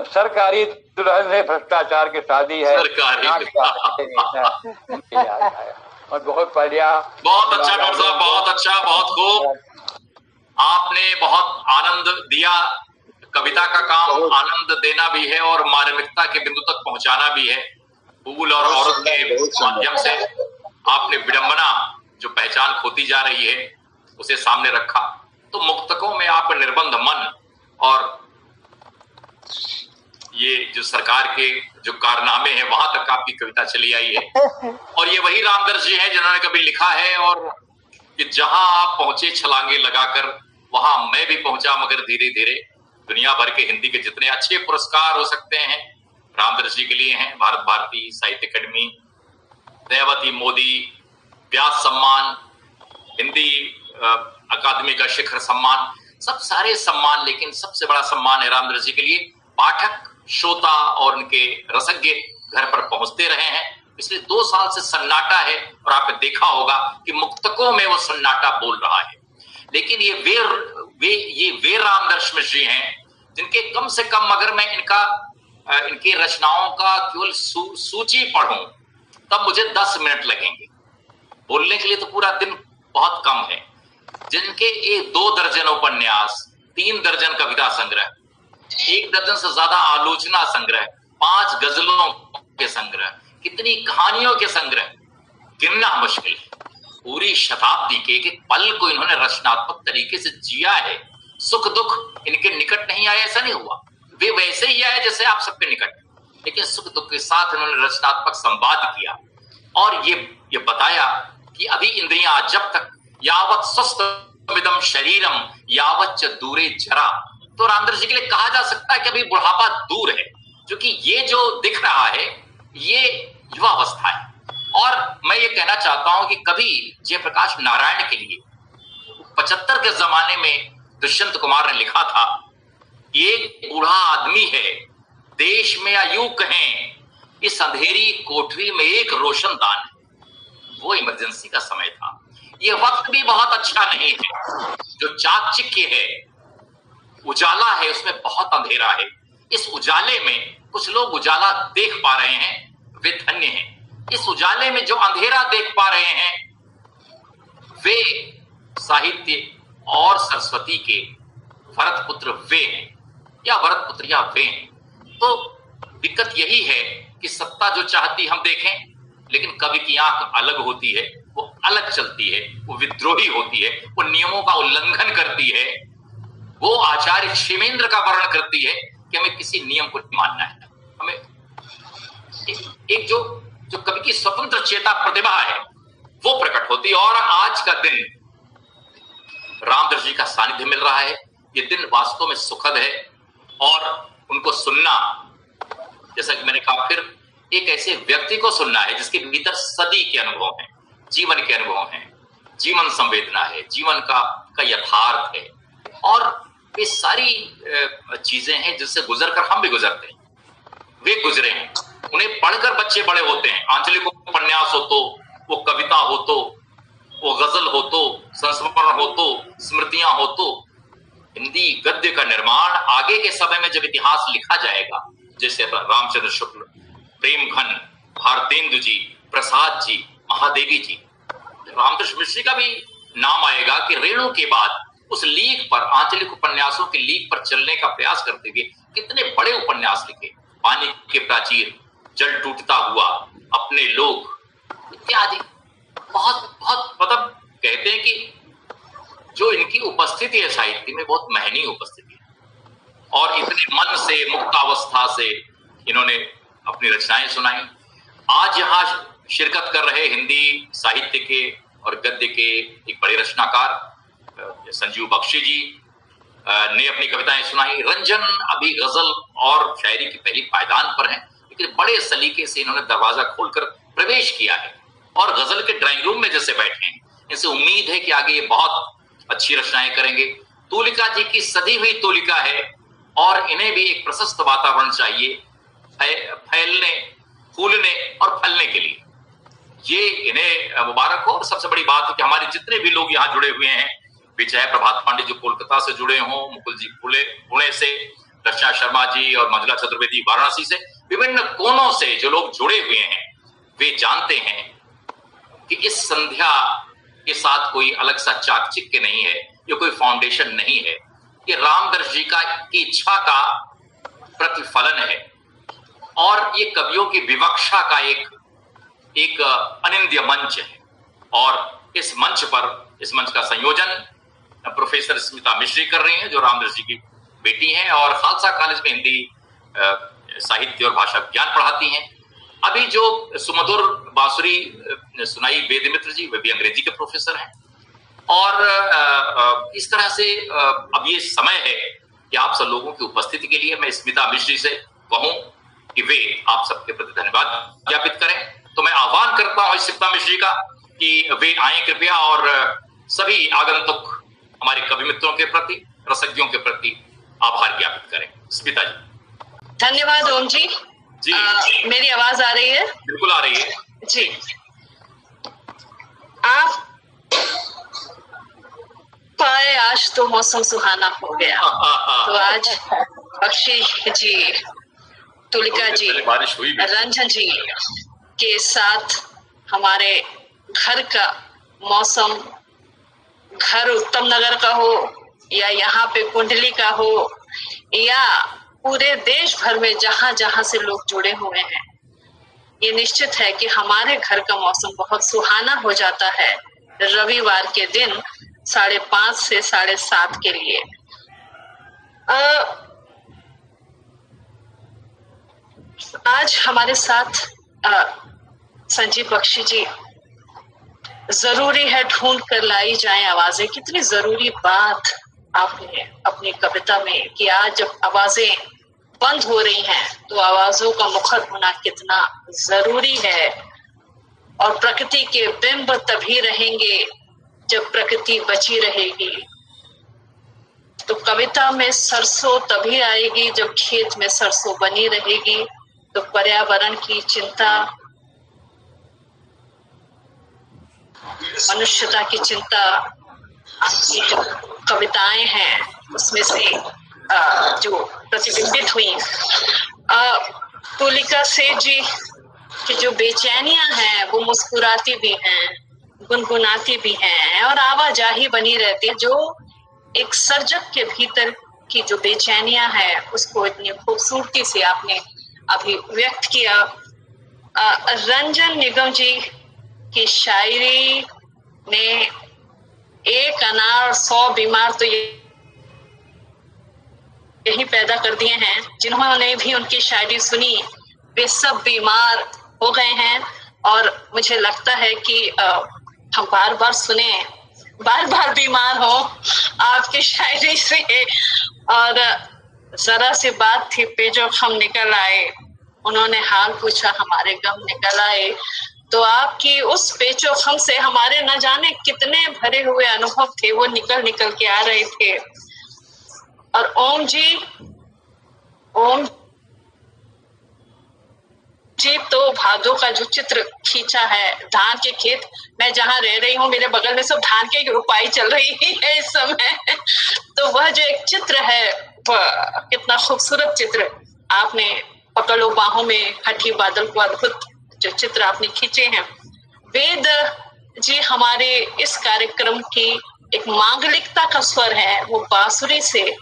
सरकारी दुल्हन से भ्रष्टाचार की शादी है। और बहुत बढ़िया, बहुत अच्छा डॉक्टर साहब, बहुत अच्छा, बहुत खूब। आपने बहुत आनंद दिया। कविता का काम आनंद देना भी है और मानविकता के बिंदु तक पहुंचाना भी है। फूल और औरत के माध्यम से आपने विडंबना जो पहचान खोती जा रही है उसे सामने रखा। तो मुक्तकों में आप निर्बंध मन और ये जो सरकार के जो कारनामे हैं वहां तक आपकी कविता चली आई है। और ये वही रामदर्श जी हैं जिन्होंने कभी लिखा है, और कि जहां आप पहुंचे छलांगे लगाकर वहां मैं भी पहुंचा, मगर धीरे धीरे। दुनिया भर के हिंदी के जितने अच्छे पुरस्कार हो सकते हैं रामदर्श जी के लिए हैं। भारत भारती साहित्य अकेडमी, दयावती मोदी, व्यास सम्मान, हिंदी अकादमी का शिखर सम्मान, सब सारे सम्मान, लेकिन सबसे बड़ा सम्मान है रामदर्श जी के लिए। पाठक, श्रोता और उनके रसज्ञ घर पर पहुंचते रहे हैं। पिछले 2 साल से सन्नाटा है और आपने देखा होगा कि मुक्तकों में वो सन्नाटा बोल रहा है। लेकिन ये वे रामदर्श मिश्र जी हैं जिनके कम से कम अगर मैं इनकी रचनाओं का केवल सूची पढ़ूं तब मुझे 10 मिनट लगेंगे। बोलने के लिए तो पूरा दिन बहुत कम है। जिनके 2 दर्जन उपन्यास, 3 दर्जन कविता संग्रह, 1 दर्जन से ज्यादा आलोचना संग्रह, 5 गजलों के संग्रह, कितनी कहानियों के संग्रह, गिनना मुश्किल है। पूरी शताब्दी के एक पल को इन्होंने रचनात्मक तरीके से जिया है। सुख दुख इनके निकट नहीं आए, ऐसा नहीं हुआ। वे वैसे ही आए जैसे आप सबके निकट, लेकिन सुख दुख के साथ इन्होंने रचनात्मक संवाद किया और ये बताया कि अभी इंद्रियां जब तक यावत स्वस्थ शरीरम यावत दूरे जरा। तो रामदर्श जी के लिए कहा जा सकता है कि अभी बुढ़ापा दूर है, क्योंकि ये जो दिख रहा है ये युवावस्था है। और मैं ये कहना चाहता हूं कि कभी जयप्रकाश नारायण के लिए 75 के जमाने में दुष्यंत कुमार ने लिखा था, एक बूढ़ा आदमी है देश में, या यूं कहें इस अंधेरी कोठरी में एक रोशनदान है। वो इमरजेंसी का समय था। ये वक्त भी बहुत अच्छा नहीं है। जो चाकचिक्य है, उजाला है, उसमें बहुत अंधेरा है। इस उजाले में कुछ लोग उजाला देख पा रहे हैं, वे धन्य हैं। इस उजाले में जो अंधेरा देख पा रहे हैं वे साहित्य और सरस्वती के भरत पुत्र वे हैं, या भरत पुत्र या वे हैं। तो दिक्कत यही है कि सत्ता जो चाहती हम देखें, लेकिन कवि की आंख अलग होती है, वो अलग चलती है, वो विद्रोही होती है, वो नियमों का उल्लंघन करती है, वो आचार्य क्षेमेंद्र का वर्णन करती है कि हमें किसी नियम को नहीं मानना है। हमें एक जो कवि की स्वतंत्र चेता प्रतिभा है वो प्रकट होती है। और आज का दिन रामदर्श जी का सानिध्य मिल रहा है। ये दिन वास्तव में सुखद है और उनको सुनना, जैसा कि मैंने कहा, फिर एक ऐसे व्यक्ति को सुनना है जिसके भीतर सदी के अनुभव हैं, जीवन के अनुभव हैं, जीवन संवेदना है, जीवन का यथार्थ है। और ये सारी चीजें हैं जिससे गुजरकर हम भी गुजरते हैं, वे गुजरे हैं। उन्हें पढ़कर बच्चे बड़े होते हैं। आंचलिक उपन्यास हो तो, वो कविता हो तो, वो गजल हो तो, संस्मरण हो तो, स्मृतियां हो तो, हिंदी गद्य का निर्माण आगे के समय में जब इतिहास लिखा जाएगा, जैसे रामचंद्र शुक्ल, प्रेम घन, भारतेंदु जी, प्रसाद जी, महादेवी जी, रामकृष्ण मिश्र का भी नाम आएगा कि रेणु के बाद उस लीक पर, आंचलिक उपन्यासों के लीक पर चलने का प्रयास करते हुए कितने बड़े उपन्यास लिखे, पानी के प्राचीर, जल टूटता हुआ, अपने लोग इत्यादि। बहुत बहुत मतलब कहते हैं कि जो इनकी उपस्थिति है साहित्य में, बहुत महंगी उपस्थिति है, और इतने मन से, मुक्तावस्था से इन्होंने अपनी रचनाएं सुनाई। आज यहाँ शिरकत कर रहे हिंदी साहित्य के और गद्य के एक बड़े रचनाकार संजीव बख्शी जी ने अपनी कविताएं सुनाई। रंजन अभी गजल और शायरी की पहली पायदान पर हैं, लेकिन बड़े सलीके से इन्होंने दरवाजा खोलकर प्रवेश किया है और गजल के ड्राइंग रूम में जैसे बैठे हैं। इनसे उम्मीद है कि आगे ये बहुत अच्छी रचनाएं करेंगे। तुलिका जी की सदी हुई तुलिका है और इन्हें भी एक प्रशस्त वातावरण चाहिए फैलने, फूलने और फलने के लिए। ये इन्हें मुबारक हो। और सबसे बड़ी बात है कि हमारे जितने भी लोग यहाँ जुड़े हुए हैं, वे चाहे प्रभात पांडे जो कोलकाता से जुड़े हों, मुकुल जी पुणे से, रचना शर्मा जी और मंजुला चतुर्वेदी वाराणसी से, विभिन्न कोनों से जो लोग जुड़े हुए हैं, वे जानते हैं कि इस संध्या के साथ कोई अलग सा चाकचिक्य नहीं है, ये कोई फाउंडेशन नहीं है, ये रामदर्श जी की इच्छा का प्रतिफलन है और ये कवियों की विवक्षा का एक अनिंद्य मंच है। और इस मंच का संयोजन प्रोफेसर स्मिता मिश्री कर रही हैं, जो रामदर्श जी की बेटी हैं और खालसा कॉलेज में हिंदी साहित्य और भाषा विज्ञान पढ़ाती हैं। अभी जो सुमधुर बांसुरी सुनाई वेद मित्र जी, वे भी अंग्रेजी के प्रोफेसर हैं। और इस तरह से अब ये समय है कि आप सब लोगों की उपस्थिति के लिए मैं स्मिता मिश्री से कहूं कि वे आप सबके प्रति धन्यवाद ज्ञापित करें। तो मैं आह्वान करता हूं स्मिता मिश्री का कि वे आए कृपया और सभी आगंतुक हमारे कवि मित्रों के प्रति, रसज्ञों के प्रति आभार ज्ञापित करें। स्मिता जी। धन्यवाद ओम जी। जी। मेरी आवाज आ रही है? बिल्कुल आ रही है जी। आप पाए आज तो मौसम सुहाना हो गया। तो आज बख्शी जी, तुलिका जी, रंजन जी के साथ हमारे घर का मौसम, घर उत्तम नगर का हो या यहाँ पे कुंडली का हो या पूरे देश भर में जहां जहां से लोग जुड़े हुए हैं, ये निश्चित है कि हमारे घर का मौसम बहुत सुहाना हो जाता है रविवार के दिन 5:30 से 7:30 के लिए। आज हमारे साथ संजीव बख्शी जी, जरूरी है ढूंढ कर लाई जाए आवाजें। कितनी जरूरी बात आपने अपनी कविता में कि आज जब आवाजें बंद हो रही हैं तो आवाजों का मुखर होना कितना जरूरी है। और प्रकृति के बिंब तभी रहेंगे जब प्रकृति बची रहेगी। तो कविता में सरसों तभी आएगी जब खेत में सरसों बनी रहेगी। तो पर्यावरण की चिंता, मनुष्यता की चिंता आपकी जो कविताएं हैं उसमें से जो प्रतिबिंबित हुई। तुलिका सेठ जी की जो बेचैनियां हैं वो मुस्कुराती भी हैं, गुनगुनाती भी हैं और आवाजाही बनी रहती है। जो एक सर्जक के भीतर की जो बेचैनियां हैं उसको इतनी खूबसूरती से आपने अभी व्यक्त किया। रंजन निगम जी की शायरी ने एक अनार 100 बीमार तो यही पैदा कर दिए हैं। जिन्होंने भी उनकी शायरी सुनी वे सब बीमार हो गए हैं। और मुझे लगता है कि हम बार बार सुने, बार बार बीमार हो आपकी शायरी से। और जरा सी बात थी पे जो हम निकल आए, उन्होंने हाल पूछा हमारे गम निकल आए। तो आपकी उस पेचो खम से हमारे न जाने कितने भरे हुए अनुभव थे, वो निकल निकल के आ रहे थे। और ओम जी, ओम जी तो भादो का जो चित्र खींचा है, धान के खेत, मैं जहाँ रह रही हूँ मेरे बगल में सब धान की रोपाई चल रही है इस समय। तो वह जो एक चित्र है वह कितना खूबसूरत चित्र आपने पकड़ो बाहों में हठी बादल को अद्भुत जो चित्र आपने खींचे हैं। वेद जी हमारे इस कार्यक्रम की एक मांगलिकता का स्वर है, वो बांसुरी से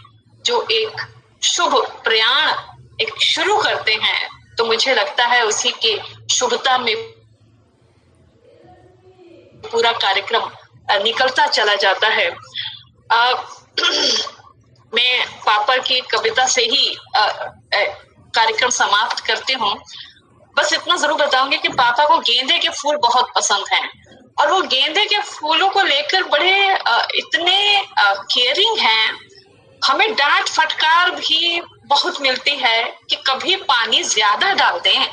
जो एक शुभ प्रयाण एक शुरू करते हैं, तो मुझे लगता है उसी के शुभता में पूरा कार्यक्रम निकलता चला जाता है। मैं पापा की कविता से ही कार्यक्रम समाप्त करती हूँ। बस इतना जरूर बताऊंगी कि पापा को गेंदे के फूल बहुत पसंद हैं और वो गेंदे के फूलों को लेकर बड़े इतने केयरिंग हैं। हमें डांट फटकार भी बहुत मिलती है कि कभी पानी ज्यादा डाल दें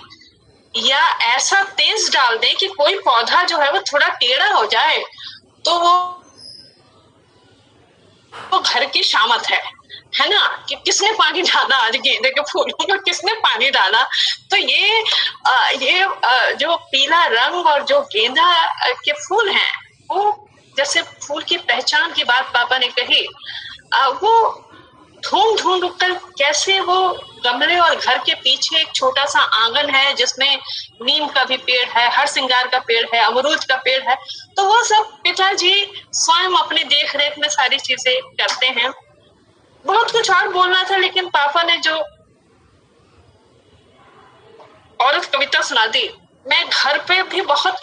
या ऐसा तेज डाल दें कि कोई पौधा जो है वो थोड़ा टेढ़ा हो जाए तो वो घर की शामत है ना, कि किसने पानी डाला आज गेंदे के फूलों में, किसने पानी डाला। तो ये जो पीला रंग और जो गेंदा के फूल हैं, वो जैसे फूल की पहचान की बात पापा ने कही, वो ढूंढ कर कैसे वो गमले और घर के पीछे एक छोटा सा आंगन है जिसमें नीम का भी पेड़ है, हर सिंगार का पेड़ है, अमरूद का पेड़ है, तो वो सब पिताजी स्वयं अपनी देख रेख में सारी चीजें करते हैं। बहुत कुछ और बोलना था लेकिन पापा ने जो औरत कविता सुना दी, मैं घर पे भी बहुत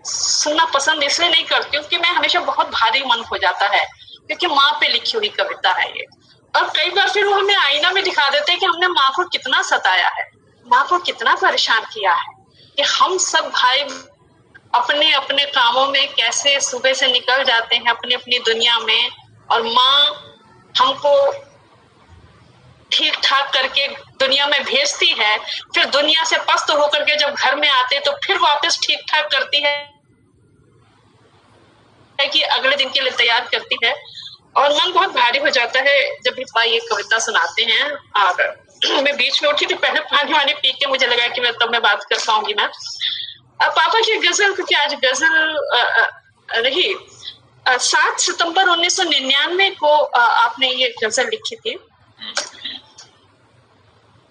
सुनना पसंद इसलिए नहीं करती हूँ कि मैं हमेशा बहुत भारी मन हो जाता है, क्योंकि माँ पे लिखी हुई कविता है ये। और कई बार फिर वो हमें आईना में दिखा देते हैं कि हमने माँ को कितना सताया है, माँ को कितना परेशान किया है, कि हम सब भाई अपने अपने कामों में कैसे सुबह से निकल जाते हैं अपनी अपनी दुनिया में, और माँ हमको ठीक ठाक करके दुनिया में भेजती है, फिर दुनिया से पस्त होकर के जब घर में आते तो फिर वापस ठीक ठाक करती है कि अगले दिन के लिए तैयार करती है। और मन बहुत भारी हो जाता है जब भी ये कविता सुनाते हैं। और मैं बीच में उठी थी, पहले पानी वानी पी के मुझे लगा कि मैं तब मैं बात कर पाऊंगी। मैं पापा की गजल, क्योंकि आज गजल रही, 7 सितंबर 1999 को आपने ये गजल लिखी थी।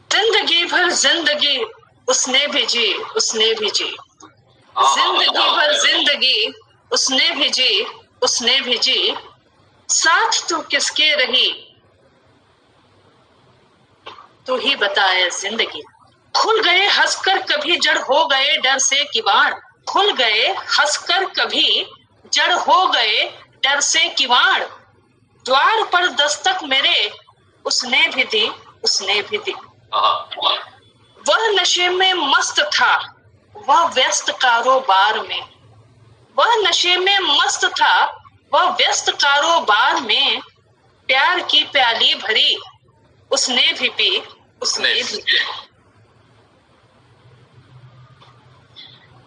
जिंदगी भर जिंदगी उसने भी जी, उसने भी जी, जिंदगी भर जिंदगी उसने भी जी, उसने भी जी, साथ तू किसके रही तू ही बताए जिंदगी। खुल गए हंसकर कभी जड़ हो गए डर से किवाड़, खुल गए हंसकर कभी जड़ हो गए डर से किवाड़, द्वार पर दस्तक मेरे उसने भी दी, उसने भी दी। वह नशे में मस्त था वह व्यस्त कारोबार में, वह नशे में मस्त था वह व्यस्त कारोबार में, प्यार की प्याली भरी उसने भी पी, उसने भी पी।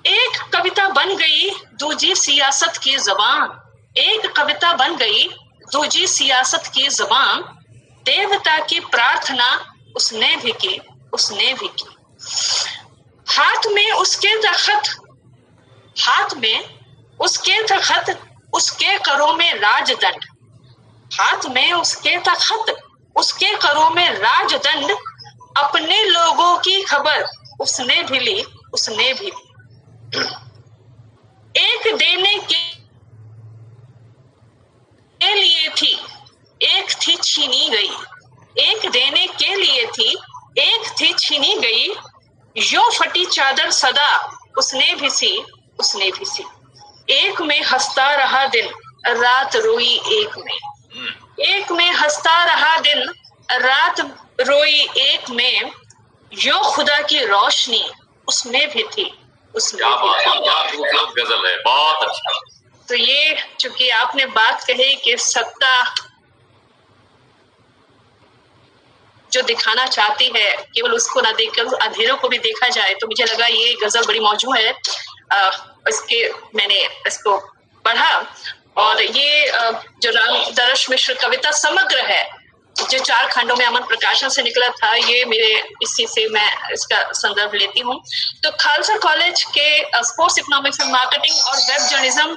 एक कविता बन गई दूजी सियासत की जबान, एक कविता बन गई दूजी सियासत की जबान, देवता की प्रार्थना उसने भी की, उसने भी की। हाथ में उसके दखत, हाथ में उसके दखत, उसके करों में राजदंड, हाथ में उसके तखत, उसके करों में राजदंड, अपने लोगों की खबर उसने भी ली, उसने भी ली। एक देने के लिए थी, एक थी छीनी गई, एक देने के लिए थी, एक थी छीनी गई, यो फटी चादर सदा उसने भी सी, उसने भी सी। एक में हंसता रहा दिन रात रोई एक में, एक में हंसता रहा दिन रात रोई एक में, यो खुदा की रोशनी उसमें भी थी, उसमें भी थी। गजल है, बहुत अच्छा। तो ये चूंकि आपने बात कही कि सत्ता जो दिखाना चाहती है केवल उसको ना देखकर अंधेरों को भी देखा जाए, तो मुझे लगा ये गजल बड़ी मौजू है। इसके मैंने इसको पढ़ा और ये जो रामदर्श मिश्र कविता समग्र है जो 4 खंडों में अमन प्रकाशन से निकला था, ये मेरे इसी से मैं इसका संदर्भ लेती हूँ। तो खालसा कॉलेज के स्पोर्ट्स इकोनॉमिक्स एंड मार्केटिंग और वेब जर्नलिज्म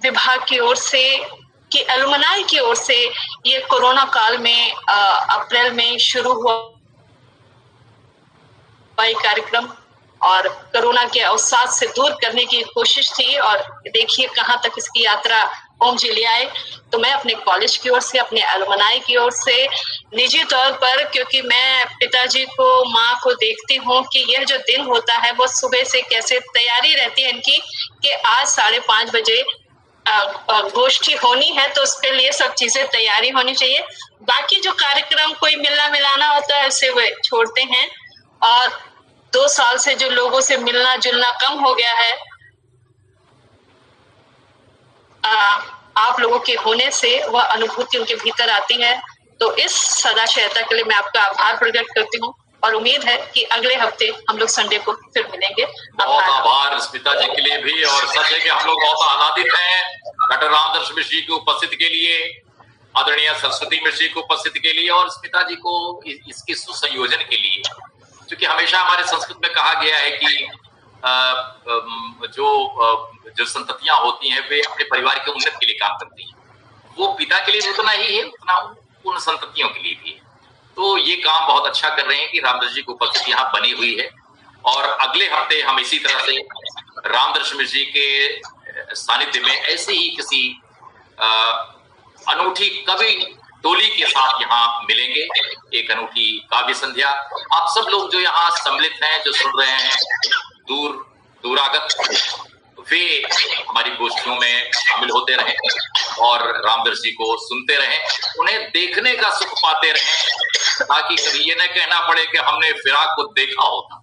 विभाग की ओर से कि एलुमनाई की ओर से ये कोरोना काल में अप्रैल में शुरू हुआ कार्यक्रम और कोरोना के अवसाद से दूर करने की कोशिश थी, और देखिए कहाँ तक इसकी यात्रा ओम जी ले आए। तो मैं अपने कॉलेज की ओर से, अपने एलुमनाई की ओर से, निजी तौर पर, क्योंकि मैं पिताजी को, माँ को देखती हूँ कि यह जो दिन होता है वो सुबह से कैसे तैयारी रहती है इनकी कि आज 5:30 बजे गोष्ठी होनी है, तो उसके लिए सब चीजें तैयारी होनी चाहिए। बाकी जो कार्यक्रम कोई मिलना मिलाना होता है उसे वे छोड़ते हैं, और 2 साल से जो लोगों से मिलना जुलना कम हो गया है, आप लोगों के होने से वह अनुभूति उनके भीतर आती है। तो इस सदाशयता के लिए मैं आपका आभार प्रकट करती हूँ, और उम्मीद है कि अगले हफ्ते हम लोग संडे को फिर मिलेंगे। बहुत आभार स्मिता जी के लिए भी, और सच है कि हम लोग बहुत आनंदित हैं डॉक्टर रामदर्श मिश्र जी की उपस्थिति के लिए, आदरणीय सरस्वती मिश्र जी की उपस्थिति के लिए, और स्मिता जी को इसके सुसंयोजन के लिए। क्योंकि हमेशा हमारे संस्कृत में कहा गया है कि जो संततियां होती हैं वे अपने परिवार के उन्नति के लिए काम करती हैं। वो पिता के लिए उतना ही है, उतना उन संततियों के लिए भी है। तो ये काम बहुत अच्छा कर रहे हैं कि रामदर्श जी की उपस्थिति यहाँ बनी हुई है, और अगले हफ्ते हम इसी तरह से रामदर्श मिश्र जी के सानिध्य में ऐसे ही किसी अनूठी कवि टोली के साथ यहाँ मिलेंगे, एक अनूठी काव्य संध्या। आप सब लोग जो यहाँ सम्मिलित हैं, जो सुन रहे हैं, दूरागत, वे हमारी गोष्ठियों में शामिल होते रहें और रामदर्श जी को सुनते रहें, उन्हें देखने का सुख पाते रहें, ताकि कभी ये न कहना पड़े कि हमने फिराक को देखा होता।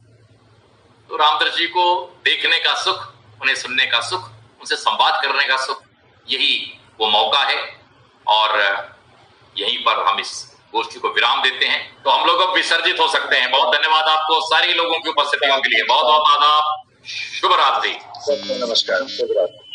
तो रामदर्श जी को देखने का सुख, उन्हें सुनने का सुख, उनसे संवाद करने का सुख, यही वो मौका है। और यहीं पर हम इस गोष्ठी को विराम देते हैं, तो हम लोग अब विसर्जित हो सकते हैं। बहुत धन्यवाद आपको सारे लोगों की उपस्थिति के लिए। बहुत बहुत आदाब। शुभ रात्रि। नमस्कार। शुभ रात्रि।